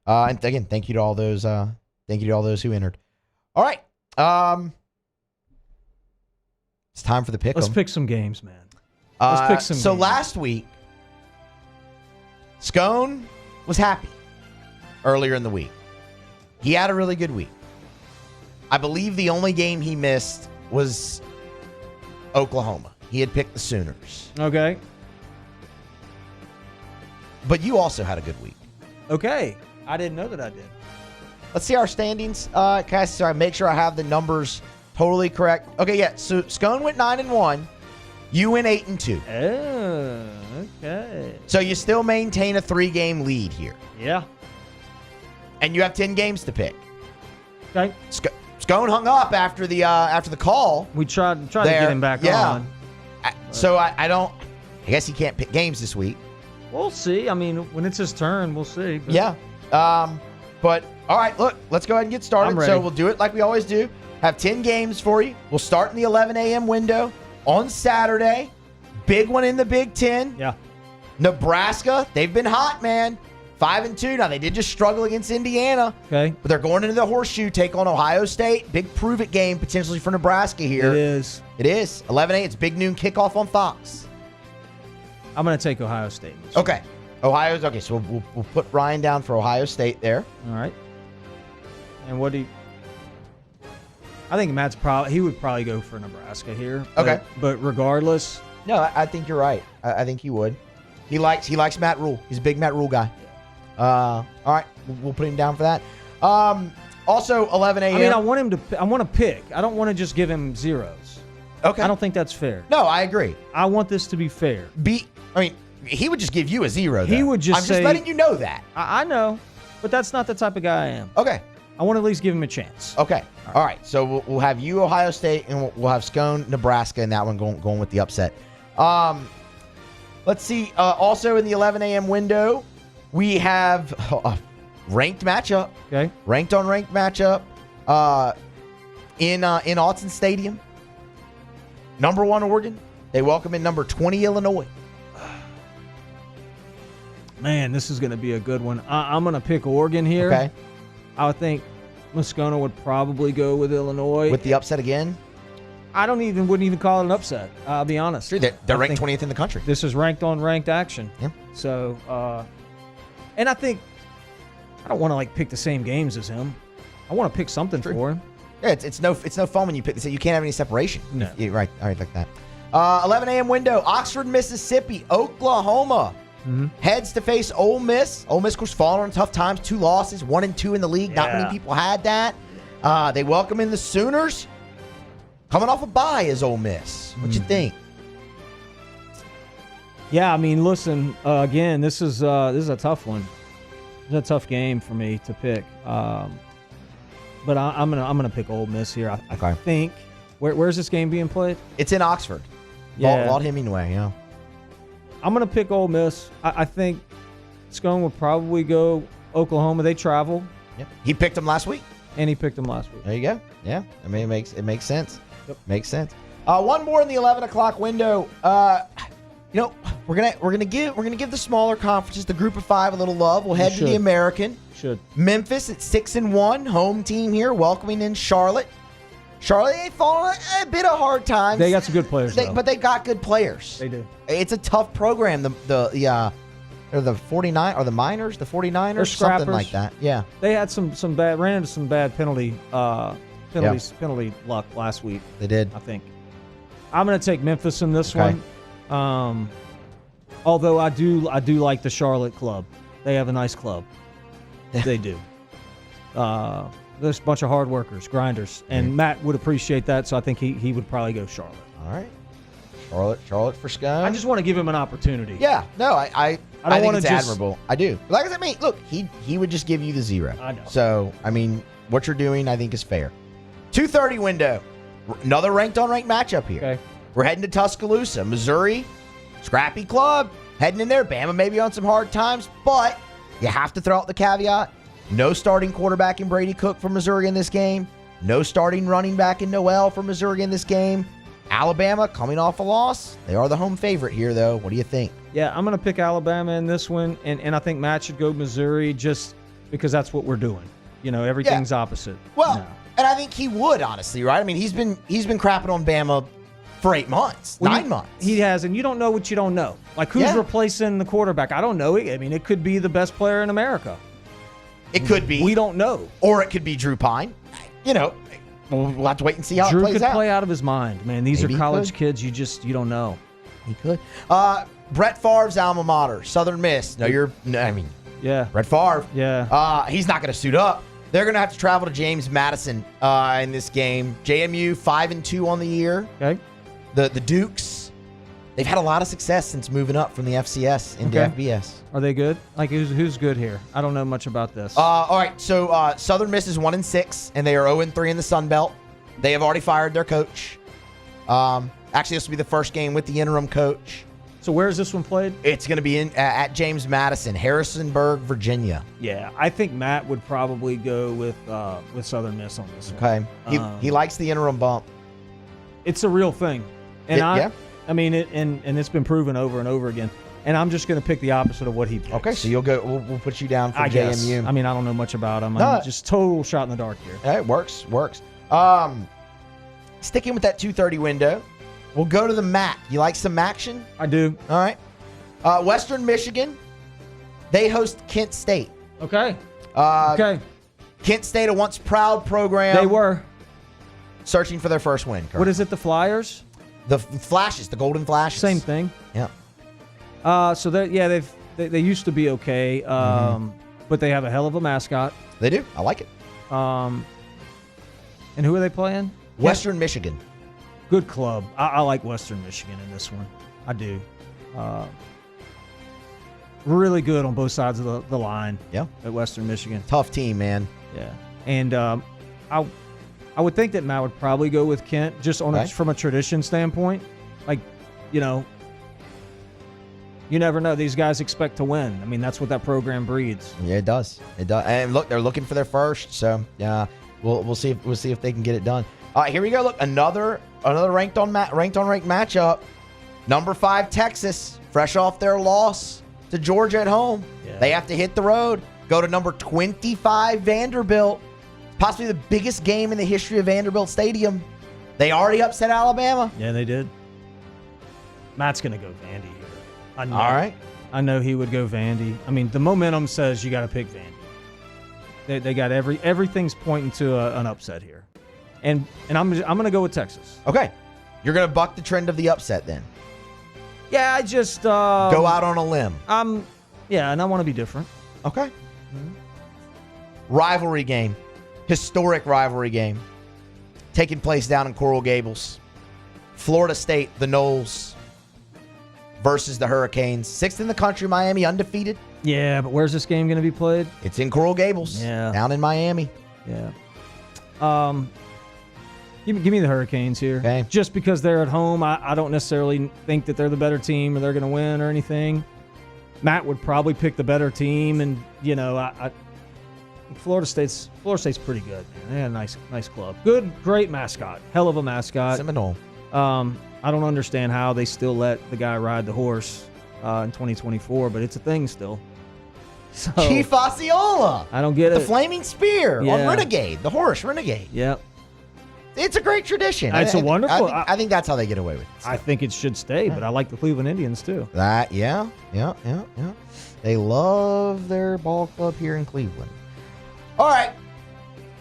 And again, thank you to all those who entered. All right, it's time for the pick. Let's pick some games, man. Let's pick some. So games. last week, Scone was happy. Earlier in the week, he had a really good week. I believe the only game he missed was Oklahoma. He had picked the Sooners. Okay. But you also had a good week. Okay. I didn't know that I did. Let's see our standings. So I make sure I have the numbers totally correct. Okay, yeah. So Scone went 9-1. You went 8-2. Oh, okay. So you still maintain a 3-game lead here. Yeah. And you have 10 games to pick. Okay. Scone hung up after the call. We tried to get him back on. So I guess he can't pick games this week. We'll see. I mean, when it's his turn, we'll see. But Yeah. But all right, look, let's go ahead and get started. I'm ready. So we'll do it like we always do. Have 10 games for you. We'll start in the 11 a.m. window. on Saturday. Big one in the Big Ten. Yeah. Nebraska, they've been hot, man. 5-2. Now, they did just struggle against Indiana. Okay. But they're going into the horseshoe, take on Ohio State. Big prove-it game potentially for Nebraska here. It is. It is. 11-8. It's big noon kickoff on Fox. I'm going to take Ohio State. Okay. Ohio's okay. So we'll put Ryan down for Ohio State there. All right. And what do you? I think Matt's he would probably go for Nebraska here. Okay. But regardless, no, I think you're right. I think he would. He likes Matt Rule. He's a big Matt Rule guy. All right, we'll put him down for that. Also 11 a.m. I mean, I want to pick. I don't want to just give him zeros. Okay. I don't think that's fair. No, I agree. I want this to be fair. He would just give you a zero, though. He would just I'm just letting you know that. I know, but that's not the type of guy I am. Okay. I want to at least give him a chance. Okay. All right. So we'll have you, Ohio State, and we'll have Scone, Nebraska, and that one going with the upset. Let's see. Also in the 11 a.m. window, we have a ranked matchup. Okay. Ranked on ranked matchup in Autzen Stadium. Number 1 Oregon. They welcome in number 20 Illinois. Man, this is going to be a good one. I'm going to pick Oregon here. Okay. I would think Moscona would probably go with Illinois. With the upset again? I wouldn't even call it an upset. I'll be honest. Sure, they're ranked 20th in the country. This is ranked on ranked action. Yeah. So, and I think I don't want to pick the same games as him. I want to pick something for him. Yeah, it's no fun when you pick this. You can't have any separation. No. Yeah, right. All right, like that. 11 a.m. window. Oxford, Mississippi, Oklahoma. Mm-hmm. Heads to face Ole Miss. Ole Miss, of course, falling on tough times. 2 losses, 1-2 in the league. Not many people had that. They welcome in the Sooners. Coming off a bye is Ole Miss. What you think? Yeah, I mean, listen. Again, this is a tough one. It's a tough game for me to pick. But I'm gonna pick Ole Miss here. I think. Where's this game being played? It's in Oxford. Yeah. Walt Hemingway. Yeah. I'm going to pick Ole Miss. I think Scone would probably go Oklahoma. They travel. Yep. He picked them last week. And he picked them last week. There you go. Yeah. I mean, it makes sense. Yep. Makes sense. One more in the 11 o'clock window. We're gonna give the smaller conferences, the Group of 5, a little love. We'll head to the American. Should. Memphis at 6-1, home team here, welcoming in Charlotte. Charlotte, they fallen a bit of hard times. They got some good players, but they got good players. They do. It's a tough program. The 49 or the Miners, the 49ers, something like that. Yeah. They had some bad penalty luck last week. They did. I think. I'm going to take Memphis in this one. Although I do like the Charlotte club. They have a nice club. They do. There's a bunch of hard workers, grinders, and Matt would appreciate that, so I think he would probably go Charlotte. All right. Charlotte for Scone. I just want to give him an opportunity. Yeah. No, I don't think it's admirable. I do. Like I said, look, he would just give you the 0. I know. So, I mean, what you're doing, I think, is fair. 2:30 window. Another ranked-on-ranked matchup here. Okay. We're heading to Tuscaloosa, Missouri. Scrappy club. Heading in there. Bama may be on some hard times, but you have to throw out the caveat. No starting quarterback in Brady Cook for Missouri in this game. No starting running back in Noel for Missouri in this game. Alabama coming off a loss. They are the home favorite here, though. What do you think? Yeah, I'm going to pick Alabama in this one, and I think Matt should go Missouri just because that's what we're doing. Everything's opposite. Well, and I think he would, honestly, right? I mean, he's been crapping on Bama for 8 months, 9 months. He has, and you don't know what you don't know. Like, who's replacing the quarterback? I don't know. I mean, it could be the best player in America. It could be. We don't know. Or it could be Drew Pine. We'll have to wait and see how Drew it plays out. Drew could play out of his mind, man. These Maybe are college kids. You don't know. He could. Brett Favre's alma mater, Southern Miss. Yeah. Brett Favre. Yeah. He's not going to suit up. They're going to have to travel to James Madison in this game. JMU 5-2 on the year. Okay. The Dukes, they've had a lot of success since moving up from the FCS into FBS. Are they good? Like, who's good here? I don't know much about this. All right, so Southern Miss is 1-6, and they are 0-3 in the Sun Belt. They have already fired their coach. Actually, this will be the first game with the interim coach. So where is this one played? It's going to be at James Madison, Harrisonburg, Virginia. Yeah, I think Matt would probably go with Southern Miss on this one. Okay. He likes the interim bump. It's a real thing. And I mean, and it's been proven over and over again. And I'm just going to pick the opposite of what he picks. Okay, so you'll go. We'll put you down for I guess. JMU. I mean, I don't know much about him. No. I'm just total shot in the dark here. It works. Sticking with that 2:30 window, we'll go to the MAC. You like some action? I do. All right. Western Michigan, they host Kent State. Okay. Okay. Kent State, a once proud program. They were searching for their first win. What is it? The Flyers? The Flashes, the Golden Flashes. Same thing. Yeah. So they used to be okay, but they have a hell of a mascot. They do. I like it. And who are they playing? Western Michigan. Good club. I like Western Michigan in this one. I do. Really good on both sides of the line. Yeah. At Western Michigan. Tough team, man. Yeah. And I would think that Matt would probably go with Kent just on from a tradition standpoint. Like, you never know. These guys expect to win. I mean, that's what that program breeds. Yeah, it does. It does. And look, they're looking for their first. So yeah, we'll see if they can get it done. All right, here we go. Look, another ranked on ranked matchup. Number 5 Texas, fresh off their loss to Georgia at home. Yeah. They have to hit the road. Go to number 25 Vanderbilt. Possibly the biggest game in the history of Vanderbilt Stadium. They already upset Alabama. Yeah, they did. Matt's going to go Vandy here. I know. All right. I know he would go Vandy. I mean, the momentum says you got to pick Vandy. They got everything's pointing to an upset here. And I'm going to go with Texas. Okay. You're going to buck the trend of the upset then. Yeah, I just go out on a limb. Yeah, and I want to be different. Okay. Mm-hmm. Rivalry game. Historic rivalry game. Taking place down in Coral Gables. Florida State, the Noles versus the Hurricanes. 6th in the country, Miami undefeated. Yeah, but where's this game going to be played? It's in Coral Gables. Yeah. Down in Miami. Yeah. Give me the Hurricanes here. Okay. Just because they're at home, I don't necessarily think that they're the better team or they're going to win or anything. Matt would probably pick the better team, and Florida State's pretty good. Man. They had a nice club. Great mascot. Hell of a mascot. Seminole. I don't understand how they still let the guy ride the horse in 2024, but it's a thing still. So, Chief Osceola. I don't get the it. The Flaming Spear on Renegade. The horse, Renegade. Yep. It's a great tradition. It's a wonderful. I think that's how they get away with it. I think it should stay, but I like the Cleveland Indians too. Yeah. They love their ball club here in Cleveland. All right,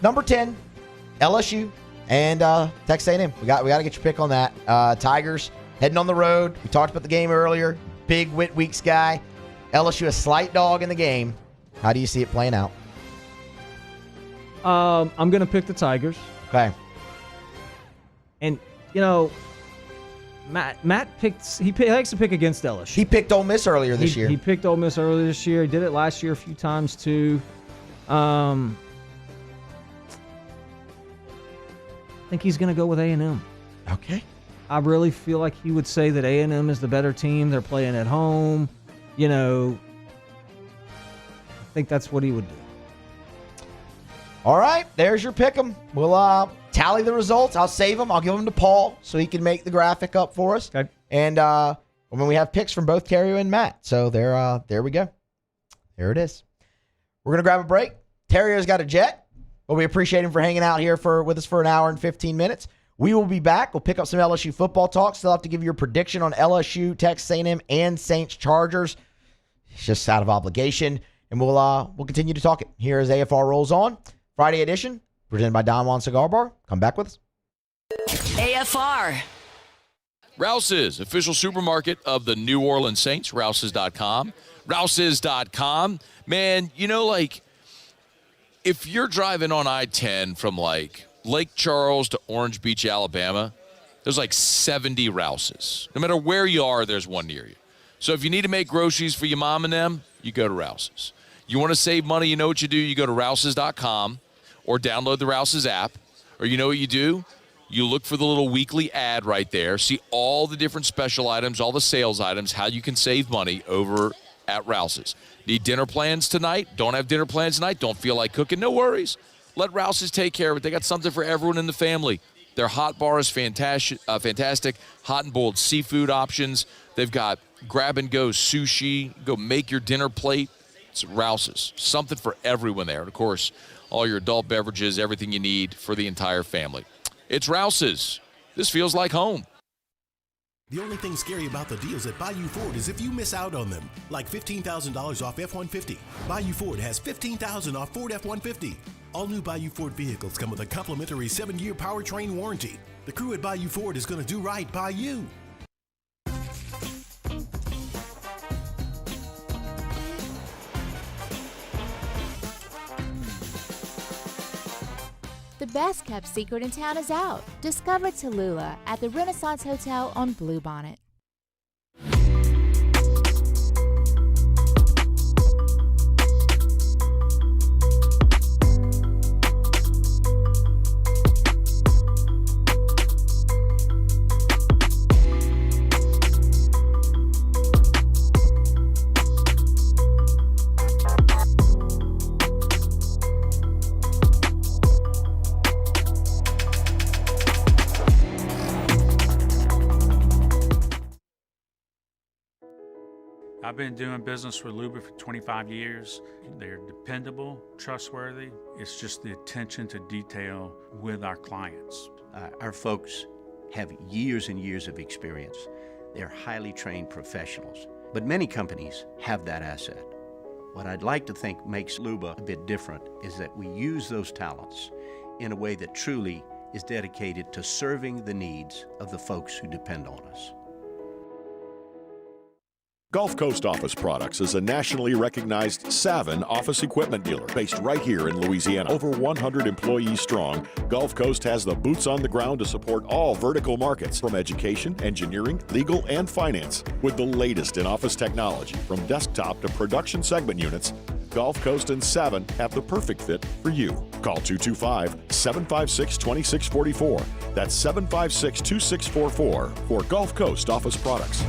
number 10, LSU and Texas A&M. We got to get your pick on that. Tigers heading on the road. We talked about the game earlier. Big Whit Weeks guy. LSU a slight dog in the game. How do you see it playing out? I'm going to pick the Tigers. Okay. And, Matt he likes to pick against LSU. He picked Ole Miss earlier this year. He picked Ole Miss earlier this year. He did it last year a few times too. I think he's going to go with A&M. Okay. I really feel like he would say that A&M is the better team. They're playing at home. I think that's what he would do. All right, there's your pick 'em. We'll tally the results. I'll save them. I'll give them to Paul so he can make the graphic up for us. Okay. And when we have picks from both Terrio and Matt. So there we go. There it is. We're going to grab a break. Terrio's got a jet, but we appreciate him for hanging out here with us for an hour and 15 minutes. We will be back. We'll pick up some LSU football talk. Still have to give you a prediction on LSU, Texas A&M, and Saints Chargers. It's just out of obligation. And we'll continue to talk it here as AFR rolls on. Friday edition, presented by Don Juan Cigar Bar. Come back with us. AFR. Rouse's, official supermarket of the New Orleans Saints, Rouse's.com. Rouse's.com. Man, if you're driving on I-10 from Lake Charles to Orange Beach, Alabama, there's 70 Rouse's. No matter where you are, there's one near you. So if you need to make groceries for your mom and them, you go to Rouse's. You want to save money, you know what you do? You go to Rouse's.com or download the Rouse's app. Or you know what you do? You look for the little weekly ad right there, see all the different special items, all the sales items, how you can save money over at Rouse's. Need dinner plans tonight? Don't have dinner plans tonight? Don't feel like cooking? No worries. Let Rouse's take care of it. They got something for everyone in the family. Their hot bar is fantastic. Hot and boiled seafood options. They've got grab-and-go sushi. Go make your dinner plate. It's Rouse's. Something for everyone there. And, of course, all your adult beverages, everything you need for the entire family. It's Rouse's. This feels like home. The only thing scary about the deals at Bayou Ford is if you miss out on them, like $15,000 off F-150. Bayou Ford has $15,000 off Ford F-150. All new Bayou Ford vehicles come with a complimentary 7-year powertrain warranty. The crew at Bayou Ford is going to do right by you. The best kept secret in town is out. Discover Tallulah at the Renaissance Hotel on Bluebonnet. I've been doing business with Luba for 25 years. They're dependable, trustworthy. It's just the attention to detail with our clients. Our folks have years and years of experience. They're highly trained professionals. But many companies have that asset. What I'd like to think makes Luba a bit different is that we use those talents in a way that truly is dedicated to serving the needs of the folks who depend on us. Gulf Coast Office Products is a nationally recognized Savin office equipment dealer based right here in Louisiana. Over 100 employees strong, Gulf Coast has the boots on the ground to support all vertical markets, from education, engineering, legal, and finance. With the latest in office technology, from desktop to production segment units, Gulf Coast and Savin have the perfect fit for you. Call 225-756-2644. That's 756-2644 for Gulf Coast Office Products.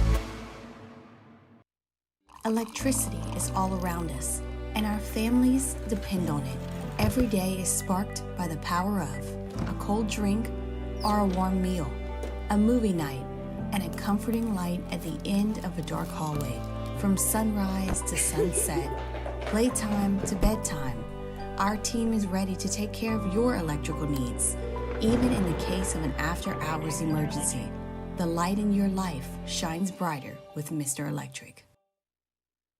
Electricity is all around us, and our families depend on it. Every day is sparked by the power of a cold drink or a warm meal, a movie night, and a comforting light at the end of a dark hallway. From sunrise to sunset, playtime to bedtime, our team is ready to take care of your electrical needs. Even in the case of an after-hours emergency, the light in your life shines brighter with Mr. Electric.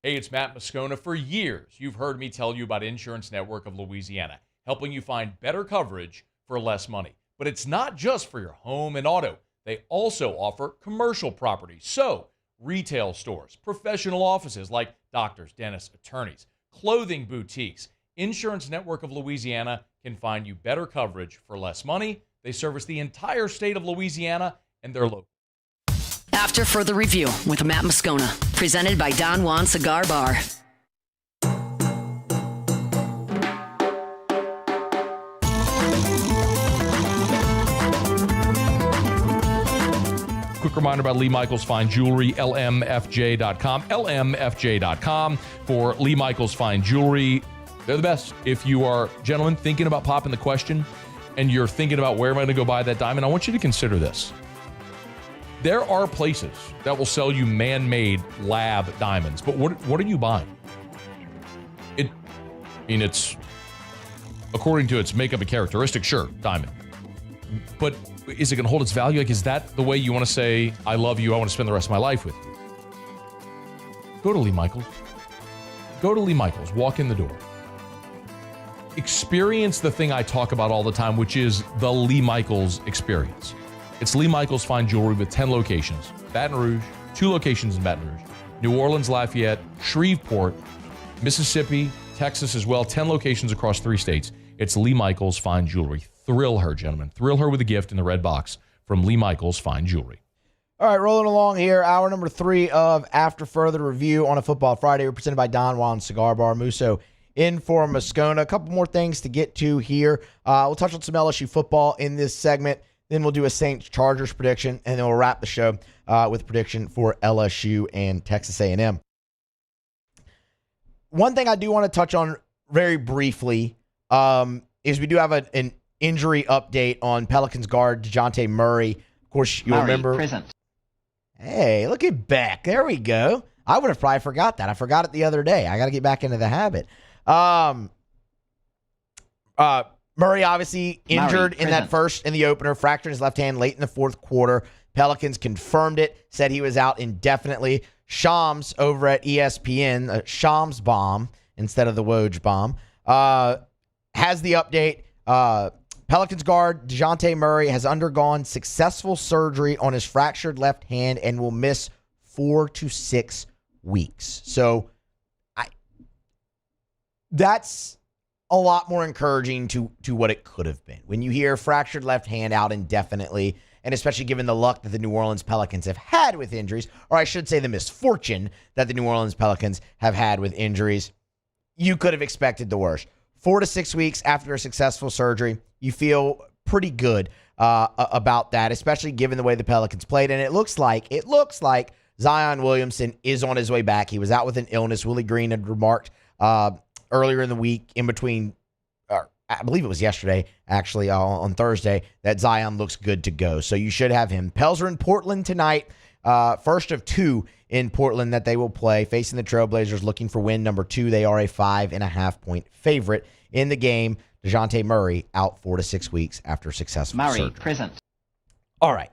Hey, it's Matt Moscona. For years, you've heard me tell you about Insurance Network of Louisiana, helping you find better coverage for less money. But it's not just for your home and auto. They also offer commercial properties. So, retail stores, professional offices like doctors, dentists, attorneys, clothing boutiques. Insurance Network of Louisiana can find you better coverage for less money. They service the entire state of Louisiana, and they're local. After further review with Matt Moscona, presented by Don Juan Cigar Bar. Quick reminder about Lee Michaels Fine Jewelry, lmfj.com. lmfj.com for Lee Michaels Fine Jewelry. They're the best. If you are, gentlemen, thinking about popping the question and you're thinking about where am I going to go buy that diamond, I want you to consider this. There are places that will sell you man-made lab diamonds, but what are you buying? It's according to its makeup and characteristics, sure, diamond. But is it going to hold its value? Like, is that the way you want to say, I love you, I want to spend the rest of my life with you? Go to Lee Michaels. Go to Lee Michaels. Walk in the door. Experience the thing I talk about all the time, which is the Lee Michaels experience. It's Lee Michaels Fine Jewelry with 10 locations. Baton Rouge, 2 locations in Baton Rouge. New Orleans, Lafayette, Shreveport, Mississippi, Texas as well. 10 locations across 3 states. It's Lee Michaels Fine Jewelry. Thrill her, gentlemen. Thrill her with a gift in the red box from Lee Michaels Fine Jewelry. All right, rolling along here. Hour number 3 of After Further Review on a Football Friday. We're presented by Don Juan Cigar Bar. Musso in for Moscona. A couple more things to get to here. We'll touch on some LSU football in this segment. Then we'll do a Saints-Chargers prediction, and then we'll wrap the show with a prediction for LSU and Texas A&M. One thing I do want to touch on very briefly is we do have an injury update on Pelicans guard DeJounte Murray. Of course, you'll remember. Present. Hey, look at Beck. There we go. I would have probably forgot that. I forgot it the other day. I got to get back into the habit. Murray obviously injured in the opener, fractured his left hand late in the fourth quarter. Pelicans confirmed it, said he was out indefinitely. Shams over at ESPN, Shams bomb instead of the Woj bomb, has the update. Pelicans guard DeJounte Murray has undergone successful surgery on his fractured left hand and will miss 4 to 6 weeks. So that's a lot more encouraging to what it could have been. When you hear fractured left hand out indefinitely, and especially given the luck that the New Orleans Pelicans have had with injuries, or I should say the misfortune that the New Orleans Pelicans have had with injuries, you could have expected the worst. 4 to 6 weeks after a successful surgery, you feel pretty good about that, especially given the way the Pelicans played. And it looks like Zion Williamson is on his way back. He was out with an illness. Willie Green had remarked earlier in the week, in between, I believe it was yesterday, actually, on Thursday, that Zion looks good to go. So you should have him. Pels are in Portland tonight. First of 2 in Portland that they will play, facing the Trailblazers, looking for win number 2. They are a 5.5-point favorite in the game. DeJounte Murray out 4 to 6 weeks after successful surgery. Present. All right.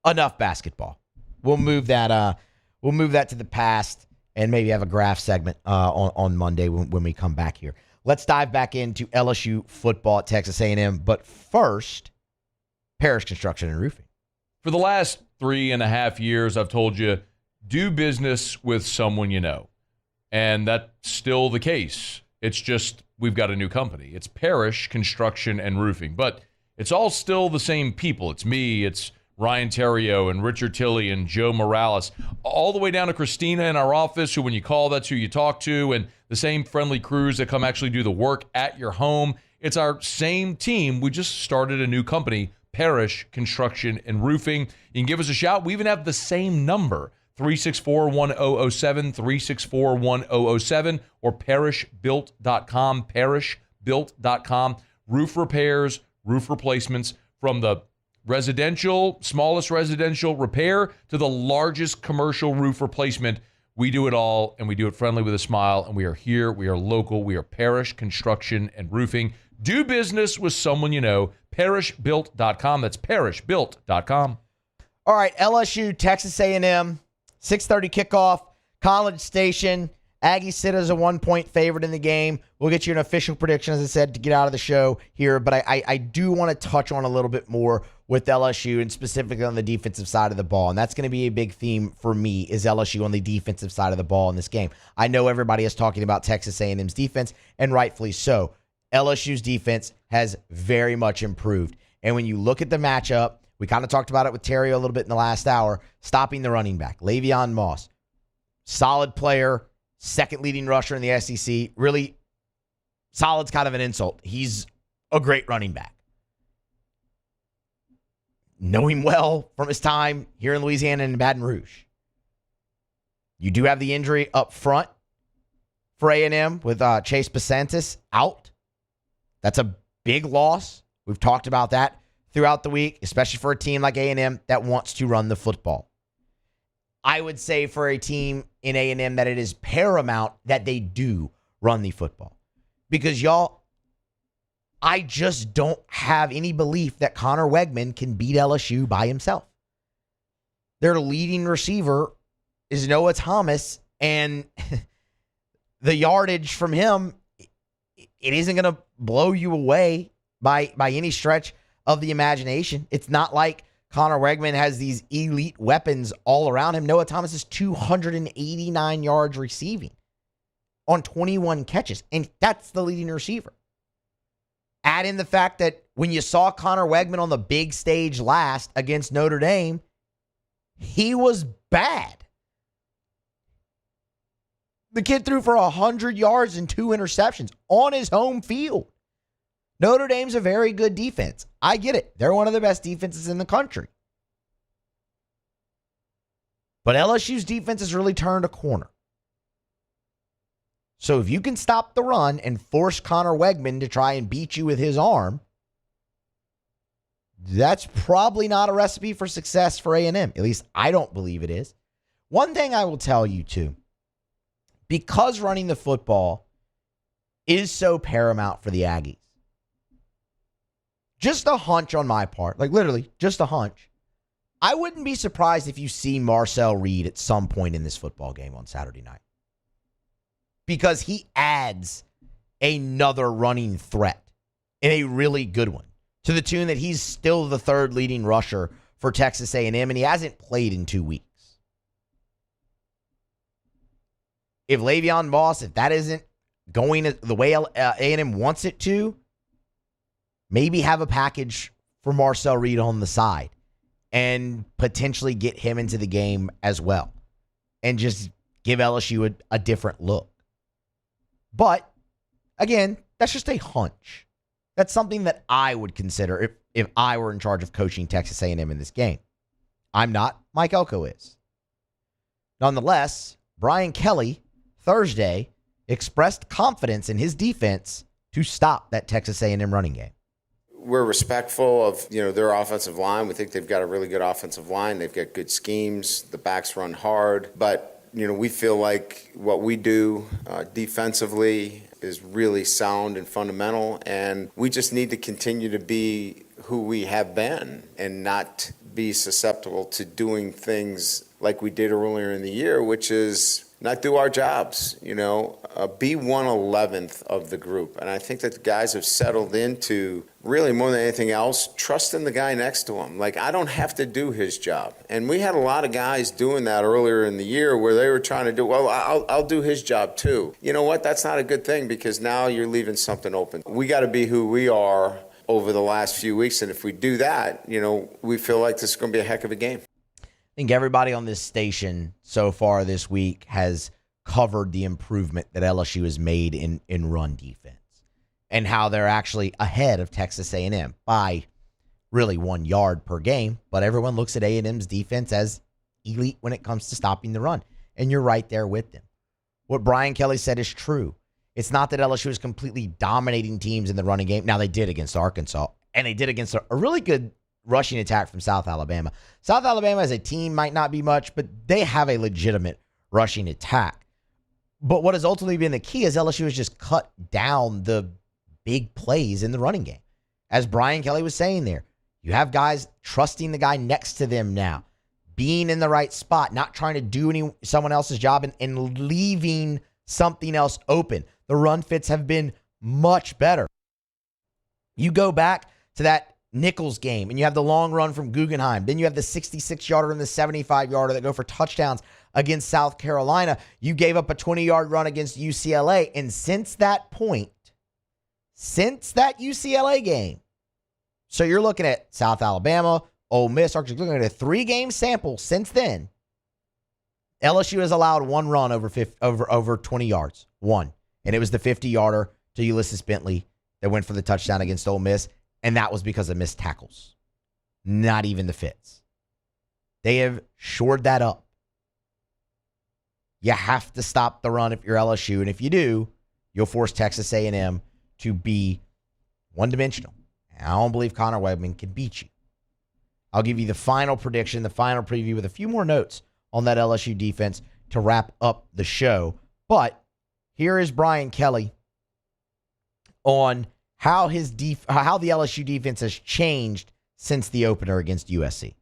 Enough basketball. We'll move that to the past and maybe have a graph segment on Monday when we come back here. Let's dive back into LSU football at Texas A&M. But first, Parrish Construction and Roofing. For the last 3.5 years, I've told you, do business with someone you know. And that's still the case. It's just we've got a new company. It's Parrish Construction and Roofing. But it's all still the same people. It's me. It's Ryan Terrio and Richard Tilley and Joe Morales, all the way down to Christina in our office, who when you call, that's who you talk to, and the same friendly crews that come actually do the work at your home. It's our same team. We just started a new company, Parrish Construction and Roofing. You can give us a shout. We even have the same number, 364-1007, 364-1007, or parrishbuilt.com, parrishbuilt.com. Roof repairs, roof replacements, from the smallest residential repair to the largest commercial roof replacement. We do it all, and we do it friendly with a smile, and we are here. We are local. We are Parrish Construction and Roofing. Do business with someone you know. Parrishbuilt.com. That's parrishbuilt.com. All right, LSU, Texas A&M, 6:30 kickoff, College Station. Aggies sit as a 1-point favorite in the game. We'll get you an official prediction, as I said, to get out of the show here. But I do want to touch on a little bit more with LSU, and specifically on the defensive side of the ball. And that's going to be a big theme for me, is LSU on the defensive side of the ball in this game. I know everybody is talking about Texas A&M's defense, and rightfully so. LSU's defense has very much improved. And when you look at the matchup, we kind of talked about it with Terry a little bit in the last hour, stopping the running back, Le'Veon Moss. Solid player, second leading rusher in the SEC. Really, solid's kind of an insult. He's a great running back. Know him well from his time here in Louisiana and in Baton Rouge. You do have the injury up front for A&M with Chase Basantis out. That's a big loss. We've talked about that throughout the week, especially for a team like A&M that wants to run the football. I would say for a team in A&M that it is paramount that they do run the football. Because, y'all, I just don't have any belief that Connor Wegman can beat LSU by himself. Their leading receiver is Noah Thomas, and the yardage from him, it isn't going to blow you away by any stretch of the imagination. It's not like Connor Wegman has these elite weapons all around him. Noah Thomas is 289 yards receiving on 21 catches, and that's the leading receiver. Add in the fact that when you saw Connor Wegman on the big stage last against Notre Dame, he was bad. The kid threw for 100 yards and 2 interceptions on his home field. Notre Dame's a very good defense. I get it. They're one of the best defenses in the country. But LSU's defense has really turned a corner. So if you can stop the run and force Connor Wegman to try and beat you with his arm, That's probably not a recipe for success for A&M. At least I don't believe it is. One thing I will tell you, too, because running the football is so paramount for the Aggies, just a hunch on my part, like literally just a hunch, I wouldn't be surprised if you see Marcel Reed at some point in this football game on Saturday night, because he adds another running threat and a really good one, to the tune that he's still the third leading rusher for Texas A&M, and he hasn't played in 2 weeks. If Le'Veon Moss, if that isn't going the way A&M wants it to, maybe have a package for Marcel Reed on the side and potentially get him into the game as well and just give LSU a different look. But, again, that's just a hunch. That's something that I would consider if I were in charge of coaching Texas A&M in this game. I'm not. Mike Elko is. Nonetheless, Brian Kelly, Thursday, expressed confidence in his defense to stop that Texas A&M running game. We're respectful of, their offensive line. We think they've got a really good offensive line. They've got good schemes. The backs run hard. But, we feel like what we do defensively is really sound and fundamental. And we just need to continue to be who we have been and not be susceptible to doing things like we did earlier in the year, which is not do our jobs, be 1/11th of the group. And I think that the guys have settled into, really more than anything else, trusting the guy next to him. Like, I don't have to do his job. And we had a lot of guys doing that earlier in the year where they were trying to do, well, I'll do his job too. You know what? That's not a good thing, because now you're leaving something open. We got to be who we are over the last few weeks. And if we do that, we feel like this is going to be a heck of a game. I think everybody on this station so far this week has covered the improvement that LSU has made in run defense and how they're actually ahead of Texas A&M by really 1 yard per game. But everyone looks at A&M's defense as elite when it comes to stopping the run. And you're right there with them. What Brian Kelly said is true. It's not that LSU is completely dominating teams in the running game. Now, they did against Arkansas, and they did against a really good rushing attack from South Alabama. South Alabama as a team might not be much, but they have a legitimate rushing attack. But what has ultimately been the key is LSU has just cut down the big plays in the running game. As Brian Kelly was saying there, you have guys trusting the guy next to them now, being in the right spot, not trying to do someone else's job and leaving something else open. The run fits have been much better. You go back to that Nichols game, and you have the long run from Guggenheim. Then you have the 66-yarder and the 75-yarder that go for touchdowns against South Carolina. You gave up a 20-yard run against UCLA. And since that point, since that UCLA game, so you're looking at South Alabama, Ole Miss, Arkansas, looking at a 3-game sample since then, LSU has allowed one run over 20 yards. One. And it was the 50-yarder to Ulysses Bentley that went for the touchdown against Ole Miss. And that was because of missed tackles. Not even the fits. They have shored that up. You have to stop the run if you're LSU. And if you do, you'll force Texas A&M to be one-dimensional. And I don't believe Connor Wegman can beat you. I'll give you the final prediction, the final preview with a few more notes on that LSU defense to wrap up the show. But here is Brian Kelly on how the LSU defense has changed since the opener against USC.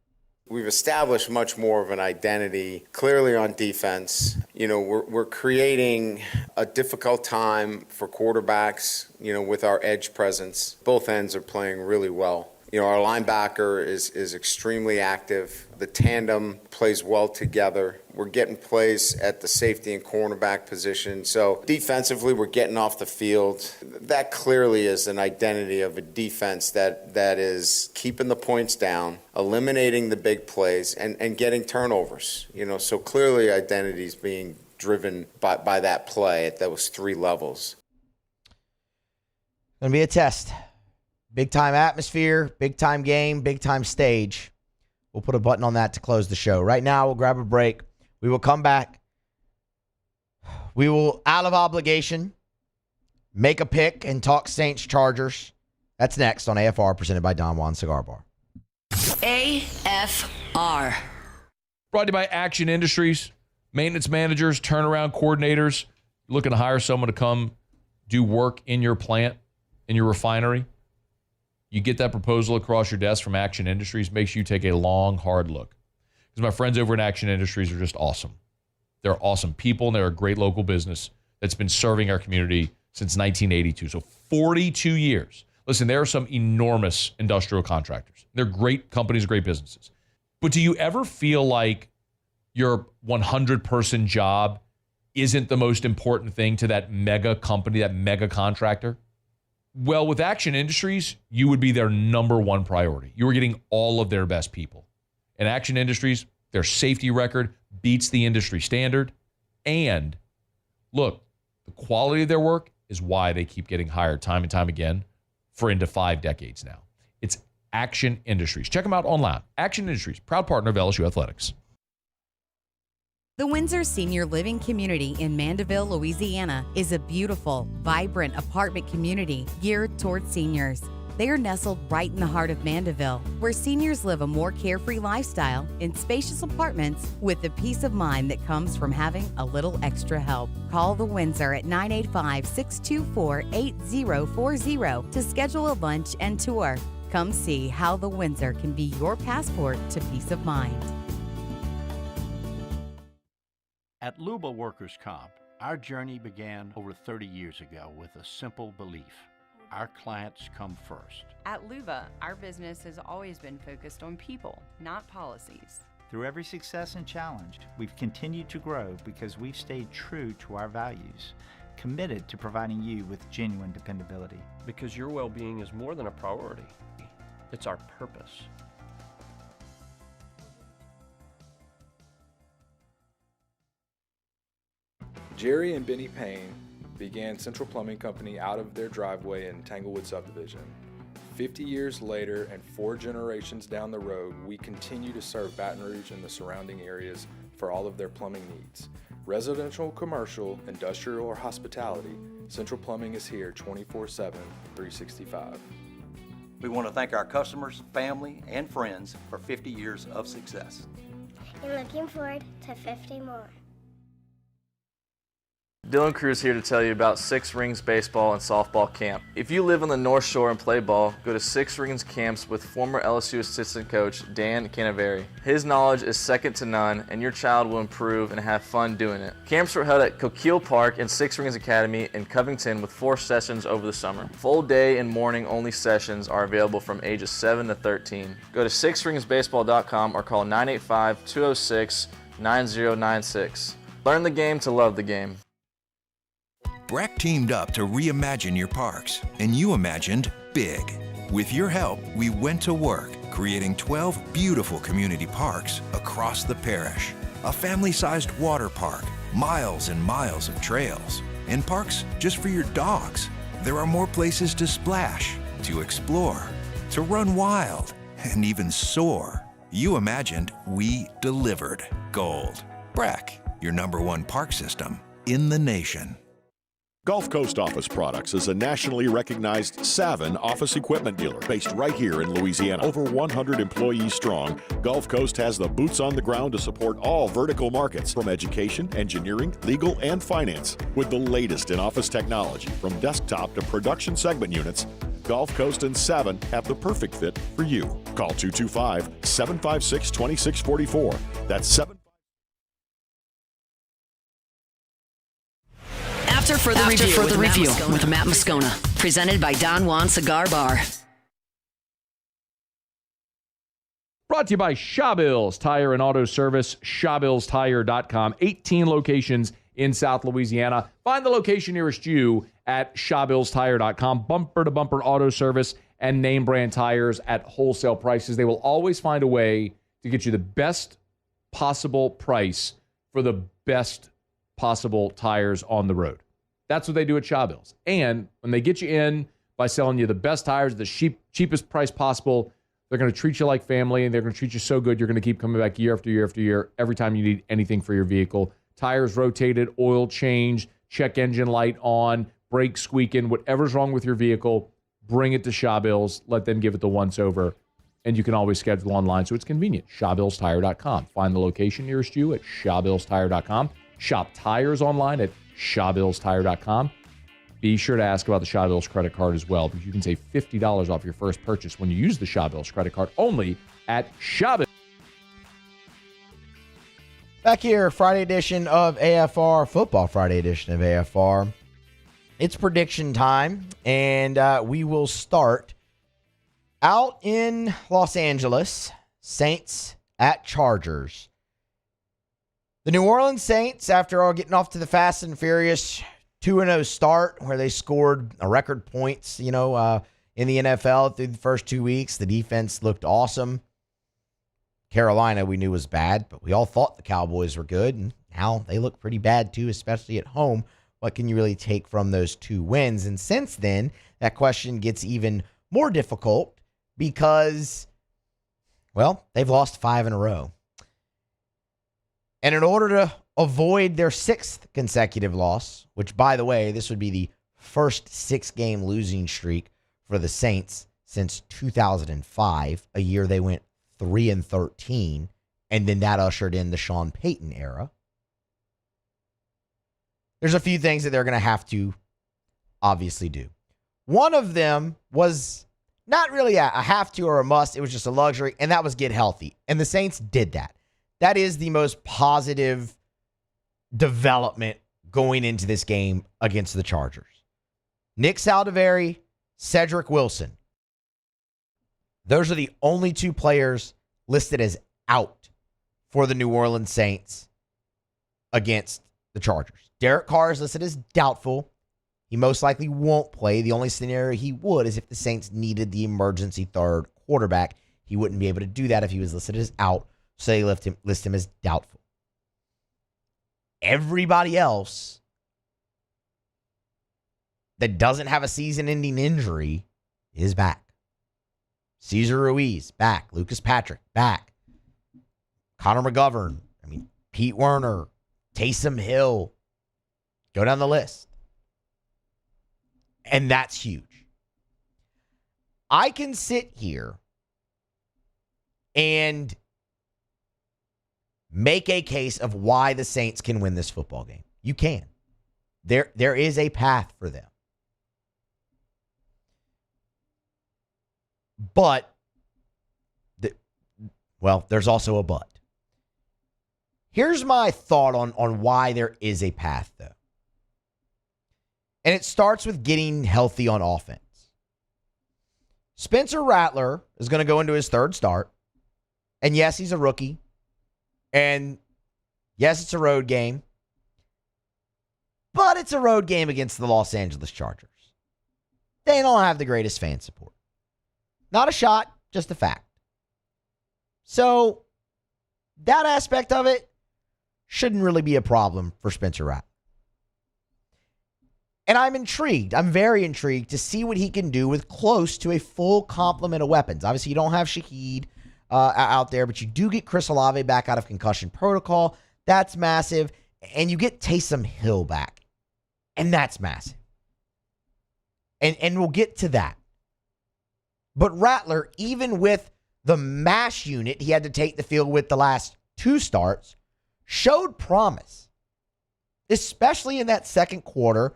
We've established much more of an identity clearly on defense. We're creating a difficult time for quarterbacks, with our edge presence. Both ends are playing really well. Our linebacker is extremely active. The tandem plays well together. We're getting plays at the safety and cornerback position. So defensively, we're getting off the field. That clearly is an identity of a defense that is keeping the points down, eliminating the big plays, and getting turnovers. So clearly identity is being driven by that play at those 3 levels. Going to be a test. Big-time atmosphere, big-time game, big-time stage. We'll put a button on that to close the show. Right now, we'll grab a break. We will come back. We will, out of obligation, make a pick and talk Saints Chargers. That's next on AFR, presented by Don Juan Cigar Bar. AFR. Brought to you by Action Industries. Maintenance managers, turnaround coordinators. Looking to hire someone to come do work in your plant, in your refinery. You get that proposal across your desk from Action Industries. Make sure you take a long, hard look. Because my friends over at Action Industries are just awesome. They're awesome people, and they're a great local business that's been serving our community since 1982. So 42 years. Listen, there are some enormous industrial contractors. They're great companies, great businesses. But do you ever feel like your 100-person job isn't the most important thing to that mega company, that mega contractor? Well, with Action Industries, you would be their number one priority. You are getting all of their best people. And Action Industries, their safety record beats the industry standard. And look, the quality of their work is why they keep getting hired time and time again for into 5 decades now. It's Action Industries. Check them out online. Action Industries, proud partner of LSU Athletics. The Windsor Senior Living Community in Mandeville, Louisiana is a beautiful, vibrant apartment community geared towards seniors. They are nestled right in the heart of Mandeville, where seniors live a more carefree lifestyle in spacious apartments with the peace of mind that comes from having a little extra help. Call the Windsor at 985-624-8040 to schedule a lunch and tour. Come see how the Windsor can be your passport to peace of mind. At Luba Workers' Comp, our journey began over 30 years ago with a simple belief. Our clients come first. At Luba, our business has always been focused on people, not policies. Through every success and challenge, we've continued to grow because we've stayed true to our values, committed to providing you with genuine dependability. Because your well-being is more than a priority. It's our purpose. Jerry and Benny Payne began Central Plumbing Company out of their driveway in Tanglewood Subdivision. 50 years later and 4 generations down the road, we continue to serve Baton Rouge and the surrounding areas for all of their plumbing needs. Residential, commercial, industrial, or hospitality, Central Plumbing is here 24/7, 365. We want to thank our customers, family, and friends for 50 years of success. And looking forward to 50 more. Dylan Cruz here to tell you about Six Rings Baseball and Softball Camp. If you live on the North Shore and play ball, go to Six Rings Camps with former LSU assistant coach Dan Canaveri. His knowledge is second to none, and your child will improve and have fun doing it. Camps were held at Coquille Park and Six Rings Academy in Covington with 4 sessions over the summer. Full day and morning only sessions are available from ages 7 to 13. Go to sixringsbaseball.com or call 985-206-9096. Learn the game to love the game. BRAC teamed up to reimagine your parks, and you imagined big. With your help, we went to work, creating 12 beautiful community parks across the parish. A family-sized water park, miles and miles of trails, and parks just for your dogs. There are more places to splash, to explore, to run wild, and even soar. You imagined, we delivered. Gold. BRAC, your #1 park system in the nation. Gulf Coast Office Products is a nationally recognized Savin office equipment dealer based right here in Louisiana. Over 100 employees strong, Gulf Coast has the boots on the ground to support all vertical markets, from education, engineering, legal, and finance. With the latest in office technology, from desktop to production segment units, Gulf Coast and Savin have the perfect fit for you. Call 225-756-2644. That's 7. After further review with Matt Moscona, presented by Don Juan Cigar Bar. Brought to you by Shawbills Tire and Auto Service, ShawbillsTire.com. 18 locations in South Louisiana. Find the location nearest you at ShawbillsTire.com. Bumper-to-bumper auto service and name brand tires at wholesale prices. They will always find a way to get you the best possible price for the best possible tires on the road. That's what they do at Shawbills. And when they get you in by selling you the best tires at the cheapest price possible, they're going to treat you like family, and they're going to treat you so good you're going to keep coming back year after year after year every time you need anything for your vehicle. Tires rotated, oil changed, check engine light on, brakes squeaking, whatever's wrong with your vehicle, bring it to Shawbills. Let them give it the once-over. And you can always schedule online, so it's convenient. ShawBillsTire.com. Find the location nearest you at ShawBillsTire.com. Shop tires online at ShawBillsTire.com. Be sure to ask about the Shaw Bills credit card as well, because you can save $50 off your first purchase when you use the Shaw Bills credit card only at Shaw Bills. Back here, Friday edition of AFR, football Friday edition of AFR. It's prediction time, and we will start out in Los Angeles. Saints at Chargers. The New Orleans Saints, after all getting off to the fast and furious 2-0 start, where they scored a record points, in the NFL through the first 2 weeks, the defense looked awesome. Carolina, we knew was bad, but we all thought the Cowboys were good, and now they look pretty bad too, especially at home. What can you really take from those 2 wins? And since then, that question gets even more difficult because, well, they've lost 5 in a row. And in order to avoid their 6th consecutive loss, which, by the way, this would be the first 6-game losing streak for the Saints since 2005, a year they went 3-13, and then that ushered in the Sean Payton era. There's a few things that they're going to have to obviously do. One of them was not really a have to or a must. It was just a luxury, and that was get healthy. And the Saints did that. That is the most positive development going into this game against the Chargers. Nick Saldiveri, Cedric Wilson. Those are the only 2 players listed as out for the New Orleans Saints against the Chargers. Derek Carr is listed as doubtful. He most likely won't play. The only scenario he would is if the Saints needed the emergency third quarterback. He wouldn't be able to do that if he was listed as out, so they list him as doubtful. Everybody else that doesn't have a season-ending injury is back. Cesar Ruiz, back. Lucas Patrick, back. Connor McGovern, Pete Werner, Taysom Hill. Go down the list. And that's huge. I can sit here and make a case of why the Saints can win this football game. You can. There is a path for them. But, there's also a but. Here's my thought on why there is a path, though. And it starts with getting healthy on offense. Spencer Rattler is going to go into his 3rd start. And yes, he's a rookie. And yes, it's a road game. But it's a road game against the Los Angeles Chargers. They don't have the greatest fan support. Not a shot, just a fact. So, that aspect of it shouldn't really be a problem for Spencer Rattler. And I'm intrigued. I'm very intrigued to see what he can do with close to a full complement of weapons. Obviously, you don't have Shaheed out there, but you do get Chris Olave back out of concussion protocol. That's massive. And you get Taysom Hill back. And that's massive. And we'll get to that. But Rattler, even with the MASH unit he had to take the field with the last 2 starts, showed promise, especially in that second quarter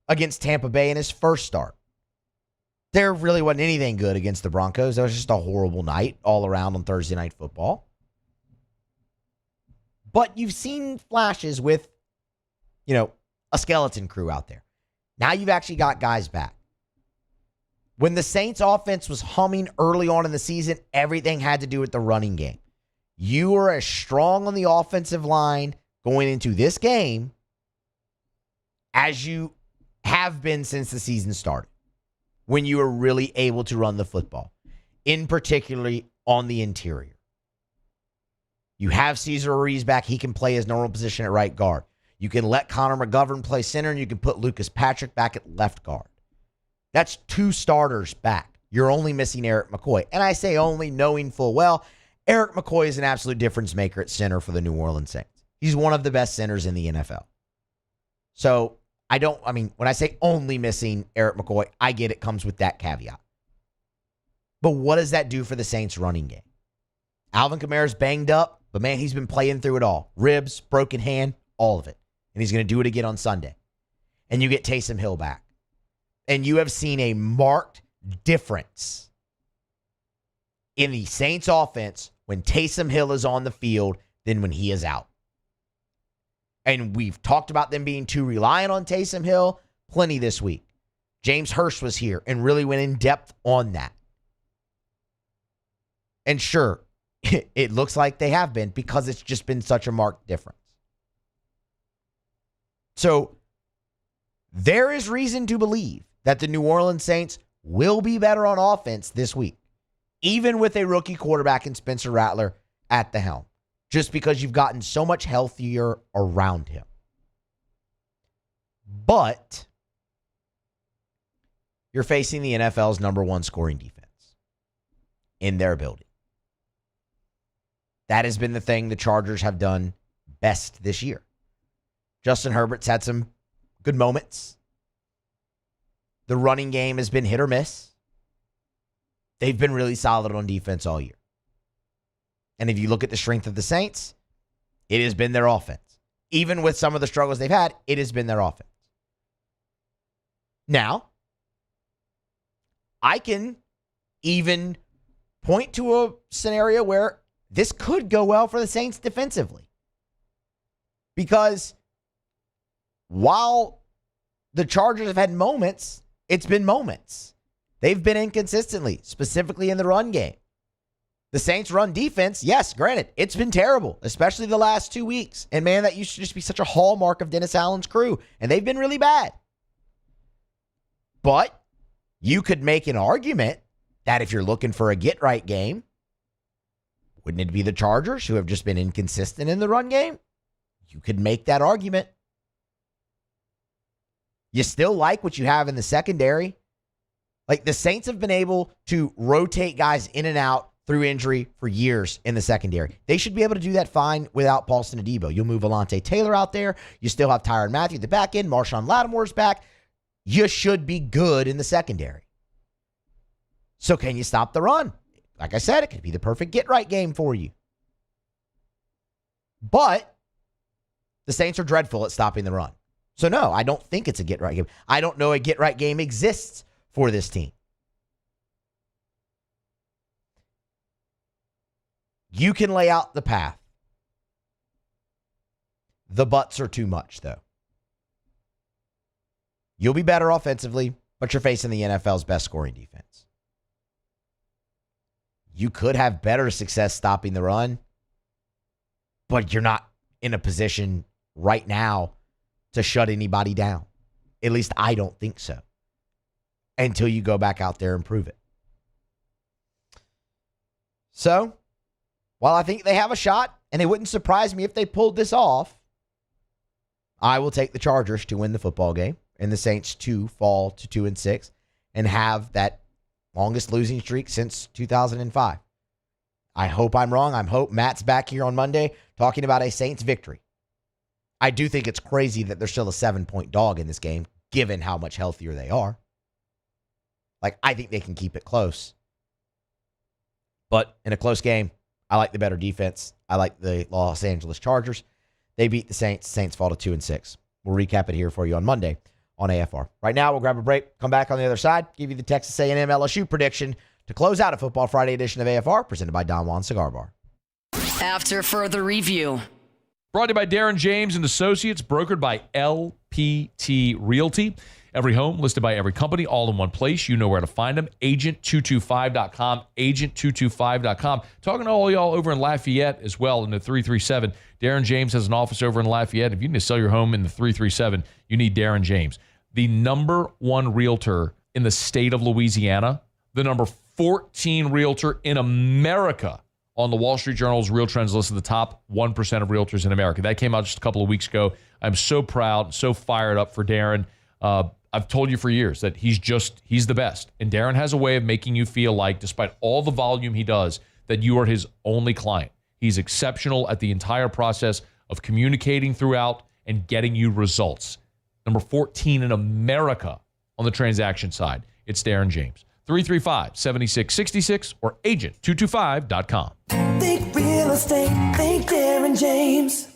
against Tampa Bay in his first start. There really wasn't anything good against the Broncos. That was just a horrible night all around on Thursday Night Football. But you've seen flashes with, a skeleton crew out there. Now you've actually got guys back. When the Saints offense was humming early on in the season, everything had to do with the running game. You were as strong on the offensive line going into this game as you have been since the season started, when you were really able to run the football, in particularly on the interior. You have Cesar Ruiz back. He can play his normal position at right guard. You can let Connor McGovern play center, and you can put Lucas Patrick back at left guard. That's 2 starters back. You're only missing Eric McCoy. And I say only, knowing full well, Eric McCoy is an absolute difference maker at center for the New Orleans Saints. He's one of the best centers in the NFL. So, when I say only missing Eric McCoy, I get it comes with that caveat. But what does that do for the Saints running game? Alvin Kamara's banged up, but man, he's been playing through it all. Ribs, broken hand, all of it. And he's going to do it again on Sunday. And you get Taysom Hill back. And you have seen a marked difference in the Saints offense when Taysom Hill is on the field than when he is out. And we've talked about them being too reliant on Taysom Hill plenty this week. James Hurst was here and really went in depth on that. And sure, it looks like they have been because it's just been such a marked difference. So there is reason to believe that the New Orleans Saints will be better on offense this week, even with a rookie quarterback in Spencer Rattler at the helm, just because you've gotten so much healthier around him. But you're facing the NFL's number one scoring defense in their building. That has been the thing the Chargers have done best this year. Justin Herbert's had some good moments. The running game has been hit or miss. They've been really solid on defense all year. And if you look at the strength of the Saints, it has been their offense. Even with some of the struggles they've had, it has been their offense. Now, I can even point to a scenario where this could go well for the Saints defensively. Because while the Chargers have had moments, it's been moments. They've been inconsistently, specifically in the run game. The Saints' run defense, yes, granted, it's been terrible, especially the last 2 weeks. And man, that used to just be such a hallmark of Dennis Allen's crew. And they've been really bad. But you could make an argument that if you're looking for a get-right game, wouldn't it be the Chargers who have just been inconsistent in the run game? You could make that argument. You still like what you have in the secondary. Like the Saints have been able to rotate guys in and out through injury for years in the secondary. They should be able to do that fine without Paulson Adebo. You'll move Alontae Taylor out there. You still have Tyrann Mathieu at the back end. Marshawn Lattimore's back. You should be good in the secondary. So can you stop the run? Like I said, it could be the perfect get-right game for you. But the Saints are dreadful at stopping the run. So no, I don't think it's a get-right game. I don't know a get-right game exists for this team. You can lay out the path. The buts are too much, though. You'll be better offensively, but you're facing the NFL's best scoring defense. You could have better success stopping the run, but you're not in a position right now to shut anybody down. At least I don't think so. Until you go back out there and prove it. So, while I think they have a shot, and it wouldn't surprise me if they pulled this off, I will take the Chargers to win the football game and the Saints to fall to 2-6 and have that longest losing streak since 2005. I hope I'm wrong. I hope Matt's back here on Monday talking about a Saints victory. I do think it's crazy that they're still a 7-point dog in this game, given how much healthier they are. Like, I think they can keep it close. But in a close game, I like the better defense. I like the Los Angeles Chargers. They beat the Saints. Saints fall to 2-6. We'll recap it here for you on Monday on AFR. Right now, we'll grab a break, come back on the other side, give you the Texas A&M LSU prediction to close out a Football Friday edition of AFR, presented by Don Juan Cigar Bar. After further review. Brought to you by Darren James and Associates, brokered by LPT Realty. Every home listed by every company, all in one place. You know where to find them. Agent225.com, agent225.com. Talking to all y'all over in Lafayette as well in the 337. Darren James has an office over in Lafayette. If you need to sell your home in the 337, you need Darren James. The number one realtor in the state of Louisiana, the number 14 realtor in America on the Wall Street Journal's Real Trends list of the top 1% of realtors in America. That came out just a couple of weeks ago. I'm so proud, so fired up for Darren. I've told you for years that he's the best. And Darren has a way of making you feel like, despite all the volume he does, that you are his only client. He's exceptional at the entire process of communicating throughout and getting you results. Number 14 in America on the transaction side. It's Darren James. 335-7666 or agent225.com. Think real estate, think Darren James.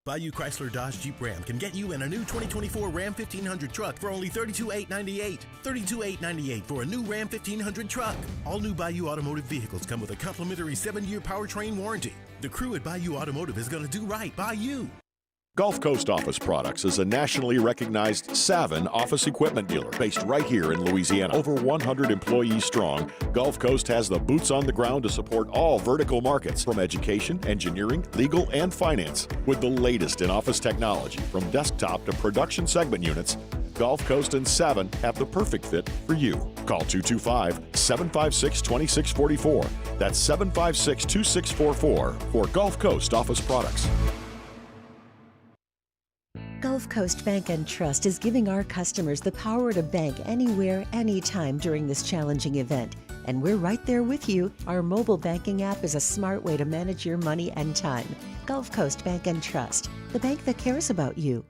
Bayou Chrysler Dodge Jeep Ram can get you in a new 2024 Ram 1500 truck for only $32,898. $32,898 for a new Ram 1500 truck. All new Bayou Automotive vehicles come with a complimentary 7-year powertrain warranty. The crew at Bayou Automotive is going to do right by you. Gulf Coast Office Products is a nationally recognized Savin office equipment dealer based right here in Louisiana. Over 100 employees strong, Gulf Coast has the boots on the ground to support all vertical markets, from education, engineering, legal, and finance. With the latest in office technology, from desktop to production segment units, Gulf Coast and Savin have the perfect fit for you. Call 225-756-2644. That's 756-2644 for Gulf Coast Office Products. Gulf Coast Bank and Trust is giving our customers the power to bank anywhere, anytime during this challenging event. And we're right there with you. Our mobile banking app is a smart way to manage your money and time. Gulf Coast Bank and Trust, the bank that cares about you.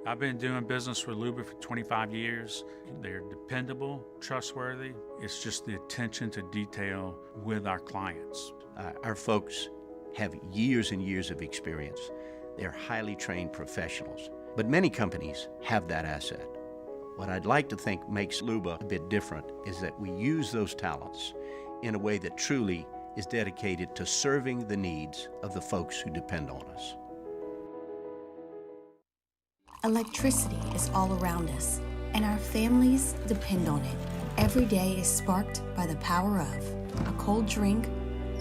I've been doing business with Luba for 25 years. They're dependable, trustworthy. It's just the attention to detail with our clients. Our folks have years and years of experience. They're highly trained professionals, but many companies have that asset. What I'd like to think makes Luba a bit different is that we use those talents in a way that truly is dedicated to serving the needs of the folks who depend on us. Electricity is all around us, and our families depend on it. Every day is sparked by the power of a cold drink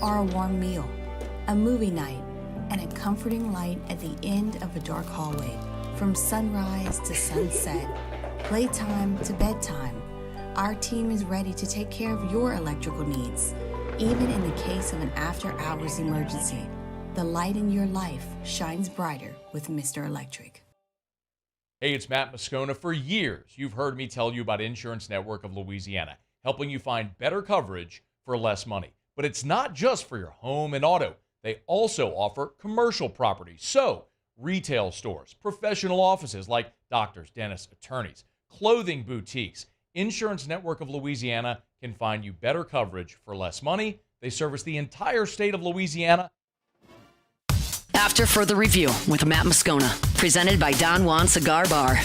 or a warm meal, a movie night, and a comforting light at the end of a dark hallway. From sunrise to sunset, playtime to bedtime, our team is ready to take care of your electrical needs. Even in the case of an after-hours emergency, the light in your life shines brighter with Mr. Electric. Hey, it's Matt Moscona. For years, you've heard me tell you about Insurance Network of Louisiana, helping you find better coverage for less money. But it's not just for your home and auto. They also offer commercial property. So, retail stores, professional offices like doctors, dentists, attorneys, clothing boutiques. Insurance Network of Louisiana can find you better coverage for less money. They service the entire state of Louisiana. After further review with Matt Moscona, presented by Don Juan Cigar Bar.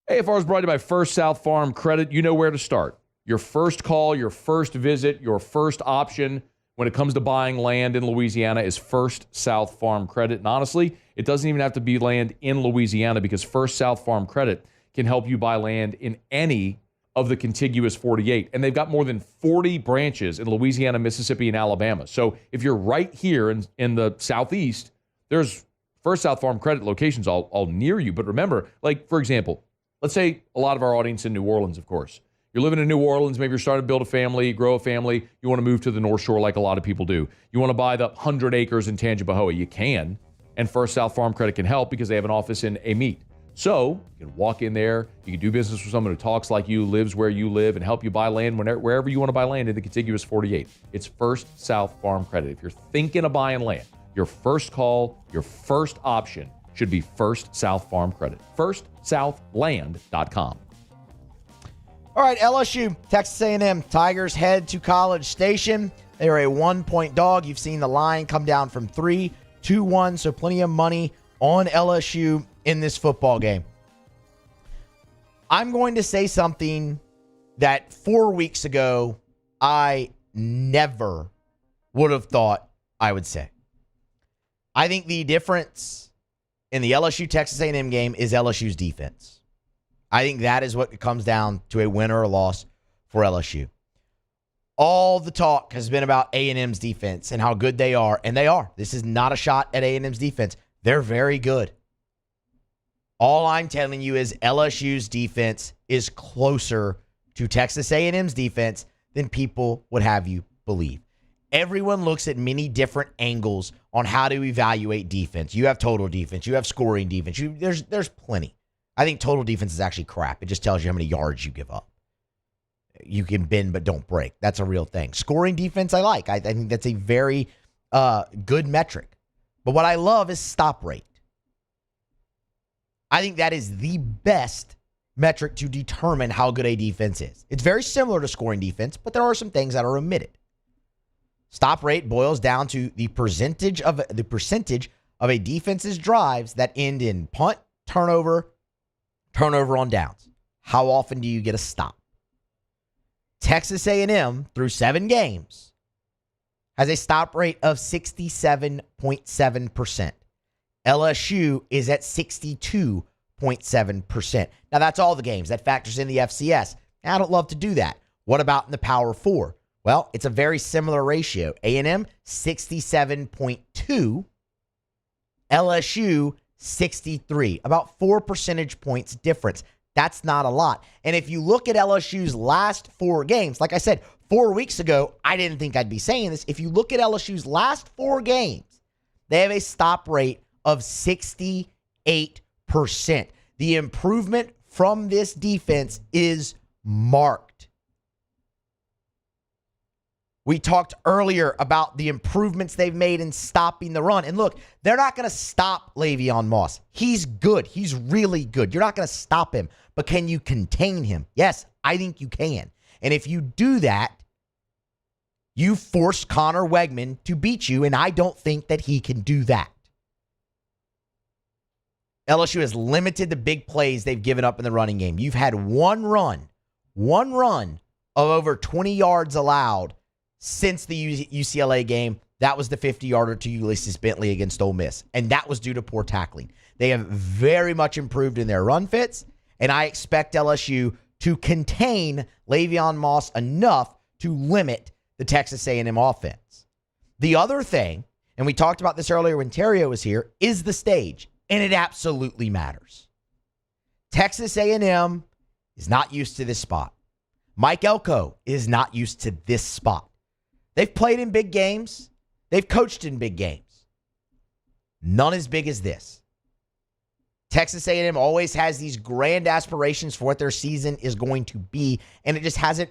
AFR is brought to you by First South Farm Credit. You know where to start. Your first call, your first visit, your first option when it comes to buying land in Louisiana is First South Farm Credit. And honestly, it doesn't even have to be land in Louisiana, because First South Farm Credit can help you buy land in any of the contiguous 48. And they've got more than 40 branches in Louisiana, Mississippi, and Alabama. So if you're right here in the Southeast, there's First South Farm Credit locations all near you. But remember, like, for example, let's say a lot of our audience in New Orleans, of course. You're living in New Orleans, maybe you're starting to build a family, grow a family. You want to move to the North Shore like a lot of people do. You want to buy the 100 acres in Tangipahoa. You can. And First South Farm Credit can help because they have an office in Amite. So you can walk in there, you can do business with someone who talks like you, lives where you live, and help you buy land wherever you want to buy land in the contiguous 48. It's First South Farm Credit. If you're thinking of buying land, your first call, your first option should be First South Farm Credit. FirstSouthLand.com. All right, LSU, Texas A&M Tigers head to College Station. They are a 1-point dog. You've seen the line come down from 3 to 1, so plenty of money on LSU in this football game. I'm going to say something that 4 weeks ago I never would have thought I would say. I think the difference in the LSU-Texas A&M game is LSU's defense. I think that is what it comes down to, a win or a loss for LSU. All the talk has been about A&M's defense and how good they are, and they are. This is not a shot at A&M's defense. They're very good. All I'm telling you is LSU's defense is closer to Texas A&M's defense than people would have you believe. Everyone looks at many different angles on how to evaluate defense. You have total defense. You have scoring defense. There's plenty. I think total defense is actually crap. It just tells you how many yards you give up. You can bend but don't break. That's a real thing. Scoring defense I like. I think that's a very good metric. But what I love is stop rate. I think that is the best metric to determine how good a defense is. It's very similar to scoring defense, but there are some things that are omitted. Stop rate boils down to the percentage of a defense's drives that end in punt, turnover on downs. How often do you get a stop? Texas A&M, through 7 games, has a stop rate of 67.7%. LSU is at 62.7%. Now, that's all the games. That factors in the FCS. I don't love to do that. What about in the Power 4? Well, it's a very similar ratio. A&M, 67.2. LSU, 63. About 4 percentage points difference. That's not a lot. And if you look at LSU's last 4 games, like I said, 4 weeks ago, I didn't think I'd be saying this. If you look at LSU's last 4 games, they have a stop rate of 68%. The improvement from this defense is marked. We talked earlier about the improvements they've made in stopping the run. And look, they're not going to stop Le'Veon Moss. He's good. He's really good. You're not going to stop him. But can you contain him? Yes, I think you can. And if you do that, you force Connor Wegman to beat you, and I don't think that he can do that. LSU has limited the big plays they've given up in the running game. You've had one run of over 20 yards allowed since the UCLA game. That was the 50-yarder to Ulysses Bentley against Ole Miss, and that was due to poor tackling. They have very much improved in their run fits, and I expect LSU to contain Le'Veon Moss enough to limit the Texas A&M offense. The other thing, and we talked about this earlier when Terrio was here, is the stage, and it absolutely matters. Texas A&M is not used to this spot. Mike Elko is not used to this spot. They've played in big games. They've coached in big games. None as big as this. Texas A&M always has these grand aspirations for what their season is going to be, and it just hasn't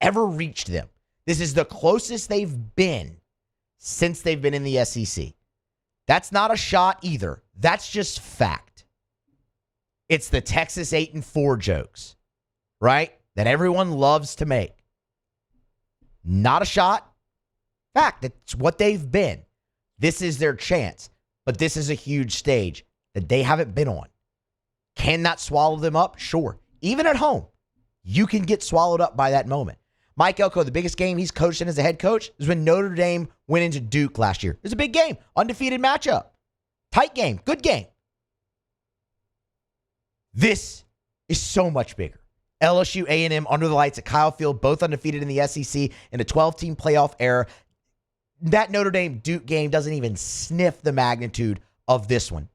ever reached them. This is the closest they've been since they've been in the SEC. That's not a shot either. That's just fact. It's the Texas 8-4 jokes, right? That everyone loves to make. Not a shot. Fact. It's what they've been. This is their chance. But this is a huge stage that they haven't been on. Can that swallow them up? Sure. Even at home, you can get swallowed up by that moment. Mike Elko, the biggest game he's coached in as a head coach is when Notre Dame went into Duke last year. It was a big game. Undefeated matchup. Tight game. Good game. This is so much bigger. LSU, A&M under the lights at Kyle Field, both undefeated in the SEC in a 12-team playoff era. That Notre Dame-Duke game doesn't even sniff the magnitude of this one.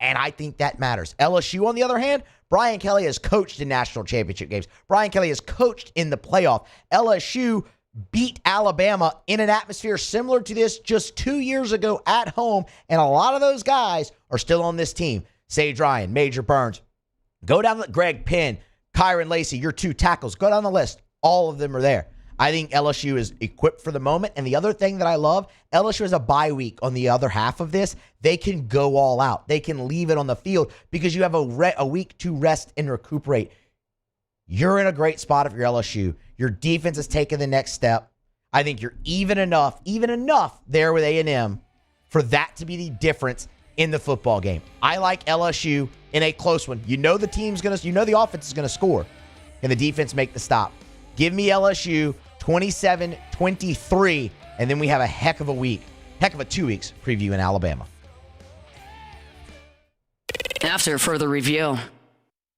And I think that matters. LSU, on the other hand, Brian Kelly has coached in national championship games. Brian Kelly has coached in the playoff. LSU beat Alabama in an atmosphere similar to this just 2 years ago at home, and a lot of those guys are still on this team. Sage Ryan, Major Burns. Go down to Greg Penn, Kyron Lacey, your 2 tackles. Go down the list. All of them are there. I think LSU is equipped for the moment. And the other thing that I love, LSU has a bye week on the other half of this. They can go all out. They can leave it on the field because you have a week to rest and recuperate. You're in a great spot if you're LSU. Your defense has taken the next step. I think you're even enough there with A&M for that to be the difference in the football game. I like LSU in a close one. You know the offense is going to score. Can the defense make the stop? Give me LSU 27-23, and then we have a heck of a 2 weeks preview in Alabama. After further review.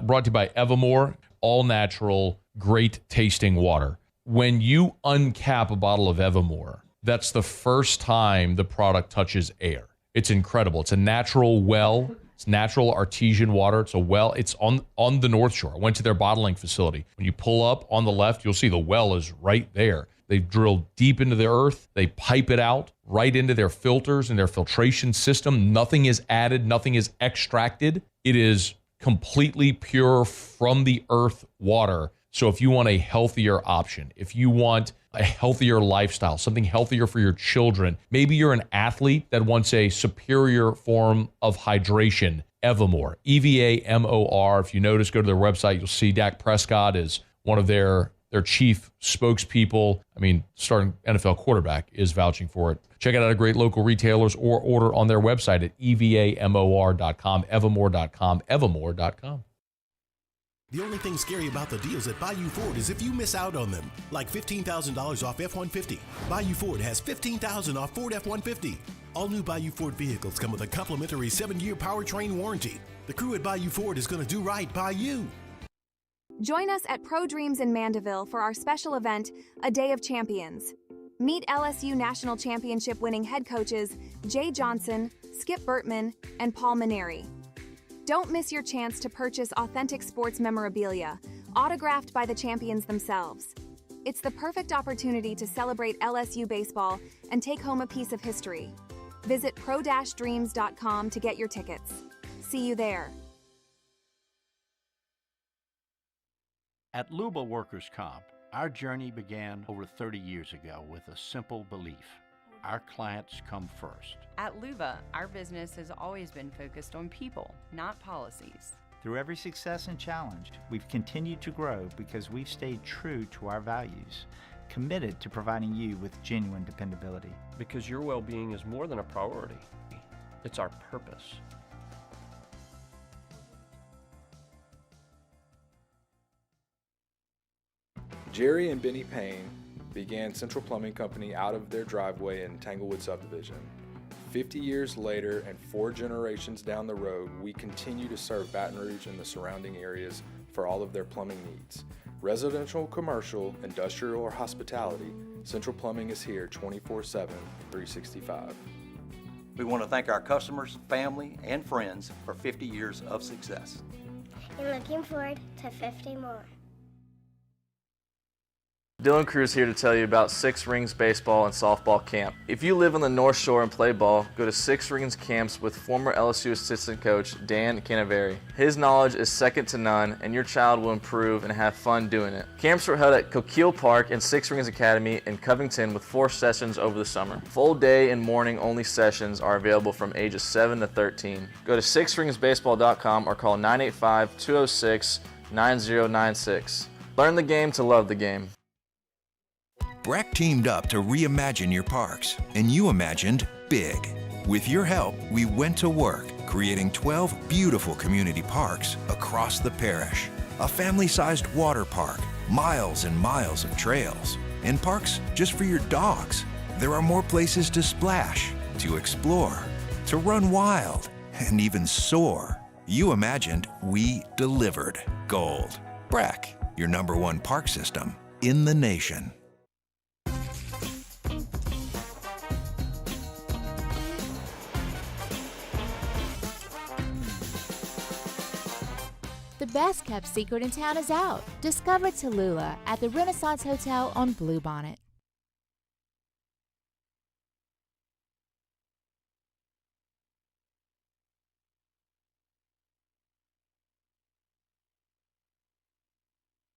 Brought to you by Evermore, all natural, great tasting water. When you uncap a bottle of Evermore, that's the first time the product touches air. It's incredible. It's a natural well. It's natural artesian water. It's a well. It's on the North Shore. I went to their bottling facility. When you pull up on the left, you'll see the well is right there. They drill deep into the earth. They pipe it out right into their filters and their filtration system. Nothing is added. Nothing is extracted. It is completely pure from the earth water. So if you want a healthier option, if you want a healthier lifestyle, something healthier for your children, maybe you're an athlete that wants a superior form of hydration, Evamor, EVAMOR. If you notice, go to their website, you'll see Dak Prescott is one of their chief spokespeople. I mean, starting NFL quarterback is vouching for it. Check it out at great local retailers or order on their website at EVAMOR.com, Evamor.com, Evamor.com. The only thing scary about the deals at Bayou Ford is if you miss out on them, like $15,000 off F-150. Bayou Ford has $15,000 off Ford F-150. All new Bayou Ford vehicles come with a complimentary 7-year powertrain warranty. The crew at Bayou Ford is going to do right by you. Join us at Pro Dreams in Mandeville for our special event, A Day of Champions. Meet LSU National Championship winning head coaches Jay Johnson, Skip Bertman, and Paul Maneri. Don't miss your chance to purchase authentic sports memorabilia, autographed by the champions themselves. It's the perfect opportunity to celebrate LSU baseball and take home a piece of history. Visit pro-dreams.com to get your tickets. See you there. At Luba Workers' Comp, our journey began over 30 years ago with a simple belief: our clients come first. At Luba, our business has always been focused on people, not policies. Through every success and challenge, we've continued to grow because we've stayed true to our values, committed to providing you with genuine dependability. Because your well-being is more than a priority. It's our purpose. Jerry and Benny Payne began Central Plumbing Company out of their driveway in Tanglewood subdivision. 50 years later and 4 generations down the road, we continue to serve Baton Rouge and the surrounding areas for all of their plumbing needs. Residential, commercial, industrial, or hospitality, Central Plumbing is here 24/7, 365. We want to thank our customers, family, and friends for 50 years of success. And looking forward to 50 more. Dylan Cruz here to tell you about Six Rings Baseball and Softball Camp. If you live on the North Shore and play ball, go to Six Rings Camps with former LSU assistant coach Dan Canaveri. His knowledge is second to none, and your child will improve and have fun doing it. Camps are held at Coquille Park and Six Rings Academy in Covington with 4 sessions over the summer. Full day and morning only sessions are available from ages 7 to 13. Go to sixringsbaseball.com or call 985-206-9096. Learn the game to love the game. Breck teamed up to reimagine your parks, and you imagined big. With your help, we went to work, creating 12 beautiful community parks across the parish. A family-sized water park, miles and miles of trails, and parks just for your dogs. There are more places to splash, to explore, to run wild, and even soar. You imagined, we delivered. Gold. Breck, your #1 park system in the nation. The best kept secret in town is out. Discover Tallulah at the Renaissance Hotel on Bluebonnet.